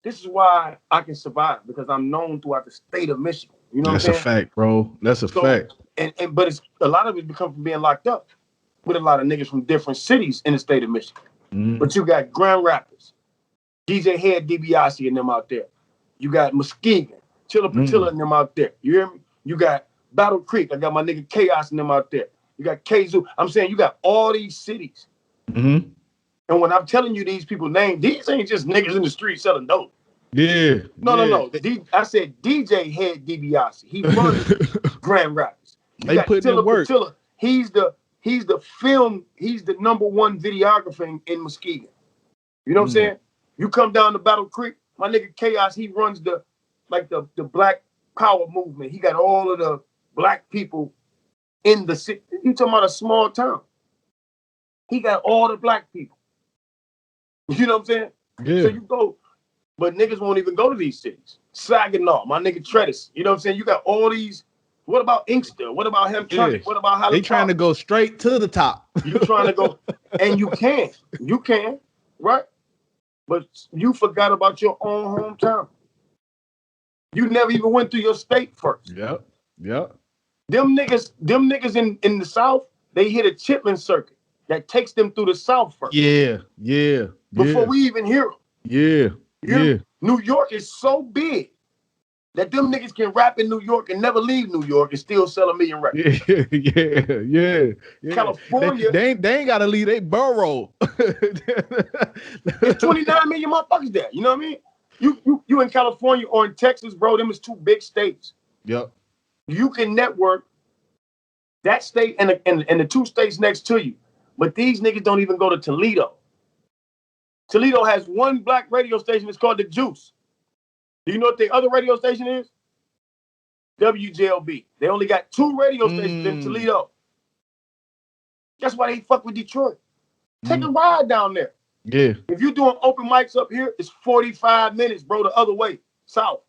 This is why I can survive, because I'm known throughout the state of Michigan. You know what I'm saying? That's a fact, bro. That's a fact. But it's a lot of it become from being locked up with a lot of niggas from different cities in the state of Michigan. But you got Grand Rapids, DJ Head DiBiase and them out there. You got Muskegon, Chilla Patilla and them out there. You hear me? You got Battle Creek. I got my nigga Chaos and them out there. You got Kazoo. I'm saying you got all these cities. And when I'm telling you these people's names, these ain't just niggas in the street selling dope. No. I said DJ Head DiBiase. He runs Grand Rapids. You got Chilla Patilla. He's the number one videographer in Muskegon. You know what I'm saying? You come down to Battle Creek, my nigga Chaos, he runs the Black Power movement. He got all of the black people in the city. You talking about a small town. He got all the black people. You know what I'm saying? Yeah. So you go, but niggas won't even go to these cities. Saginaw, my nigga Tredis. You know what I'm saying? You got all these. What about Inkster? What about Hamtramck? Yeah. What about Halifax? They trying to go straight to the top. You trying to go, and you can, right? But you forgot about your own hometown. You never even went through your state first. Yep. Them niggas in the South, they hit a Chitlin circuit that takes them through the South first. Yeah. Before we even hear them. Yeah. New York is so big that them niggas can rap in New York and never leave New York and still sell 1 million records. Yeah. California, they ain't gotta leave they borough. There's 29 million motherfuckers there. You know what I mean? You in California or in Texas, bro, them is 2 big states. Yep. You can network that state and the 2 states next to you. But these niggas don't even go to Toledo. Toledo has 1 black radio station. It's called The Juice. Do you know what the other radio station is? WJLB. They only got 2 radio stations in Toledo. That's why they fuck with Detroit. Take a ride down there. Yeah. If you're doing open mics up here, it's 45 minutes, bro, the other way, south.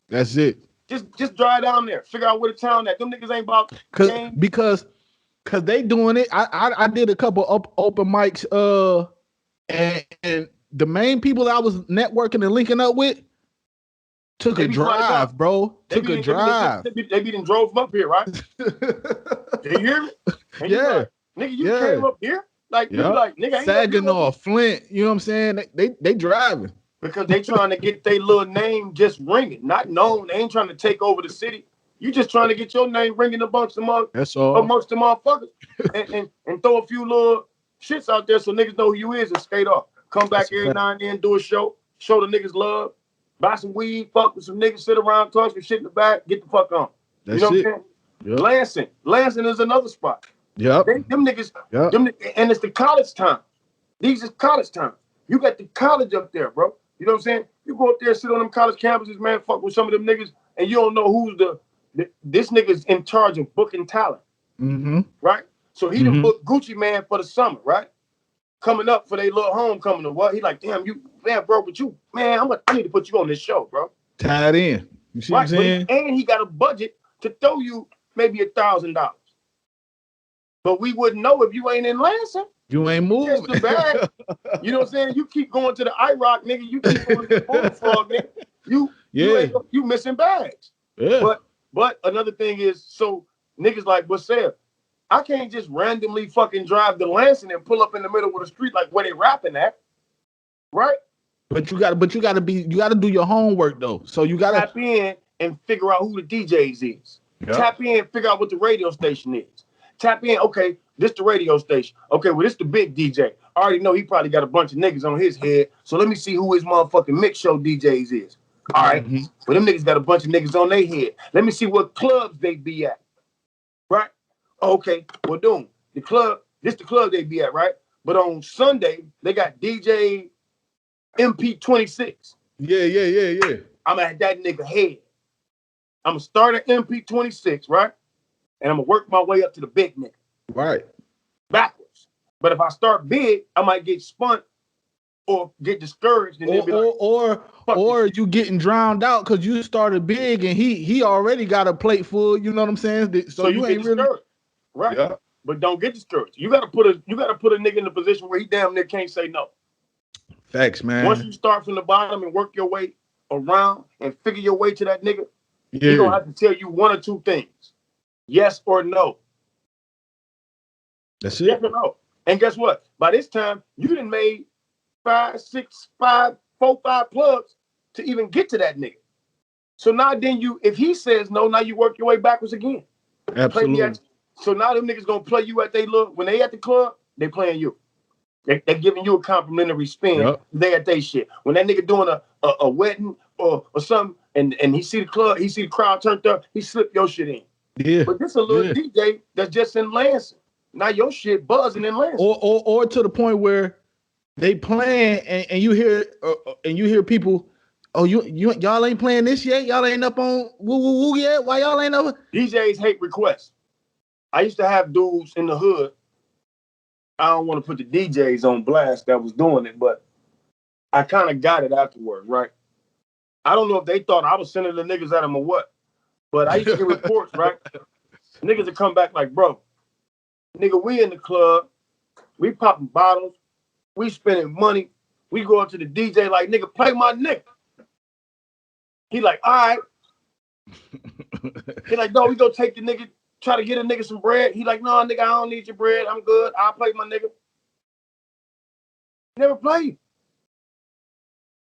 That's it. Just drive down there. Figure out where the town at. Them niggas ain't about game. Because they doing it. I did a couple open mics, and the main people that I was networking and linking up with took a drive, bro. Took a drive. They be done drove up here, right? They hear me? And yeah. Like, nigga, you came up here? Like, you like, nigga, ain't Saginaw, Flint, you know what I'm saying? They driving. Because they trying to get their little name just ringing, not known. They ain't trying to take over the city. You just trying to get your name ringing amongst the motherfuckers and throw a few little shits out there so niggas know who you is and skate off. Come back every now and then, do a show the niggas love, buy some weed, fuck with some niggas, sit around, talk some shit in the back, get the fuck on. That's you know what I'm saying? Lansing is another spot. Yep. Them niggas, and it's the college time. These is college time. You got the college up there, bro. You know what I'm saying? You go up there, sit on them college campuses, man, fuck with some of them niggas, and you don't know who's this nigga's in charge of booking talent. Mm-hmm. Right? So he done booked Gucci Man for the summer, right? Coming up for their little homecoming or what? He like, damn, you, man, bro, but you, man, I need to put you on this show, bro. Tied in. You see what I'm saying? And he got a budget to throw you maybe $1,000. But we wouldn't know if you ain't in Lansing. You ain't moving. Just the bag. You know what I'm saying? You keep going to the IROC, nigga. You keep going to the Bullfrog, nigga. You missing bags. Yeah. But another thing is, so niggas like Bussell, I can't just randomly fucking drive to Lansing and pull up in the middle of the street like where they rapping at, right? But you gotta do your homework though. So you gotta tap in and figure out who the DJs is. Yep. Tap in and figure out what the radio station is. Tap in, okay, this the radio station. Okay, well, this the big DJ. I already know he probably got a bunch of niggas on his head. So let me see who his motherfucking mix show DJs is. All right. Well, them niggas got a bunch of niggas on their head. Let me see what clubs they be at. Right? Okay, well, doom. The club they be at, right? But on Sunday, they got DJ MP26. Yeah. I'm at that nigga head. I'm gonna start at MP26, right? And I'm gonna work my way up to the big nigga. Right. Backwards. But if I start big, I might get spun or get discouraged and then be like, or you getting drowned out because you started big and he already got a plate full, you know what I'm saying? So you ain't really discouraged. Right. Yeah. But don't get discouraged. You gotta put a nigga in a position where he damn near can't say no. Facts, man. Once you start from the bottom and work your way around and figure your way to that nigga, he's gonna have to tell you one or two things. Yes or no. That's it. Yes or no. And guess what? By this time, you done made 4, 5 plugs to even get to that nigga. So now then if he says no, now you work your way backwards again. Absolutely. So now them niggas gonna play you at when they at the club, they playing you. They giving you a complimentary spin. Yep. They at they shit. When that nigga doing a wedding or something, and he see the club, he see the crowd turned up, he slip your shit in. Yeah. But this a little DJ that's just in Lansing. Now your shit buzzing in Lansing. Or to the point where they playing and you hear people, oh, y'all ain't playing this yet? Y'all ain't up on woo woo woo yet? Why y'all ain't up? DJs hate requests. I used to have dudes in the hood. I don't want to put the DJs on blast that was doing it, but I kind of got it afterward, right? I don't know if they thought I was sending the niggas at them or what, but I used to get reports, right? Niggas would come back like, bro, nigga, we in the club, we popping bottles, we spending money, we go up to the DJ like, nigga, play my nigga. He like, all right. He like, no, we go take the nigga, try to get a nigga some bread. He like, no, nigga, I don't need your bread. I'm good. I'll play my nigga. Never played.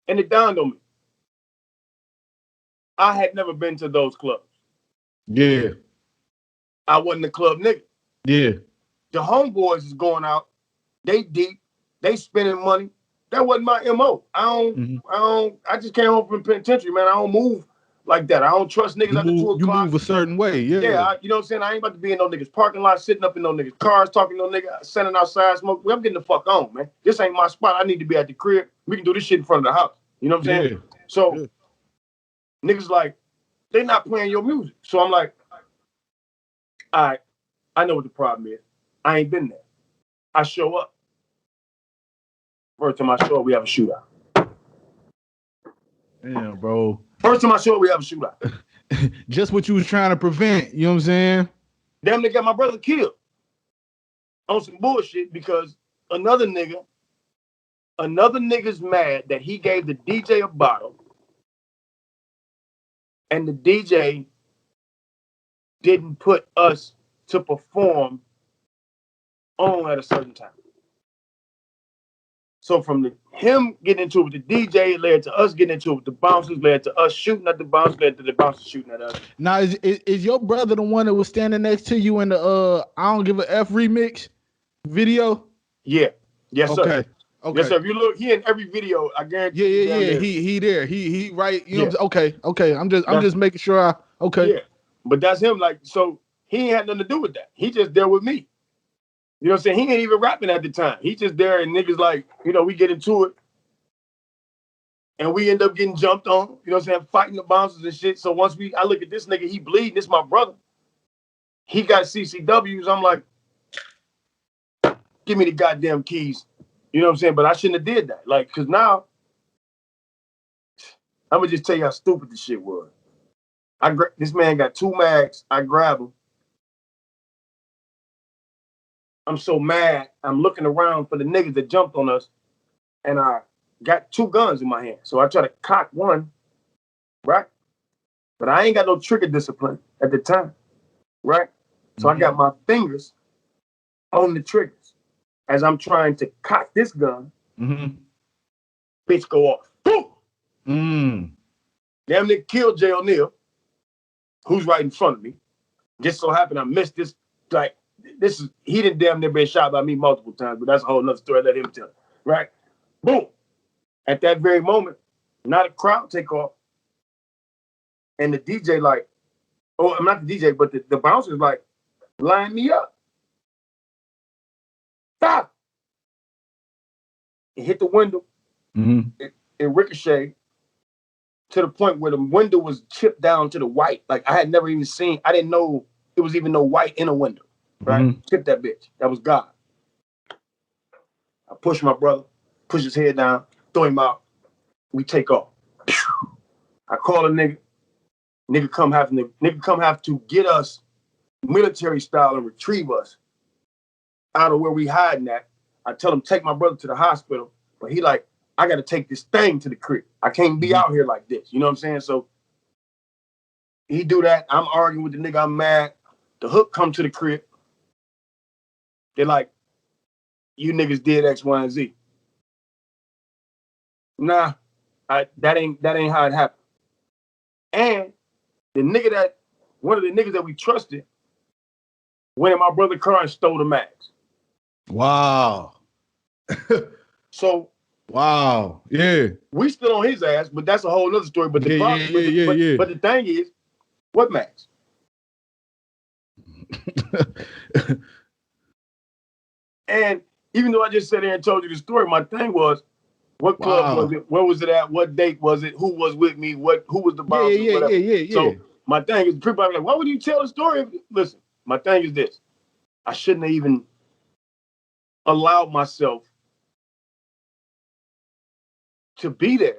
And it dawned on me. I had never been to those clubs. Yeah. I wasn't a club nigga. Yeah. The homeboys is going out. They deep. They spending money. That wasn't my MO. I just came home from the penitentiary, man. I don't move like that. I don't trust niggas after 2 o'clock. You move a certain way, yeah. Yeah, you know what I'm saying? I ain't about to be in no niggas parking lot, sitting up in no niggas cars, talking to no nigga, standing outside, smoking. I'm getting the fuck on, man. This ain't my spot. I need to be at the crib. We can do this shit in front of the house. You know what I'm saying? Yeah. So, niggas like, they not playing your music. So I'm like, all right, I know what the problem is. I ain't been there. I show up. First time I saw it, we have a shootout. Damn, bro. First time I saw it, we have a shootout. Just what you was trying to prevent. You know what I'm saying? Damn, they got my brother killed on some bullshit because another nigga's mad that he gave the DJ a bottle and the DJ didn't put us to perform on at a certain time. So from him getting into it with the DJ led to us getting into it with the bouncers, led to us shooting at the bouncers, led to the bouncers shooting at us. Now, is your brother the one that was standing next to you in the I Don't Give a F remix video? Yeah. Yes, okay. Sir. Okay. Yes, sir. If you look, he in every video, I guarantee you. Yeah. He there. He right. You know what I'm saying? Okay. I'm just making sure okay. Yeah. But that's him, like, so he ain't had nothing to do with that. He just there with me. You know what I'm saying? He ain't even rapping at the time. He just there and niggas like, we get into it. And we end up getting jumped on, you know what I'm saying? Fighting the bouncers and shit. So once I look at this nigga, he bleeding. This my brother. He got CCWs. I'm like, give me the goddamn keys. You know what I'm saying? But I shouldn't have did that. Like, cause now, I'm gonna just tell you how stupid this shit was. This man got 2 mags. I grab him. I'm so mad. I'm looking around for the niggas that jumped on us. And I got 2 guns in my hand. So I try to cock one, right? But I ain't got no trigger discipline at the time, right? So I got my fingers on the triggers. As I'm trying to cock this gun, bitch go off. Boom! Damn near killed Jay O'Neal, who's right in front of me. Just so happened I missed this, like, he didn't damn near been shot by me multiple times, but that's a whole nother story. Let him tell it, right? Boom. At that very moment, not a crowd take off. And the DJ like, I'm not the DJ, but the bouncers like, line me up. Stop. It hit the window. It ricocheted to the point where the window was chipped down to the white. Like I had never even seen, I didn't know there was even no white in a window, right? Chipped that bitch. That was God. I push my brother, push his head down, throw him out. We take off. I call a nigga. Nigga come have to get us military style and retrieve us out of where we hiding at. I tell him take my brother to the hospital, but he like, I gotta take this thing to the crib. I can't be out here like this. You know what I'm saying? So he do that. I'm arguing with the nigga. I'm mad. The hook come to the crib. They're like, you niggas did X, Y, and Z. Nah, that ain't how it happened. And one of the niggas that we trusted went in my brother's car and stole the mags. Wow. So wow. Yeah. We still on his ass, but that's a whole other story. But the problem, but the thing is, what mags? And even though I just sat there and told you the story, my thing was, what club was it? Where was it at? What date was it? Who was with me? Who was the bouncer? Yeah. So my thing is, people are like, why would you tell the story? Listen, my thing is this. I shouldn't have even allowed myself to be there.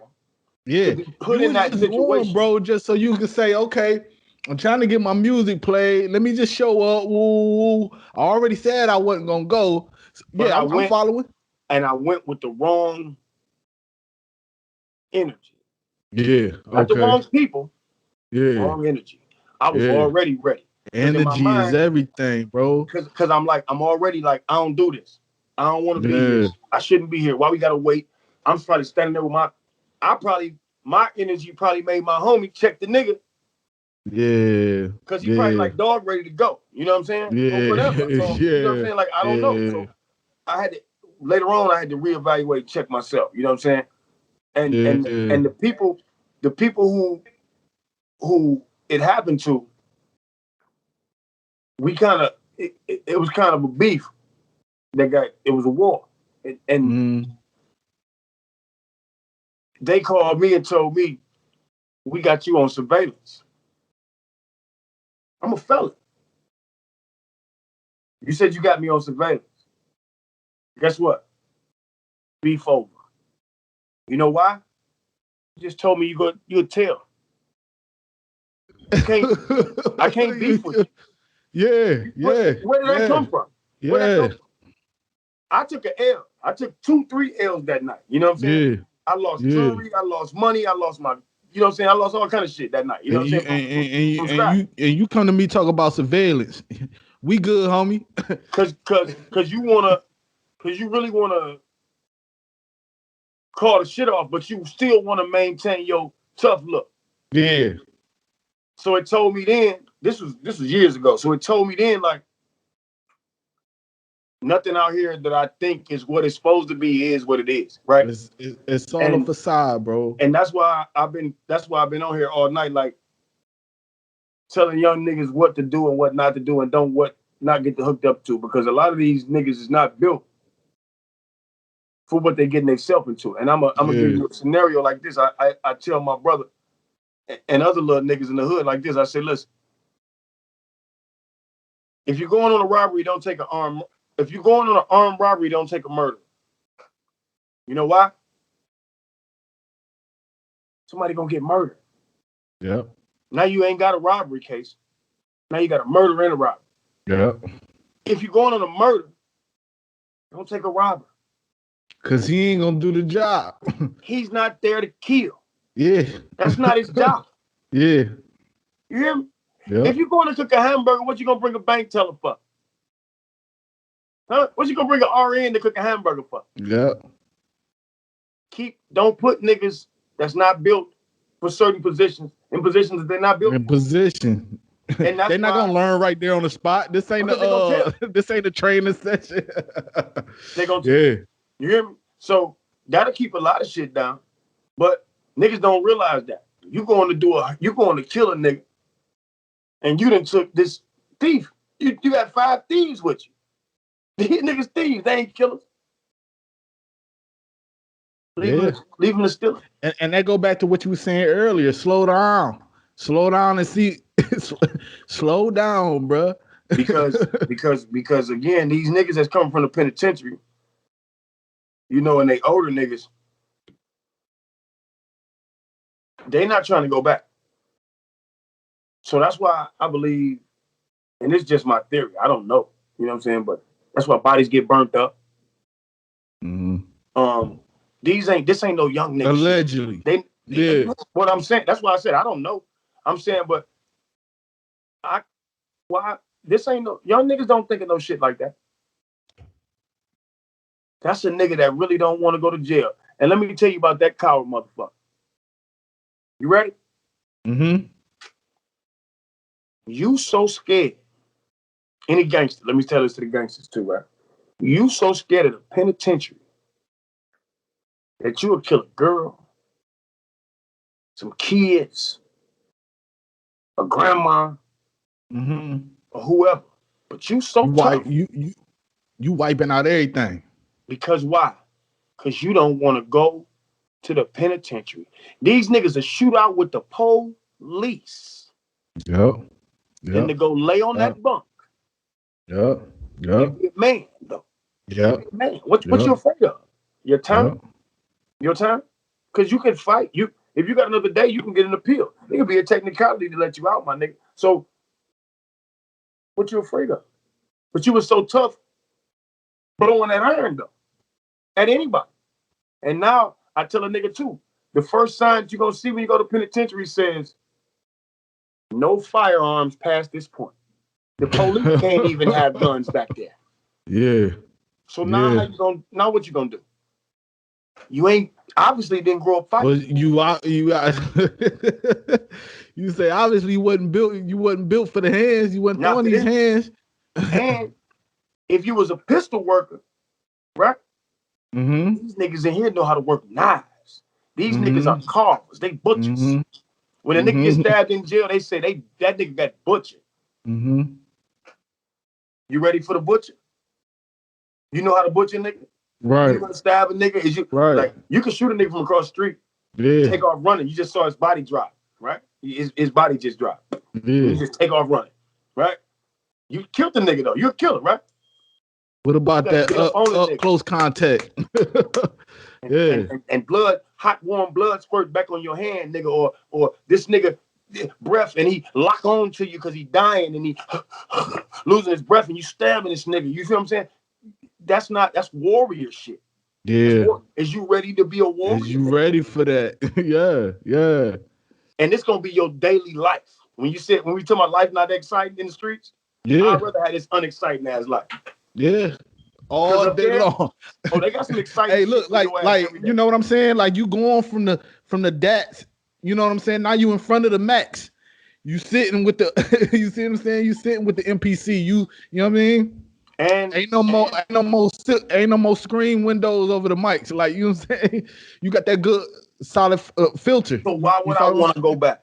Yeah. To be put in that situation. Bro, just so you can say, okay, I'm trying to get my music played. Let me just show up. Woo. I already said I wasn't going to go. But yeah, I'm following. And I went with the wrong energy. Yeah. Not the wrong people. Yeah. Wrong energy. I was already ready. Energy is everything, bro. Because I'm already like, I don't do this. I don't want to be here. I shouldn't be here. Why we got to wait? I'm probably standing there with my energy probably made my homie check the nigga. Yeah. Because he probably like, dog ready to go. You know what I'm saying? Yeah. Or whatever. So, you know what I'm saying? Like, I don't know. So later on, I had to reevaluate, check myself. You know what I'm saying? And the people who it happened to, we kind of, it was kind of a beef. It was a war. And they called me and told me, we got you on surveillance. I'm a felon. You said you got me on surveillance. Guess what? beef over. You know why? You just told me you'll tell. You can't. I can't beef with you. Yeah. Where did that come from? Where that come from? I took an L. I took 2-3 L's that night. You know what I'm saying? Yeah. I lost jewelry. I lost money. I lost my. You know what I'm saying? I lost all kind of shit that night. You know what I'm saying? And you come to me talk about surveillance. We good, homie. Cause you really wanna call the shit off, but you still wanna maintain your tough look. Yeah. So it told me then. This was years ago. So it told me then, like, nothing out here that I think is what it's supposed to be is what it is, right? It's all a facade, bro. And that's why I've been on here all night, like telling young niggas what to do and what not to do, and not get hooked up to, because a lot of these niggas is not built for what they getting themselves into. And I'm gonna give you a scenario like this. I tell my brother and other little niggas in the hood like this. I say, listen, if you're going on a robbery, don't take an arm. If you're going on an armed robbery, don't take a murder. You know why? Somebody gonna get murdered. Yep. Now you ain't got a robbery case. Now you got a murder and a robbery. Yep. If you're going on a murder, don't take a robber. Cause he ain't gonna do the job. He's not there to kill. Yeah. That's not his job. Yeah. You hear me? Yep. If you're going to cook a hamburger, what you gonna bring a bank teller for? Huh? What you gonna bring an RN to cook a hamburger for? Yep. Don't put niggas that's not built for certain positions in positions that they're not built in position. And they're not gonna learn right there on the spot. This ain't this ain't a training session. They gonna you hear me? So that'll keep a lot of shit down. But niggas don't realize that. You going to kill a nigga, and you done took this thief. You got 5 thieves with you. These niggas thieves, they ain't killers. Leave them to steal. And that go back to what you were saying earlier. Slow down and see. Slow down, bro. because again, these niggas that's coming from the penitentiary, you know, and they older niggas, they not trying to go back. So that's why I believe, and it's just my theory, I don't know, you know what I'm saying, but that's why bodies get burnt up. Mm-hmm. This ain't no young niggas. Allegedly. What I'm saying, that's why I said I don't know. I'm saying, but this ain't no young niggas don't think of no shit like that. That's a nigga that really don't want to go to jail. And let me tell you about that coward motherfucker. You ready? Mm-hmm. You so scared. Any gangster, let me tell this to the gangsters too, right? You so scared of the penitentiary that you would kill a girl, some kids, a grandma, or whoever. But you so tough. You wiping out everything. Because why? Because you don't want to go to the penitentiary. These niggas will shoot out with the police. Yep. Than to go lay on that bunk. Yep. Man, though. Yeah. Man, what you afraid of? Your time? Your time? Because you can fight. If you got another day, you can get an appeal. It could be a technicality to let you out, my nigga. So, what you afraid of? But you was so tough blowing that iron, though, at anybody. And now, I tell a nigga, too, the first sign you're going to see when you go to penitentiary says, no firearms past this point. The police can't even have guns back there. Yeah. So now what you gonna do? You ain't obviously didn't grow up fighting. Well, you say obviously you wasn't built for the hands. You wasn't throwing these hands. And if you was a pistol worker, right? Mm-hmm. These niggas in here know how to work knives. These niggas are carvers. They butchers. Mm-hmm. When a nigga gets stabbed in jail, they say that nigga got butchered. Mm-hmm. You ready for the butcher? You know how to butcher a nigga? Right. You gonna stab a nigga? Like you can shoot a nigga from across the street, take off running. You just saw his body drop, right? His body just dropped. You just take off running, right? You killed the nigga though. You're a killer, right? What about that up close contact? and blood, hot warm blood squirt back on your hand, nigga, or this nigga breath and he lock on to you because he dying and he losing his breath and you stabbing this nigga. You feel what I'm saying? That's warrior shit. Yeah. Is you ready to be a warrior? Is you ready for that? yeah. And it's gonna be your daily life. When we talk about life not exciting in the streets, I'd rather have this unexciting ass life. Yeah. All day long. Oh, they got some exciting hey, look, shit for your ass every day. You know what I'm saying? Like you going from the DATs, you know what I'm saying? Now you in front of the Max. You sitting with the you see what I'm saying? You sitting with the MPC. You know what I mean? And ain't no more screen windows over the mics. Like, you know what I'm saying? You got that good solid filter. So why would I want to go back?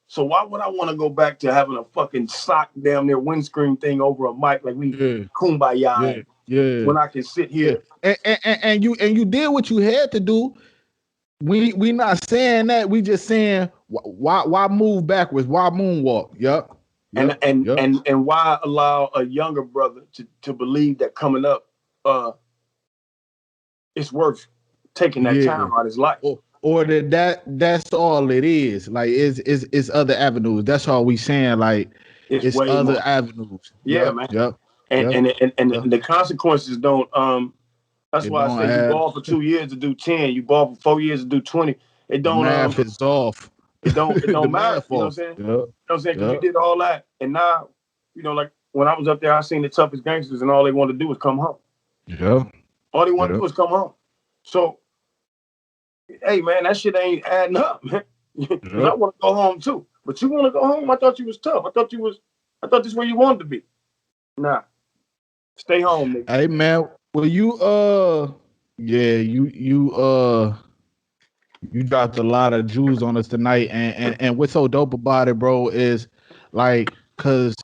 So why would I want to go back to having a fucking sock damn near windscreen thing over a mic like we kumbaya? Yeah. When I can sit here and you did what you had to do. We not saying that. We just saying why move backwards? Why moonwalk? Yep. And why allow a younger brother to believe that coming up, it's worth taking that time out of his life. Or that's all it is. Like it's other avenues. That's all we saying. Like it's other more avenues. Yeah, man. Yep. And the consequences don't. That's why I say you ball for 2 years to do 10. You ball for 4 years to do 20. It don't. The math is off. It don't matter. You know what I'm saying? Yep. You know what I'm saying? Because you did all that, and now, like when I was up there, I seen the toughest gangsters, and all they wanted to do was come home. Yeah. All they wanted to do was come home. So, hey man, that shit ain't adding up, man. I want to go home too, but you want to go home? I thought you was tough. I thought this is where you wanted to be. Nah, stay home, nigga. Hey man, well you you dropped a lot of jewels on us tonight, and what's so dope about it, bro, is like, cause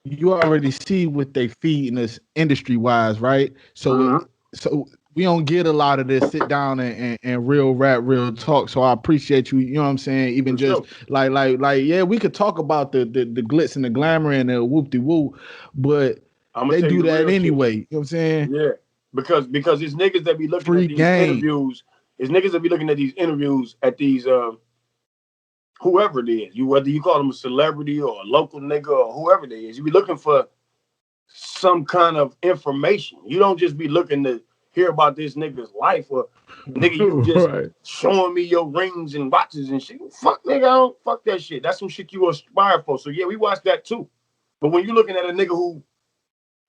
you already see what they feeding us industry wise, right? So so we don't get a lot of this sit down and real rap, real talk. So I appreciate you, you know what I'm saying? Even for just sure. like, yeah, we could talk about the glitz and the glamour and the whoop-de-woo, but they do that anyway. Shit. You know what I'm saying? Yeah. Because it's niggas that be looking at these interviews. It's niggas that be looking at these interviews at these whoever it is. Whether you call them a celebrity or a local nigga or whoever it is, you be looking for some kind of information. You don't just be looking to hear about this nigga's life or nigga, you just showing me your rings and watches and shit. Fuck nigga, fuck that shit. That's some shit you aspire for. So yeah, we watch that too. But when you're looking at a nigga who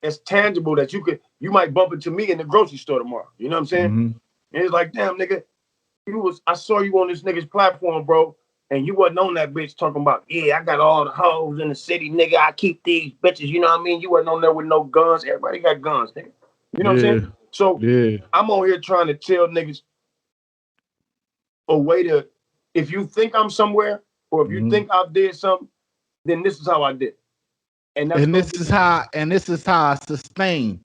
is tangible that you might bump into me in the grocery store tomorrow. You know what I'm saying? Mm-hmm. And it's like, damn nigga, I saw you on this nigga's platform, bro. And you wasn't on that bitch talking about, yeah, I got all the hoes in the city, nigga. I keep these bitches, you know what I mean? You wasn't on there with no guns. Everybody got guns, nigga. You know what I'm saying? So I'm on here trying to tell niggas a way to, if you think I'm somewhere or if you think I did something, then this is how I did. And this is how I sustain.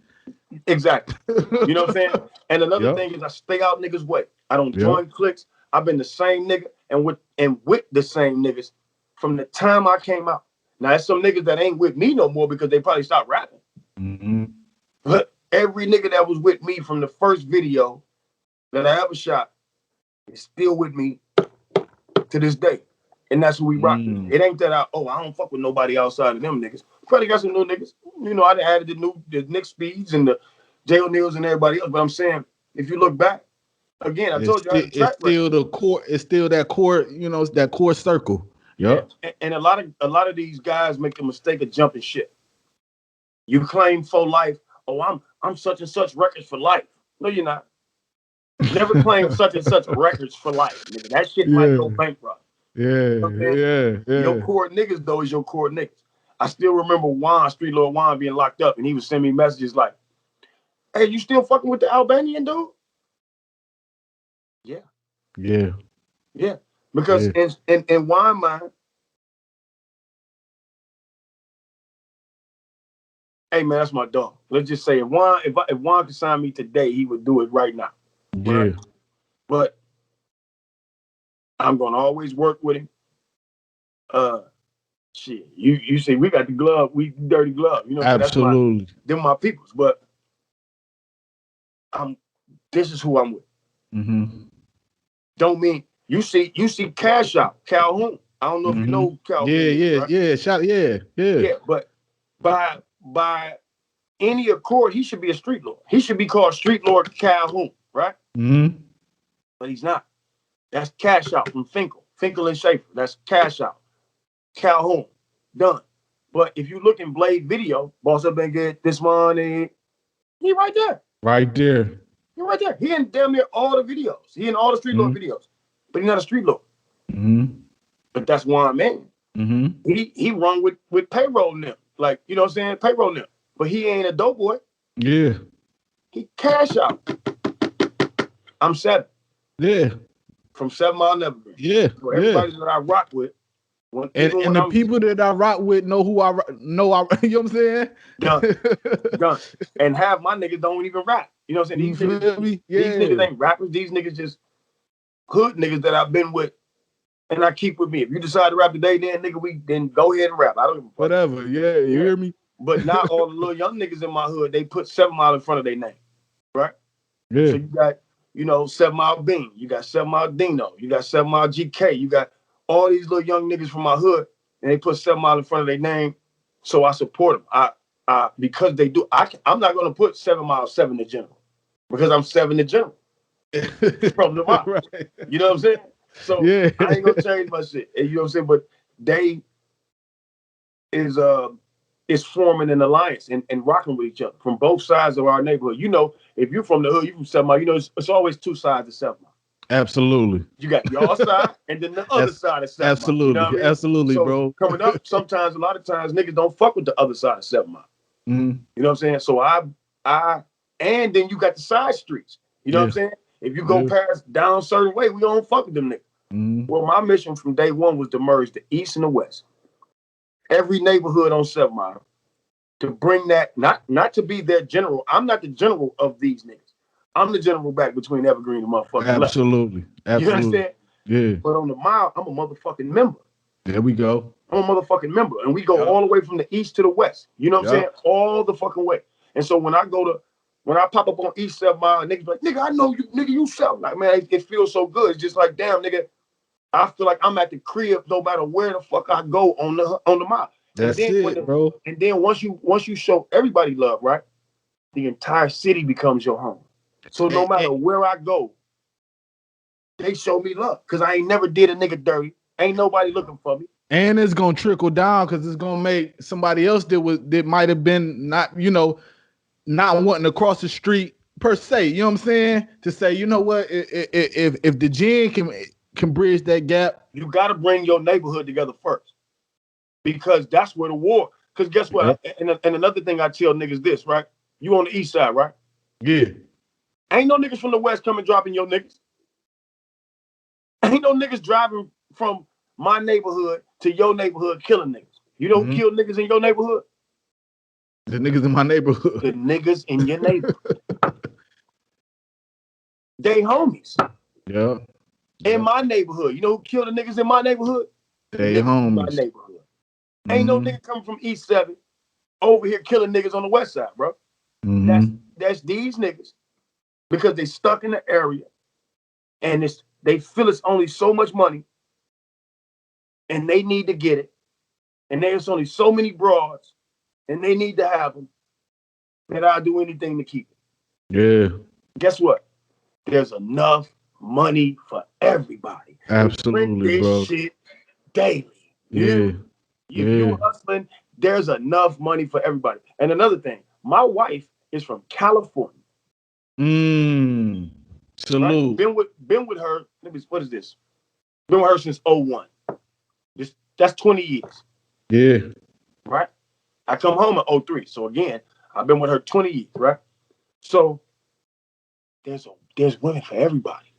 Exactly. You know what I'm saying? And another thing is I stay out niggas' way. I don't join cliques. I've been the same nigga and with the same niggas from the time I came out. Now there's some niggas that ain't with me no more because they probably stopped rapping. Mm-hmm. But every nigga that was with me from the first video that I ever shot is still with me to this day. And that's who we rock with. It ain't that I don't fuck with nobody outside of them niggas. Probably got some new niggas. You know, I added the Nick Speeds and the J. O'Neills and everybody else. But I'm saying, if you look back, again, I told you I had a track record. The core. It's still that core. You know, it's that core circle. Yep. Yeah. And a lot of these guys make the mistake of jumping shit. You claim for life. Oh, I'm such and such records for life. No, you're not. Never claim such and such records for life, nigga. That shit might go bankrupt. Yeah, you know yeah. Your core niggas though is your core niggas. I still remember Street Lord Juan being locked up, and he would send me messages like, "Hey, you still fucking with the Albanian dude?" Yeah. Because in Juan mind, hey man, that's my dog. Let's just say if Juan could sign me today, he would do it right now. Yeah. Right? But I'm gonna always work with him. Shit, you say we got the glove, we dirty glove, you know. Absolutely, they're my peoples. But I'm this is who I'm with. Mm-hmm. Don't mean you see Cash Out, Calhoun. I don't know if you know who Calhoun is, right? Yeah. But by any accord, he should be a street lord. He should be called Street Lord Calhoun, right? Mm-hmm. But he's not. That's Cash Out from Finkel and Schaefer. That's Cash Out, Calhoun, done. But if you look in Blade video, Boss Up and Get This Money, he right there. Right there. He right there. He in damn near all the videos. He in all the street lord videos. But he's not a street lord. Mm-hmm. But that's one man. Mm-hmm. He run with payroll now. Like, you know what I'm saying? Payroll now. But he ain't a dope boy. Yeah. He Cash Out. I'm 7. Yeah. From 7 Mile Never. Yeah. So everybody that I rock with. And the people that I rock with know who I know. You know what I'm saying? Done. And half my niggas don't even rap. You know what I'm saying? These niggas ain't rappers. These niggas just hood niggas that I've been with and I keep with me. If you decide to rap today, then go ahead and rap. I don't give a fuck. Whatever. Yeah, you hear me? But not all the little young niggas in my hood, they put 7 Mile in front of their name. Right? Yeah. So you got, 7 Mile Bean, you got 7 Mile Dino, you got 7 Mile GK, you got all these little young niggas from my hood, and they put 7 Mile in front of their name, so I support them. I because they do. I'm not gonna put 7 Mile 7 to general because I'm 7 to general from the mile. Right. You know what I'm saying? So I ain't gonna change my shit. You know what I'm saying? But they is forming an alliance and rocking with each other from both sides of our neighborhood. You know, if you're from the hood, you from 7 Mile. You know, it's always two sides of 7 Mile. Absolutely. You got your side and then the other side of 7 Mile. Absolutely. You know what I mean? Absolutely, so bro. Coming up, a lot of times, niggas don't fuck with the other side of 7 Mile. Mm-hmm. You know what I'm saying? So and then you got the side streets. You know what I'm saying? If you go past down a certain way, we don't fuck with them niggas. Mm-hmm. Well, my mission from day one was to merge the East and the West. Every neighborhood on 7 Mile. To bring that, not to be their general. I'm not the general of these niggas. I'm the general back between Evergreen and motherfucking Absolutely. Left. You understand? Yeah. But on the mile, I'm a motherfucking member. There we go. I'm a motherfucking member. And we go all the way from the east to the west. You know what I'm saying? All the fucking way. And so when I pop up on East 7 Mile, and niggas like, nigga, I know you, nigga, you sell. Like, man, it feels so good. It's just like, damn, nigga, I feel like I'm at the crib no matter where the fuck I go on the mile. That's it, bro. And then once you show everybody love, right? The entire city becomes your home. So no matter where I go, they show me love. Cause I ain't never did a nigga dirty. Ain't nobody looking for me. And it's gonna trickle down because it's gonna make somebody else that might have been not wanting to cross the street per se. You know what I'm saying? To say, you know what, if the gin can bridge that gap, you gotta bring your neighborhood together first. Because that's where the war. Because guess what? Yep. And another thing I tell niggas this, right? You on the east side, right? Yeah. Ain't no niggas from the west coming dropping your niggas. Ain't no niggas driving from my neighborhood to your neighborhood killing niggas. You know who killed niggas in your neighborhood? The niggas in my neighborhood. The niggas in your neighborhood. They homies. Yeah. In my neighborhood. You know who killed the niggas in my neighborhood? They homies. In my neighborhood. Ain't no nigga coming from East 7 over here killing niggas on the west side, bro. That's these niggas because they stuck in the area and they feel it's only so much money and they need to get it. And there's only so many broads and they need to have them that I'll do anything to keep it. Yeah. Guess what? There's enough money for everybody. Absolutely, this shit daily. If you're hustling, there's enough money for everybody. And another thing, my wife is from California. Salute. Right? Been with her. What is this? Been with her since 01. That's 20 years. Yeah. Right? I come home in 03. So again, I've been with her 20 years, right? So there's women for everybody.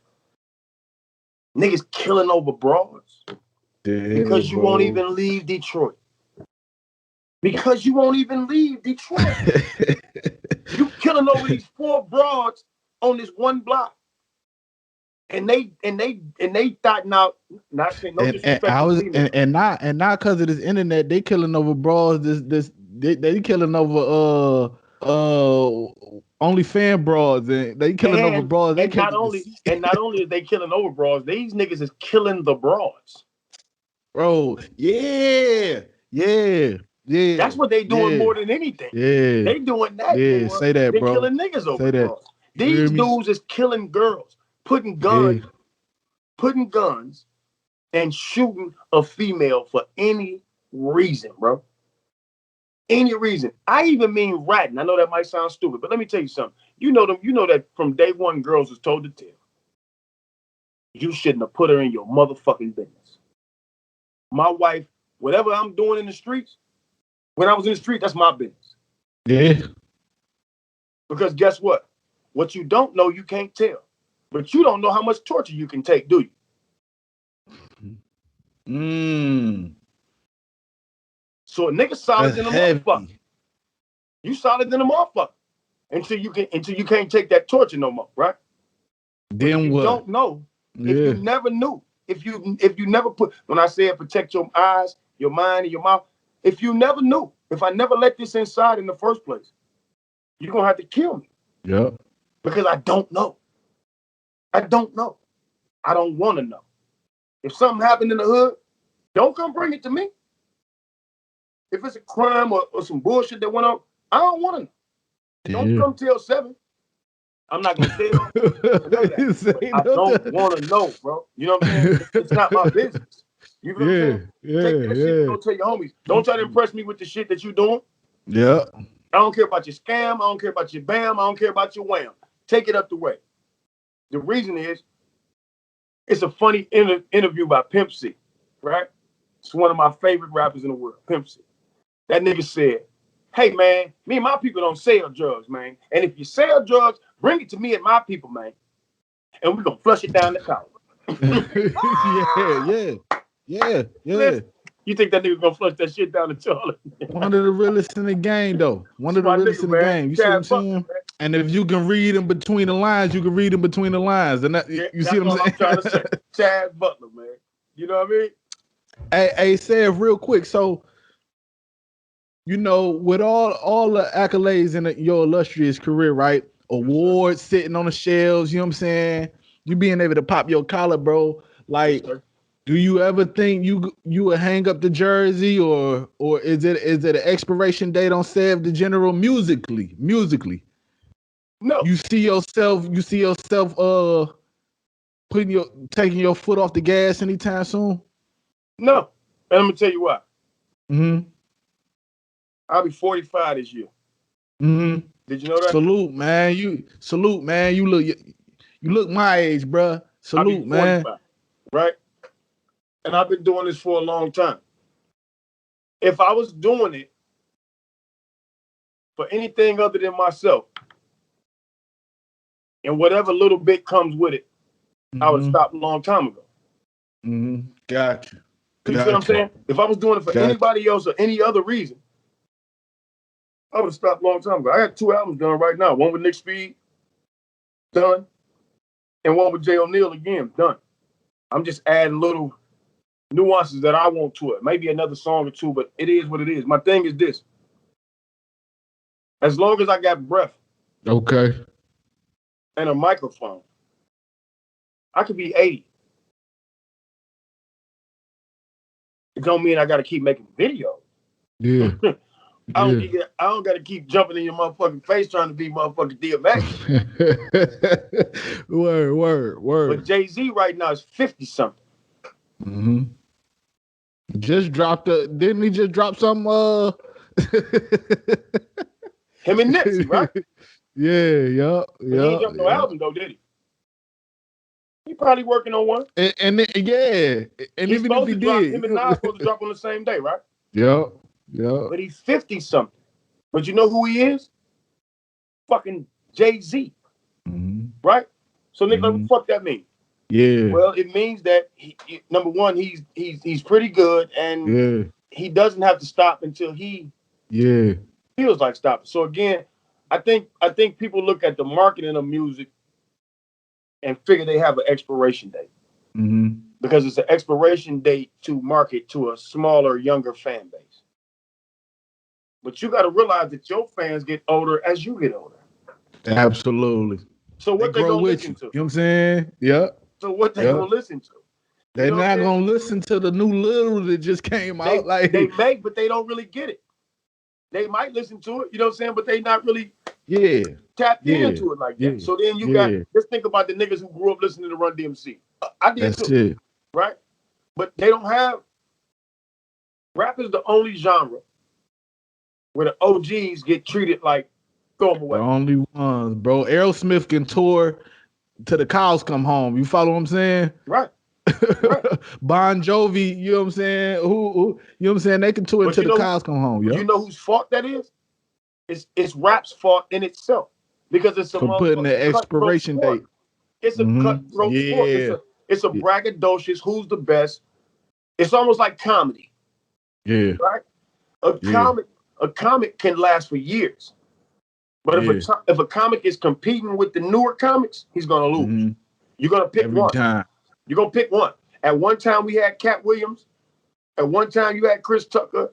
Niggas killing over broads. Because you won't even leave Detroit. Because you won't even leave Detroit. You killing over these 4 broads on this one block. And they thought not saying no disrespect. And not because of this internet, they killing over broads. They killing over only fan broads, and they killing over broads. They can't not only is they killing over broads, these niggas is killing the broads. Bro, yeah. That's what they doing more than anything. Yeah. They doing that more say that, than bro. killing niggas over that. broads. These dudes is killing girls, putting guns and shooting a female for any reason, bro. Any reason. I even mean ratting. I know that might sound stupid, but let me tell you something. You know that from day one, girls was told to tell. You shouldn't have put her in your motherfucking business. My wife, whatever I'm doing in the streets, when I was in the street, that's my business. Yeah. Because guess what? What you don't know, you can't tell. But you don't know how much torture you can take, do you? So a nigga solid than a motherfucker. You solid than a motherfucker. Until you can't take that torture no more, right? Then you what? Don't know. If you never knew, if you never put, when I said protect your eyes, your mind, and your mouth, if you never knew, if I never let this inside in the first place, you're gonna have to kill me. Yeah. Because I don't know. I don't know. I don't want to know. If something happened in the hood, don't come bring it to me. If it's a crime or some bullshit that went on, I don't want to know. Don't come tell 7. I'm not gonna tell. I don't want to know, bro. You know what I'm saying? It's not my business. You know what I'm saying? Take that shit and go tell your homies. Don't try to impress me with the shit that you doing. Yeah. I don't care about your scam. I don't care about your bam. I don't care about your wham. Take it up the way. The reason is, it's a funny interview by Pimp C, right? It's one of my favorite rappers in the world, Pimp C. That nigga said, hey, man, me and my people don't sell drugs, man. And if you sell drugs, bring it to me and my people, man. And we're going to flush it down the toilet. Yeah. Listen, you think that nigga's going to flush that shit down the toilet? One of the realest in the game, though. One of the realest in the game. You see what I'm saying? And if you can read in between the lines, you can read in between the lines. And that, you see what I'm trying to say. Chad Butler, man. You know what I mean? Hey, Sev, real quick. So, you know, with all the accolades in your illustrious career, right? Awards sitting on the shelves, you know what I'm saying? You being able to pop your collar, bro. Like, do you ever think you would hang up the jersey, or is it an expiration date on Sev the General musically? No. You see yourself taking your foot off the gas anytime soon? No. And I'm gonna tell you why. Mm-hmm. I'll be 45 this year. Mm-hmm. Did you know that? Salute, man. You look my age, bro. Salute, man. Right? And I've been doing this for a long time. If I was doing it for anything other than myself, and whatever little bit comes with it, I would have stopped a long time ago. Mm-hmm. Gotcha. You see what I'm saying? If I was doing it for anybody else or any other reason, I would have stopped a long time ago. I got 2 albums done right now. One with Nick Speed, done. And one with Jay O'Neal, again, done. I'm just adding little nuances that I want to it. Maybe another song or two, but it is what it is. My thing is this. As long as I got breath. Okay. And a microphone, I could be 80. It don't mean I got to keep making videos. Yeah. I don't got to keep jumping in your motherfucking face trying to be motherfucking DMX. Word. But Jay-Z right now is 50-something. Mm-hmm. Didn't he just drop some him and Nipsey, right? Yeah. He ain't dropped no album though, did he? He probably working on one. And even if he did, him and Nas supposed to drop on the same day, right? Yeah. But he's 50-something. But you know who he is? Fucking Jay-Z. Mm-hmm. Right? So nigga, what the fuck that mean? Yeah. Well, it means that number one, he's pretty good, and he doesn't have to stop until he feels like stopping. So again, I think people look at the marketing of music and figure they have an expiration date. Mm-hmm. Because it's an expiration date to market to a smaller, younger fan base. But you got to realize that your fans get older as you get older. Absolutely. So what they grow gonna with listen you. to? You know what I'm saying? Yeah. So what they gonna listen to? They're not gonna listen to the new Little that just came out. Like they may, but they don't really get it. They might listen to it, you know what I'm saying, but they not really tapped into it like that. So then you got, just think about the niggas who grew up listening to Run DMC. I did That's too, it. right? But they don't have, rap is the only genre where the OGs get treated like throw them away. The only ones, bro. Aerosmith can tour till the cows come home. You follow what I'm saying? Right. Bon Jovi, you know what I'm saying? Who you know what I'm saying? They can tour until the cows come home. You know whose fault that is? It's rap's fault in itself. Because it's a putting the expiration date. It's a cutthroat sport. It's a braggadocious, who's the best. It's almost like comedy. Yeah. Right? A comic can last for years. But if a comic is competing with the newer comics, he's gonna lose. You're gonna pick one. You're gonna pick one. At one time we had Cat Williams. At one time you had Chris Tucker,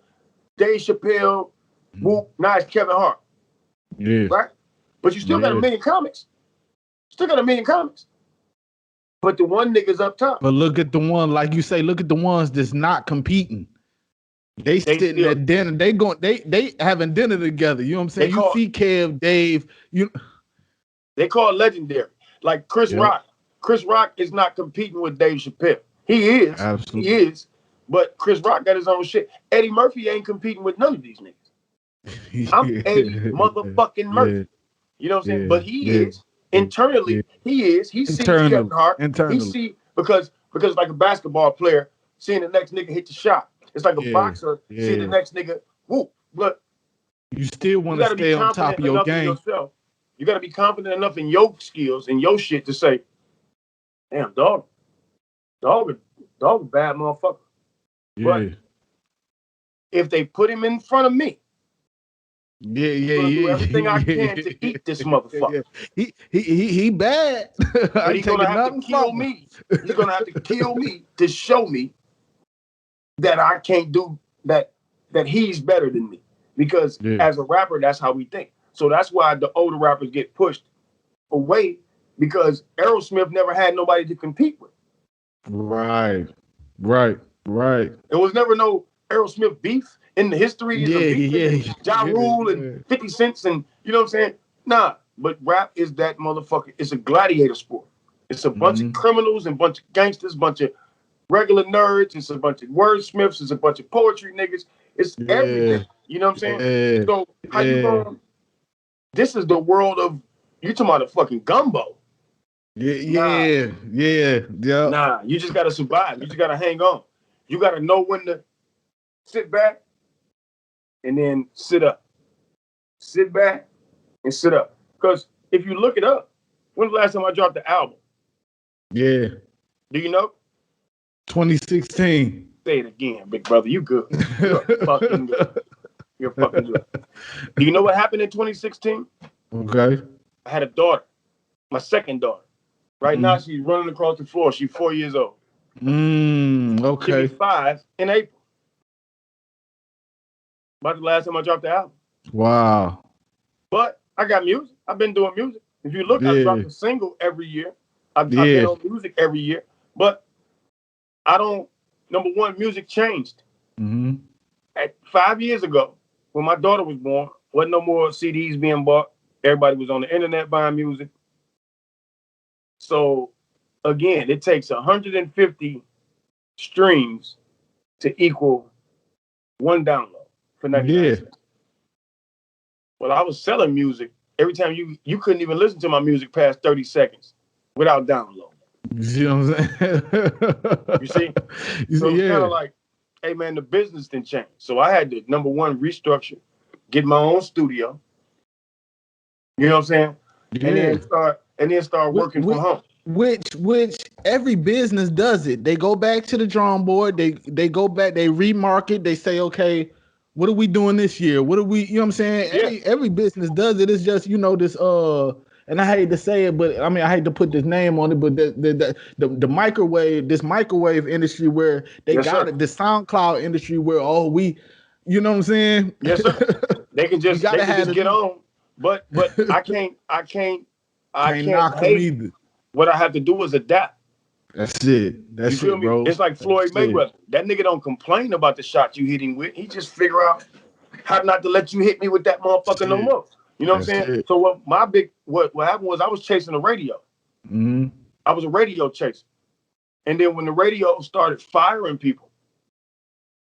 Dave Chappelle, Whoop, now it's Kevin Hart. Yeah. Right? But you still got a million comics. But the one nigga's up top. But look at the one, like you say, look at the ones that's not competing. They sitting at dinner. They having dinner together. You know what I'm saying? You see Kev, Dave. They call it legendary. Like Chris Rock. Chris Rock is not competing with Dave Chappelle. He is. Absolutely. He is. But Chris Rock got his own shit. Eddie Murphy ain't competing with none of these niggas. I'm Eddie motherfucking Murphy. You know what I'm saying? But he is. Internally, he is. He sees Kevin Hart. He see because like a basketball player seeing the next nigga hit the shot. It's like a boxer seeing the next nigga whoop. But you still want to stay on top of your game. You got to be confident enough in your skills and your shit to say, damn, dog a bad motherfucker. Yeah. But if they put him in front of me, do everything I can to eat this motherfucker. He bad. But he's gonna have to kill me. He's gonna have to kill me to show me that I can't do that. That he's better than me. Because as a rapper, that's how we think. So that's why the older rappers get pushed away because Aerosmith never had nobody to compete with. Right. There was never no Aerosmith beef in the history of beef. Ja Rule and 50 Cent and you know what I'm saying? Nah, but rap is that motherfucker. It's a gladiator sport. It's a bunch of criminals and bunch of gangsters, bunch of regular nerds. It's a bunch of wordsmiths. It's a bunch of poetry niggas. It's everything. You know what I'm saying? So how you going? This is the world of you talking about a fucking gumbo. Yeah. Nah, you just gotta survive. You just gotta hang on. You gotta know when to sit back and then sit up. Sit back and sit up. Because if you look it up, when's the last time I dropped the album? Yeah. Do you know? 2016. Say it again, big brother. You good. You're fucking good. You're fucking good. Do you know what happened in 2016? Okay. I had a daughter, my second daughter. Right now, she's running across the floor. She's 4 years old. Okay. She'll be 5 in April. About the last time I dropped the album. Wow. But I got music. I've been doing music. If you look, I drop a single every year. I've been on music every year. But I don't, number one, music changed. At 5 years ago, when my daughter was born, wasn't no more CDs being bought. Everybody was on the internet buying music. So, again, it takes 150 streams to equal one download for 99 cents. Well, I was selling music. Every time you couldn't even listen to my music past 30 seconds without download. You see what I'm saying? You see? So it's kind of like, hey, man, the business didn't change. So I had to, number one, restructure, get my own studio. You know what I'm saying? And then start working from home. Which every business does it. They go back to the drawing board. They go back. They remarket. They say, okay, what are we doing this year? What are we? You know what I'm saying? Every business does it. It's just this and I hate to say it, but I mean I hate to put this name on it, but the microwave, this microwave industry where they got it, the SoundCloud industry where you know what I'm saying? Yes, sir. They can just get on But I can't knock him hate. either. What I have to do is adapt. That's it. That's You feel it, me? bro. It's like Floyd Mayweather. That nigga don't complain about the shot you hit him with. He just figure out how not to let you hit me with that motherfucker no more. You know what I'm saying? It. So what happened was I was chasing the radio. Mm-hmm. I was a radio chaser. And then when the radio started firing people,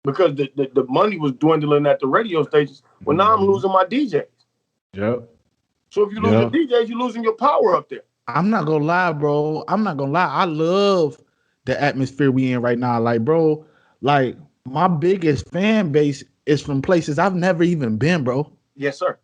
because the money was dwindling at the radio stations, well, now I'm losing my DJs. Yep. So if you lose your DJs, you're losing your power up there. I'm not gonna lie, bro. I'm not gonna lie. I love the atmosphere we in right now. Like, bro, like my biggest fan base is from places I've never even been, bro. Yes, sir.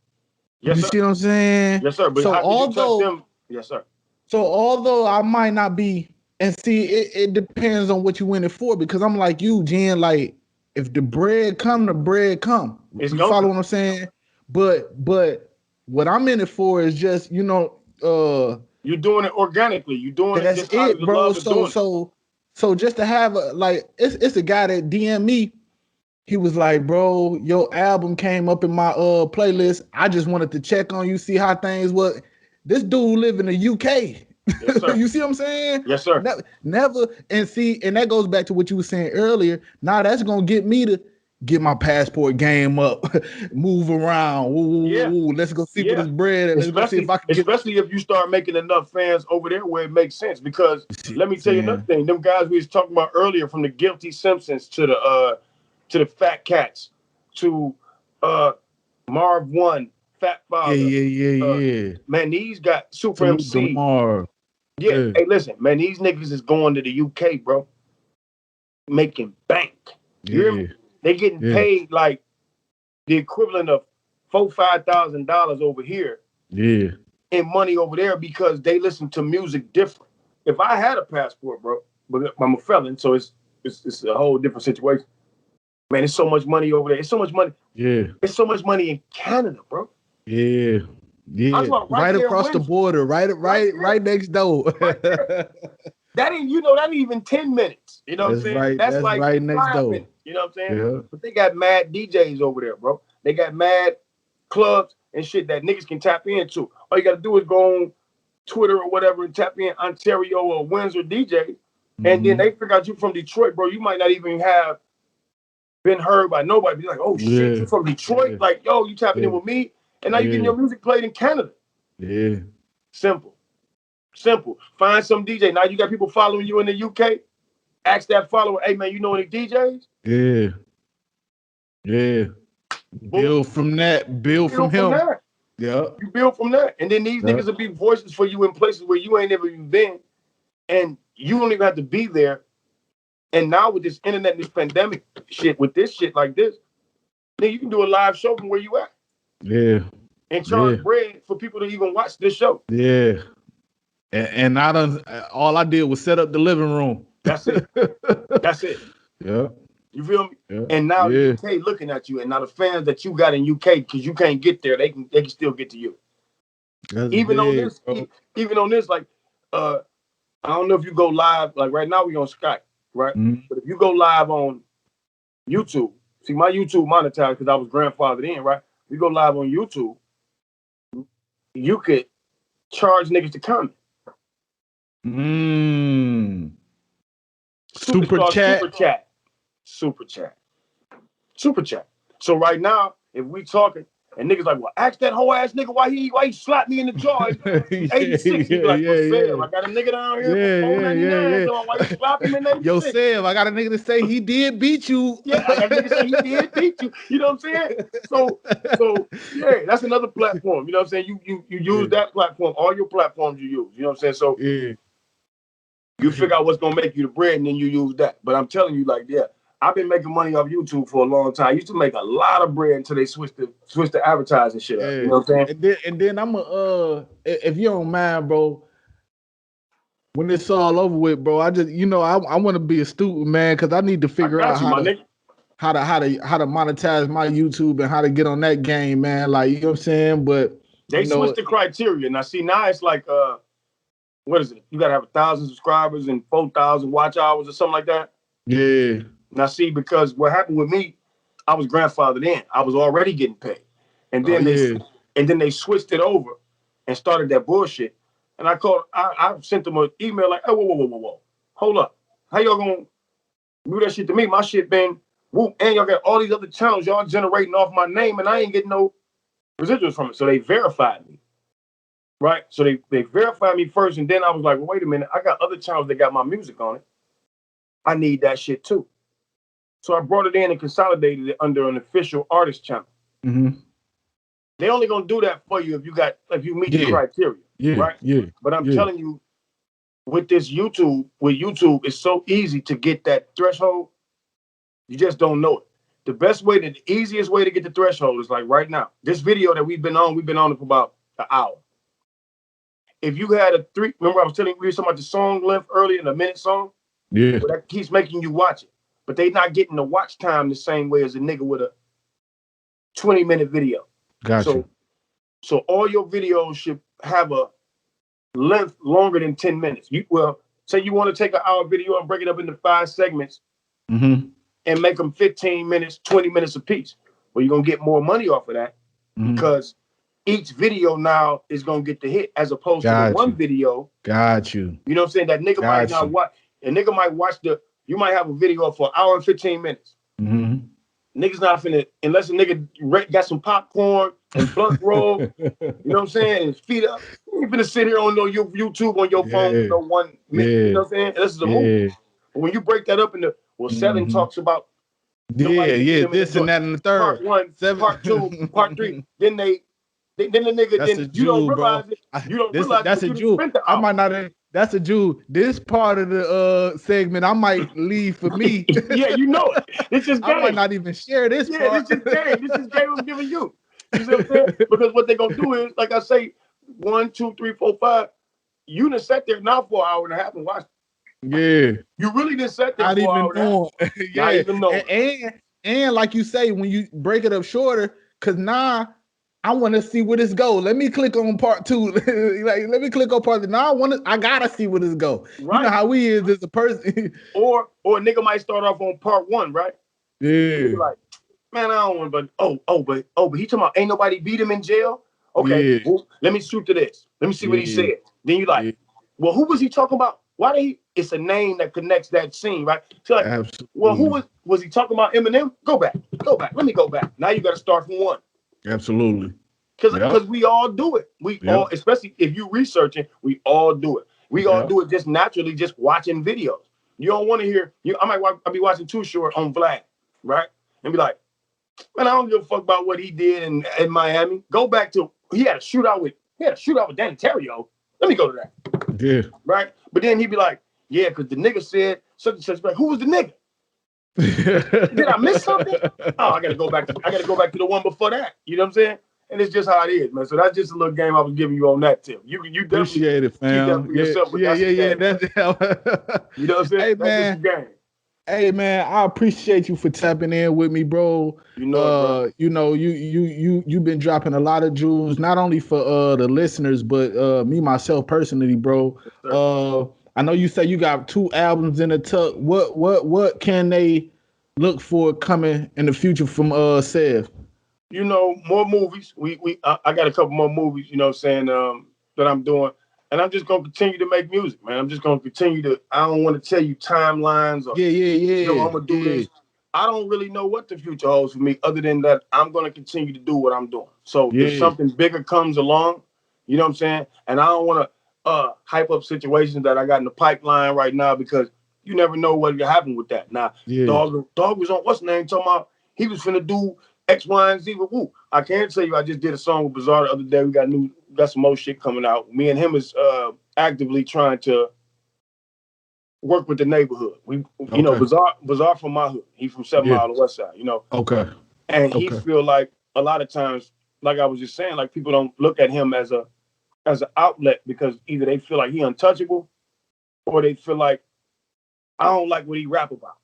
Yes, you sir. see what I'm saying? Yes, sir. But so how can you touch them? Yes, sir. So although I might not be, and see, it depends on what you win it for. Because I'm like you, Jen. Like, if the bread come, the bread come. It's you follow what I'm saying? But what I'm in it for is just, you're doing it organically. You're doing it just out of the love of doing it. So just to have it's a guy that DM me. He was like, bro, your album came up in my playlist. I just wanted to check on you, see how things was. This dude live in the UK. Yes, sir. You see what I'm saying? Yes, sir. Never. And see, and that goes back to what you were saying earlier. Now that's gonna get me to get my passport game up, move around. Ooh, let's go see what this bread is. Let's go see if I can especially if you start making enough fans over there where it makes sense. Because let me tell you another thing. Them guys we was talking about earlier, from the Guilty Simpsons to the Fat Cats to Marv One, Fat Father. Yeah. Man, these got Super MC. Marv. Yeah. Hey, listen, man, these niggas is going to the UK, bro. Making bank. You hear me? They getting paid like the equivalent of $4,000-$5,000 over here. Yeah. In money over there because they listen to music different. If I had a passport, bro, but I'm a felon, so it's a whole different situation. Man, there's so much money over there. It's so much money. Yeah. There's so much money in Canada, bro. Yeah. Right across the border, right next door. Right that ain't even 10 minutes. You know what I'm saying? Right, that's like right next door. Minutes, you know what I'm saying? Yeah. But they got mad DJs over there, bro. They got mad clubs and shit that niggas can tap into. All you gotta do is go on Twitter or whatever and tap in Ontario or Windsor DJ. And then they figure out you from Detroit, bro. You might not even have been heard by nobody. Be like, oh shit, you from Detroit? Yeah. Like, yo, you tapping in with me. And now you getting your music played in Canada. Yeah. Simple. Find some DJ. Now you got people following you in the UK. Ask that follower, hey man, you know any DJs? Yeah. Build from that. Build from him. Yeah. You build from that. And then these niggas will be voices for you in places where you ain't never even been. And you don't even have to be there. And now with this internet and this pandemic shit, with this shit like this, then you can do a live show from where you at. Yeah. And charge bread for people to even watch this show. Yeah. And all I did was set up the living room. That's it. Yeah. You feel me? Yeah. And now UK looking at you, and now the fans that you got in UK, because you can't get there, they can still get to you. Even on this, like I don't know if you go live, like right now we on Skype, right? Mm-hmm. But if you go live on YouTube, see my YouTube monetized because I was grandfathered in, right? If you go live on YouTube, you could charge niggas to comment. Super chat. So right now, if we talking and niggas like, well, ask that whole ass nigga why he slapped me in the jaw. 86. He like, well, Sam, I got a nigga down here for 499. So why you slap him in 86? Yo, Sam, I got a nigga to say he did beat you. Yeah, I got a nigga to say he did beat you. You know what I'm saying? So yeah, that's another platform. You know what I'm saying? You use that platform, all your platforms you use. You know what I'm saying? So you figure out what's gonna make you the bread, and then you use that. But I'm telling you, like, I've been making money off YouTube for a long time. I used to make a lot of bread until they switched the advertising shit up. You know what I'm saying? And then I'm if you don't mind, bro, when it's all over with, bro, I just I want to be a student, man, because I need to figure out how to monetize my YouTube and how to get on that game, man. Like, you know what I'm saying? But they switched the criteria. Now it's like what is it? You gotta have 1,000 subscribers and 4,000 watch hours or something like that. Yeah. Now, see, because what happened with me, I was grandfathered in. I was already getting paid. And then and then they switched it over and started that bullshit. And I sent them an email like, oh, whoa, hold up, how y'all gonna do that shit to me? My shit been whoop, and y'all got all these other channels y'all generating off my name, and I ain't getting no residuals from it. So they verified me, right? So they verified me first, and then I was like, well, wait a minute, I got other channels that got my music on it. I need that shit too. So I brought it in and consolidated it under an official artist channel. Mm-hmm. They only gonna do that for you if you meet the criteria, right? Yeah. But I'm telling you, with YouTube, it's so easy to get that threshold. You just don't know it. The easiest way to get the threshold is like right now. This video that we've been on it for about an hour. If you had remember I was telling you we were talking about the song length earlier in a minute song? Yeah. But that keeps making you watch it. But they not getting the watch time the same way as a nigga with a 20-minute video. Gotcha. So all your videos should have a length longer than 10 minutes. Say you want to take an hour video and break it up into 5 segments and make them 15 minutes, 20 minutes apiece. Well, you're going to get more money off of that because each video now is going to get the hit as opposed to the one video. Got you. You know what I'm saying? That nigga might not watch. A nigga might watch you might have a video for an hour and 15 minutes. Niggas not finna, unless a nigga got some popcorn and blunt roll, you know what I'm saying, and his feet up. You ain't finna sit here on your YouTube on your phone for no 1 minute, you know what I'm saying? And this is a movie. But when you break that up into, Seven talks about this and that and the third. Part 1, Part 2, Part 3. Then the nigga, you don't realize it. You don't realize that's a Jew. I might not. That's a Jew. This part of the segment I might leave for me. Yeah, you know it. It's just game. I might not even share this part. This is game. This is game I'm giving you. You see what I'm saying? Because what they're gonna do is, like I say, 1, 2, 3, 4, 5. You done sat there now for an hour and a half and watched. Yeah. You really didn't sit there for an hour and a half. Not even knowing. And like you say, when you break it up shorter, because now I want to see where this go. Let me click on part 2. Let me click on part 3. Now I gotta see where this go. Right. You know how we is as a person. or a nigga might start off on part 1, right? Yeah. Like, man, I don't want, but he talking about ain't nobody beat him in jail. Okay, well, let me shoot to this. Let me see what he said. Then you like, well, who was he talking about? It's a name that connects that scene, right? So like, absolutely. Well, who was he talking about? Eminem? Go back. Let me go back. Now you got to start from 1. Absolutely. Because we all do it. We all, especially if you researching, we all do it. We all do it just naturally, just watching videos. You don't want to hear. I'll be watching Too Short on Vlad, right? And be like, man, I don't give a fuck about what he did in Miami. Go back to he had a shootout with Danny Terrio. Let me go to that. Yeah. Right. But then he'd be like, yeah, because the nigga said such and such. Like, who was the nigga? Did I miss something? Oh, I gotta go back to the one before that. You know what I'm saying? And it's just how it is, man. So that's just a little game I was giving you on that tip. You appreciate it, fam. Yeah. That's you know what I'm saying? Hey, that's man. just a game. Hey, man, I appreciate you for tapping in with me, bro. Bro. You've been dropping a lot of jewels, not only for the listeners, but me myself personally, bro. Yes, I know you say you got 2 albums in the tuck. What can they look for coming in the future from Sev? More movies. I got a couple more movies, you know what I'm saying, that I'm doing. And I'm just gonna continue to make music, man. I'm just gonna continue to. I don't want to tell you timelines or I'm gonna do this. I don't really know what the future holds for me, other than that I'm gonna continue to do what I'm doing. So if something bigger comes along, you know what I'm saying, and I don't want to hype up situations that I got in the pipeline right now because you never know what will happen with that. Now, Dog was on what's the name talking about he was finna do X, Y, and Z with Woo. I can't tell you I just did a song with Bizarre the other day. We got some more shit coming out. Me and him is actively trying to work with the neighborhood. Bizarre from my hood. He from 7 Mile on the west side, Okay. And he feel like a lot of times, like I was just saying, like people don't look at him as an outlet because either they feel like he untouchable or they feel like I don't like what he rap about.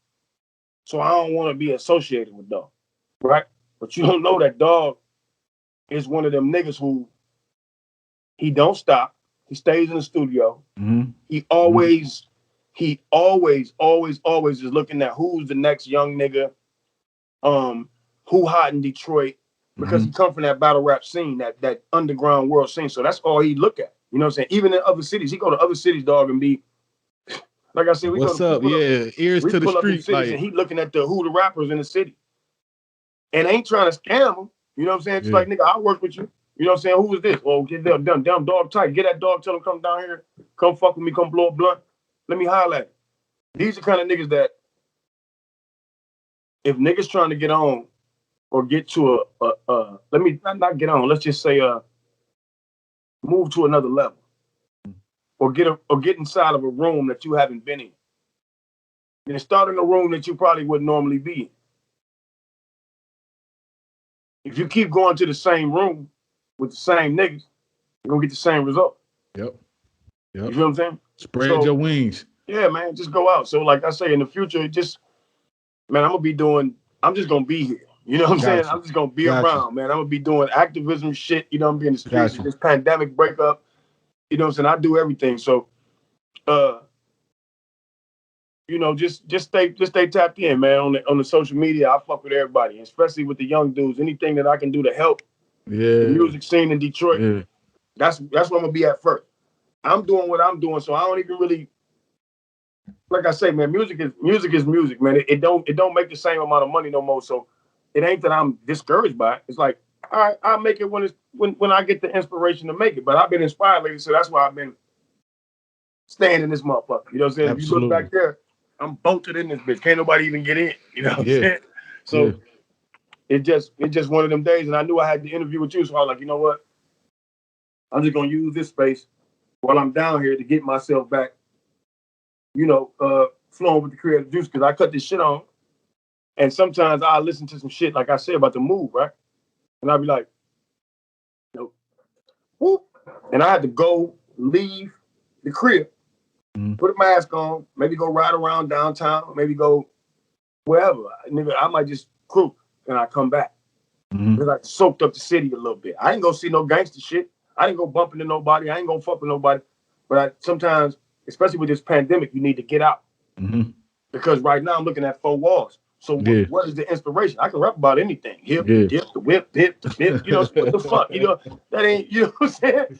So I don't want to be associated with Dog. Right? But you don't know that Dog is one of them niggas who he don't stop. He stays in the studio. Mm-hmm. He always is looking at who's the next young nigga, who hot in Detroit, because he come from that battle rap scene, that underground world scene. So that's all he look at. You know what I'm saying? Even in other cities, he go to other cities, dog, and be like I said, What's up? Yeah, ears to the pull up in street, cities, like, and he looking at who the rappers in the city, and ain't trying to scam them. You know what I'm saying? Just like, nigga, I work with you. You know what I'm saying? Who is this? Oh, get them damn dog tight. Get that dog, tell him come down here, come fuck with me, come blow a blunt. Let me holler at him. These are kind of niggas that if niggas trying to get on or get to let me not get on, let's just say move to another level. Or get inside of a room that you haven't been in. Then start in a room that you probably wouldn't normally be in. If you keep going to the same room with the same niggas, you're gonna get the same result. Yep. You feel what I'm saying? Spread your wings. Yeah, man, just go out. So like I say, in the future, man, I'm just gonna be here. You know what I'm saying? I'm just gonna be around, man. I'm gonna be doing activism shit, you know, I'm being in the streets, this pandemic breakup, you know what I'm saying? I do everything. So you know, just stay tapped in, man, on the social media. I fuck with everybody, especially with the young dudes. Anything that I can do to help the music scene in Detroit, that's where I'm gonna be at first. I'm doing what I'm doing, so I don't even really, like I say, man, music is music, man. It don't make the same amount of money no more. So it ain't that I'm discouraged by it. It's like, all right, I'll make it when I get the inspiration to make it. But I've been inspired lately, so that's why I've been staying in this motherfucker. You know what I'm saying? Absolutely. If you look back there, I'm bolted in this bitch. Can't nobody even get in. You know what I'm saying? So it just one of them days, and I knew I had the interview with you, so I was like, you know what? I'm just gonna use this space while I'm down here to get myself back, you know, flowing with the creative juice, because I cut this shit on. And sometimes I listen to some shit, like I said, about the move, right? And I'll be like, nope. Whoop. And I had to go leave the crib, put a mask on, maybe go ride around downtown, maybe go wherever. Nigga, I might just crew and I come back. Because I soaked up the city a little bit. I ain't go see no gangster shit. I didn't go bump into nobody. I ain't gonna fuck with nobody. But sometimes, especially with this pandemic, you need to get out. Because right now I'm looking at 4 walls. So what is the inspiration? I can rap about anything. Hip, dip, the whip, dip, the bip. You know, what the fuck? You know, that ain't, you know what I'm saying?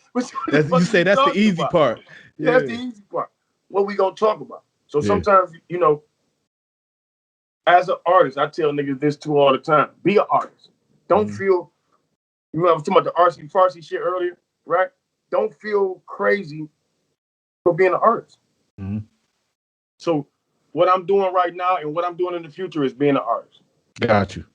You say that's the easy part. Yeah, that's the easy part. What we gonna talk about? So sometimes, you know, as an artist, I tell niggas this too all the time. Be an artist. Don't feel, you know, I was talking about the artsy fartsy shit earlier, right? Don't feel crazy for being an artist. So what I'm doing right now and what I'm doing in the future is being an artist. Got you.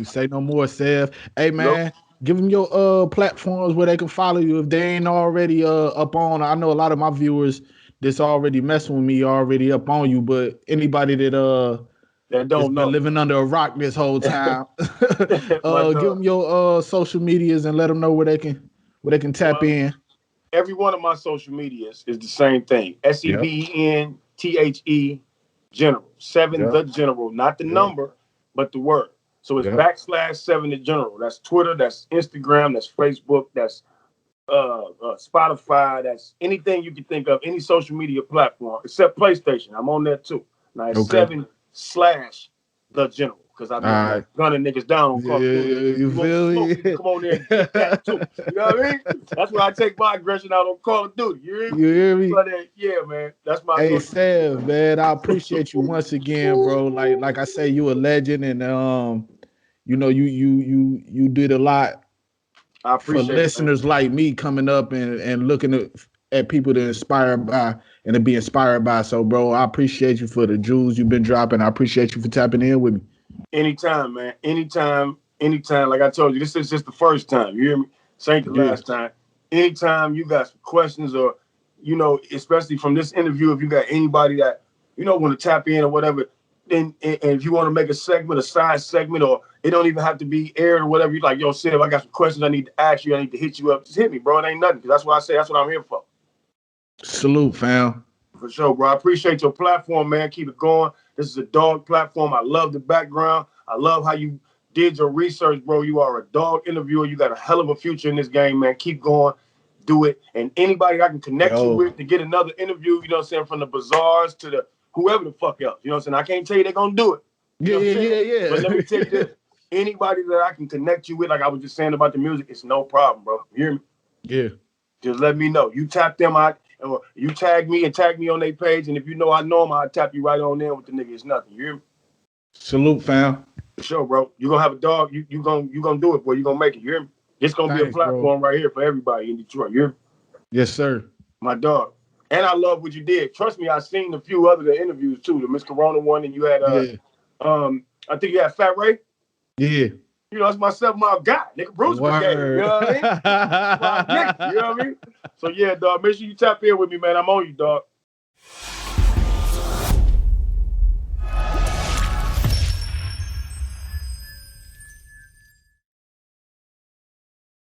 Say no more, Sev. Hey, man, give them your platforms where they can follow you if they ain't already up on. I know a lot of my viewers that's already messing with me already up on you, but anybody that don't know, been living under a rock this whole time, give them your social medias and let them know where they can tap in. Every one of my social medias is the same thing. SEVENTHE General. 7 the General, not the number, but the word. So it's /7 the General. That's Twitter, that's Instagram, that's Facebook, that's Spotify, that's anything you can think of, any social media platform except PlayStation. I'm on there too. Now it's 7/the General. Because I've been gunning niggas down on Call of Duty. You feel me? Come on there and get that too. You know what I mean? That's where I take my aggression out on Call of Duty. You hear me? But, yeah, man. That's my. Hey, Sev, man, I appreciate you once again, bro. Like I say, you a legend, and you know, you did a lot for listeners like me coming up and looking at people to inspire by and to be inspired by. So, bro, I appreciate you for the jewels you've been dropping. I appreciate you for tapping in with me. Anytime, man. Anytime. Like I told you, this is just the first time. You hear me? This ain't the last time. Anytime you got some questions or, you know, especially from this interview, if you got anybody that, you know, want to tap in or whatever, and if you want to make a side segment, or it don't even have to be aired or whatever, you're like, yo, Sev, I got some questions I need to ask you. I need to hit you up. Just hit me, bro. It ain't nothing. That's what I say. That's what I'm here for. Salute, fam. For sure, bro. I appreciate your platform, man. Keep it going. This is a dog platform. I love the background. I love how you did your research, bro. You are a dog interviewer. You got a hell of a future in this game, man. Keep going. Do it. And anybody I can connect you with to get another interview, you know what I'm saying, from the bazaars to the whoever the fuck else. You know what I'm saying? I can't tell you they're going to do it, You know what I'm saying? Yeah. But let me tell you this. Anybody that I can connect you with, like I was just saying about the music, it's no problem, bro. You hear me? Yeah. Just let me know. You tap them out, or you tag me on their page, and if you know I know them, I'll tap you right on there with the nigga. It's nothing. You hear me? Salute, fam. For sure, bro. You gonna have a dog. You gonna do it, boy. You gonna make it. You hear me? It's gonna be a platform right here for everybody in Detroit. You hear me? Yes, sir. My dog. And I love what you did. Trust me, I seen a few other interviews too. The Miss Corona one, and you had I think you had Fat Ray. Yeah. You know, that's my 7 Mile guy, nigga. Bruce Brigade. You know what I mean? You know what I mean? So yeah, dog. Make sure you tap in with me, man. I'm on you, dog.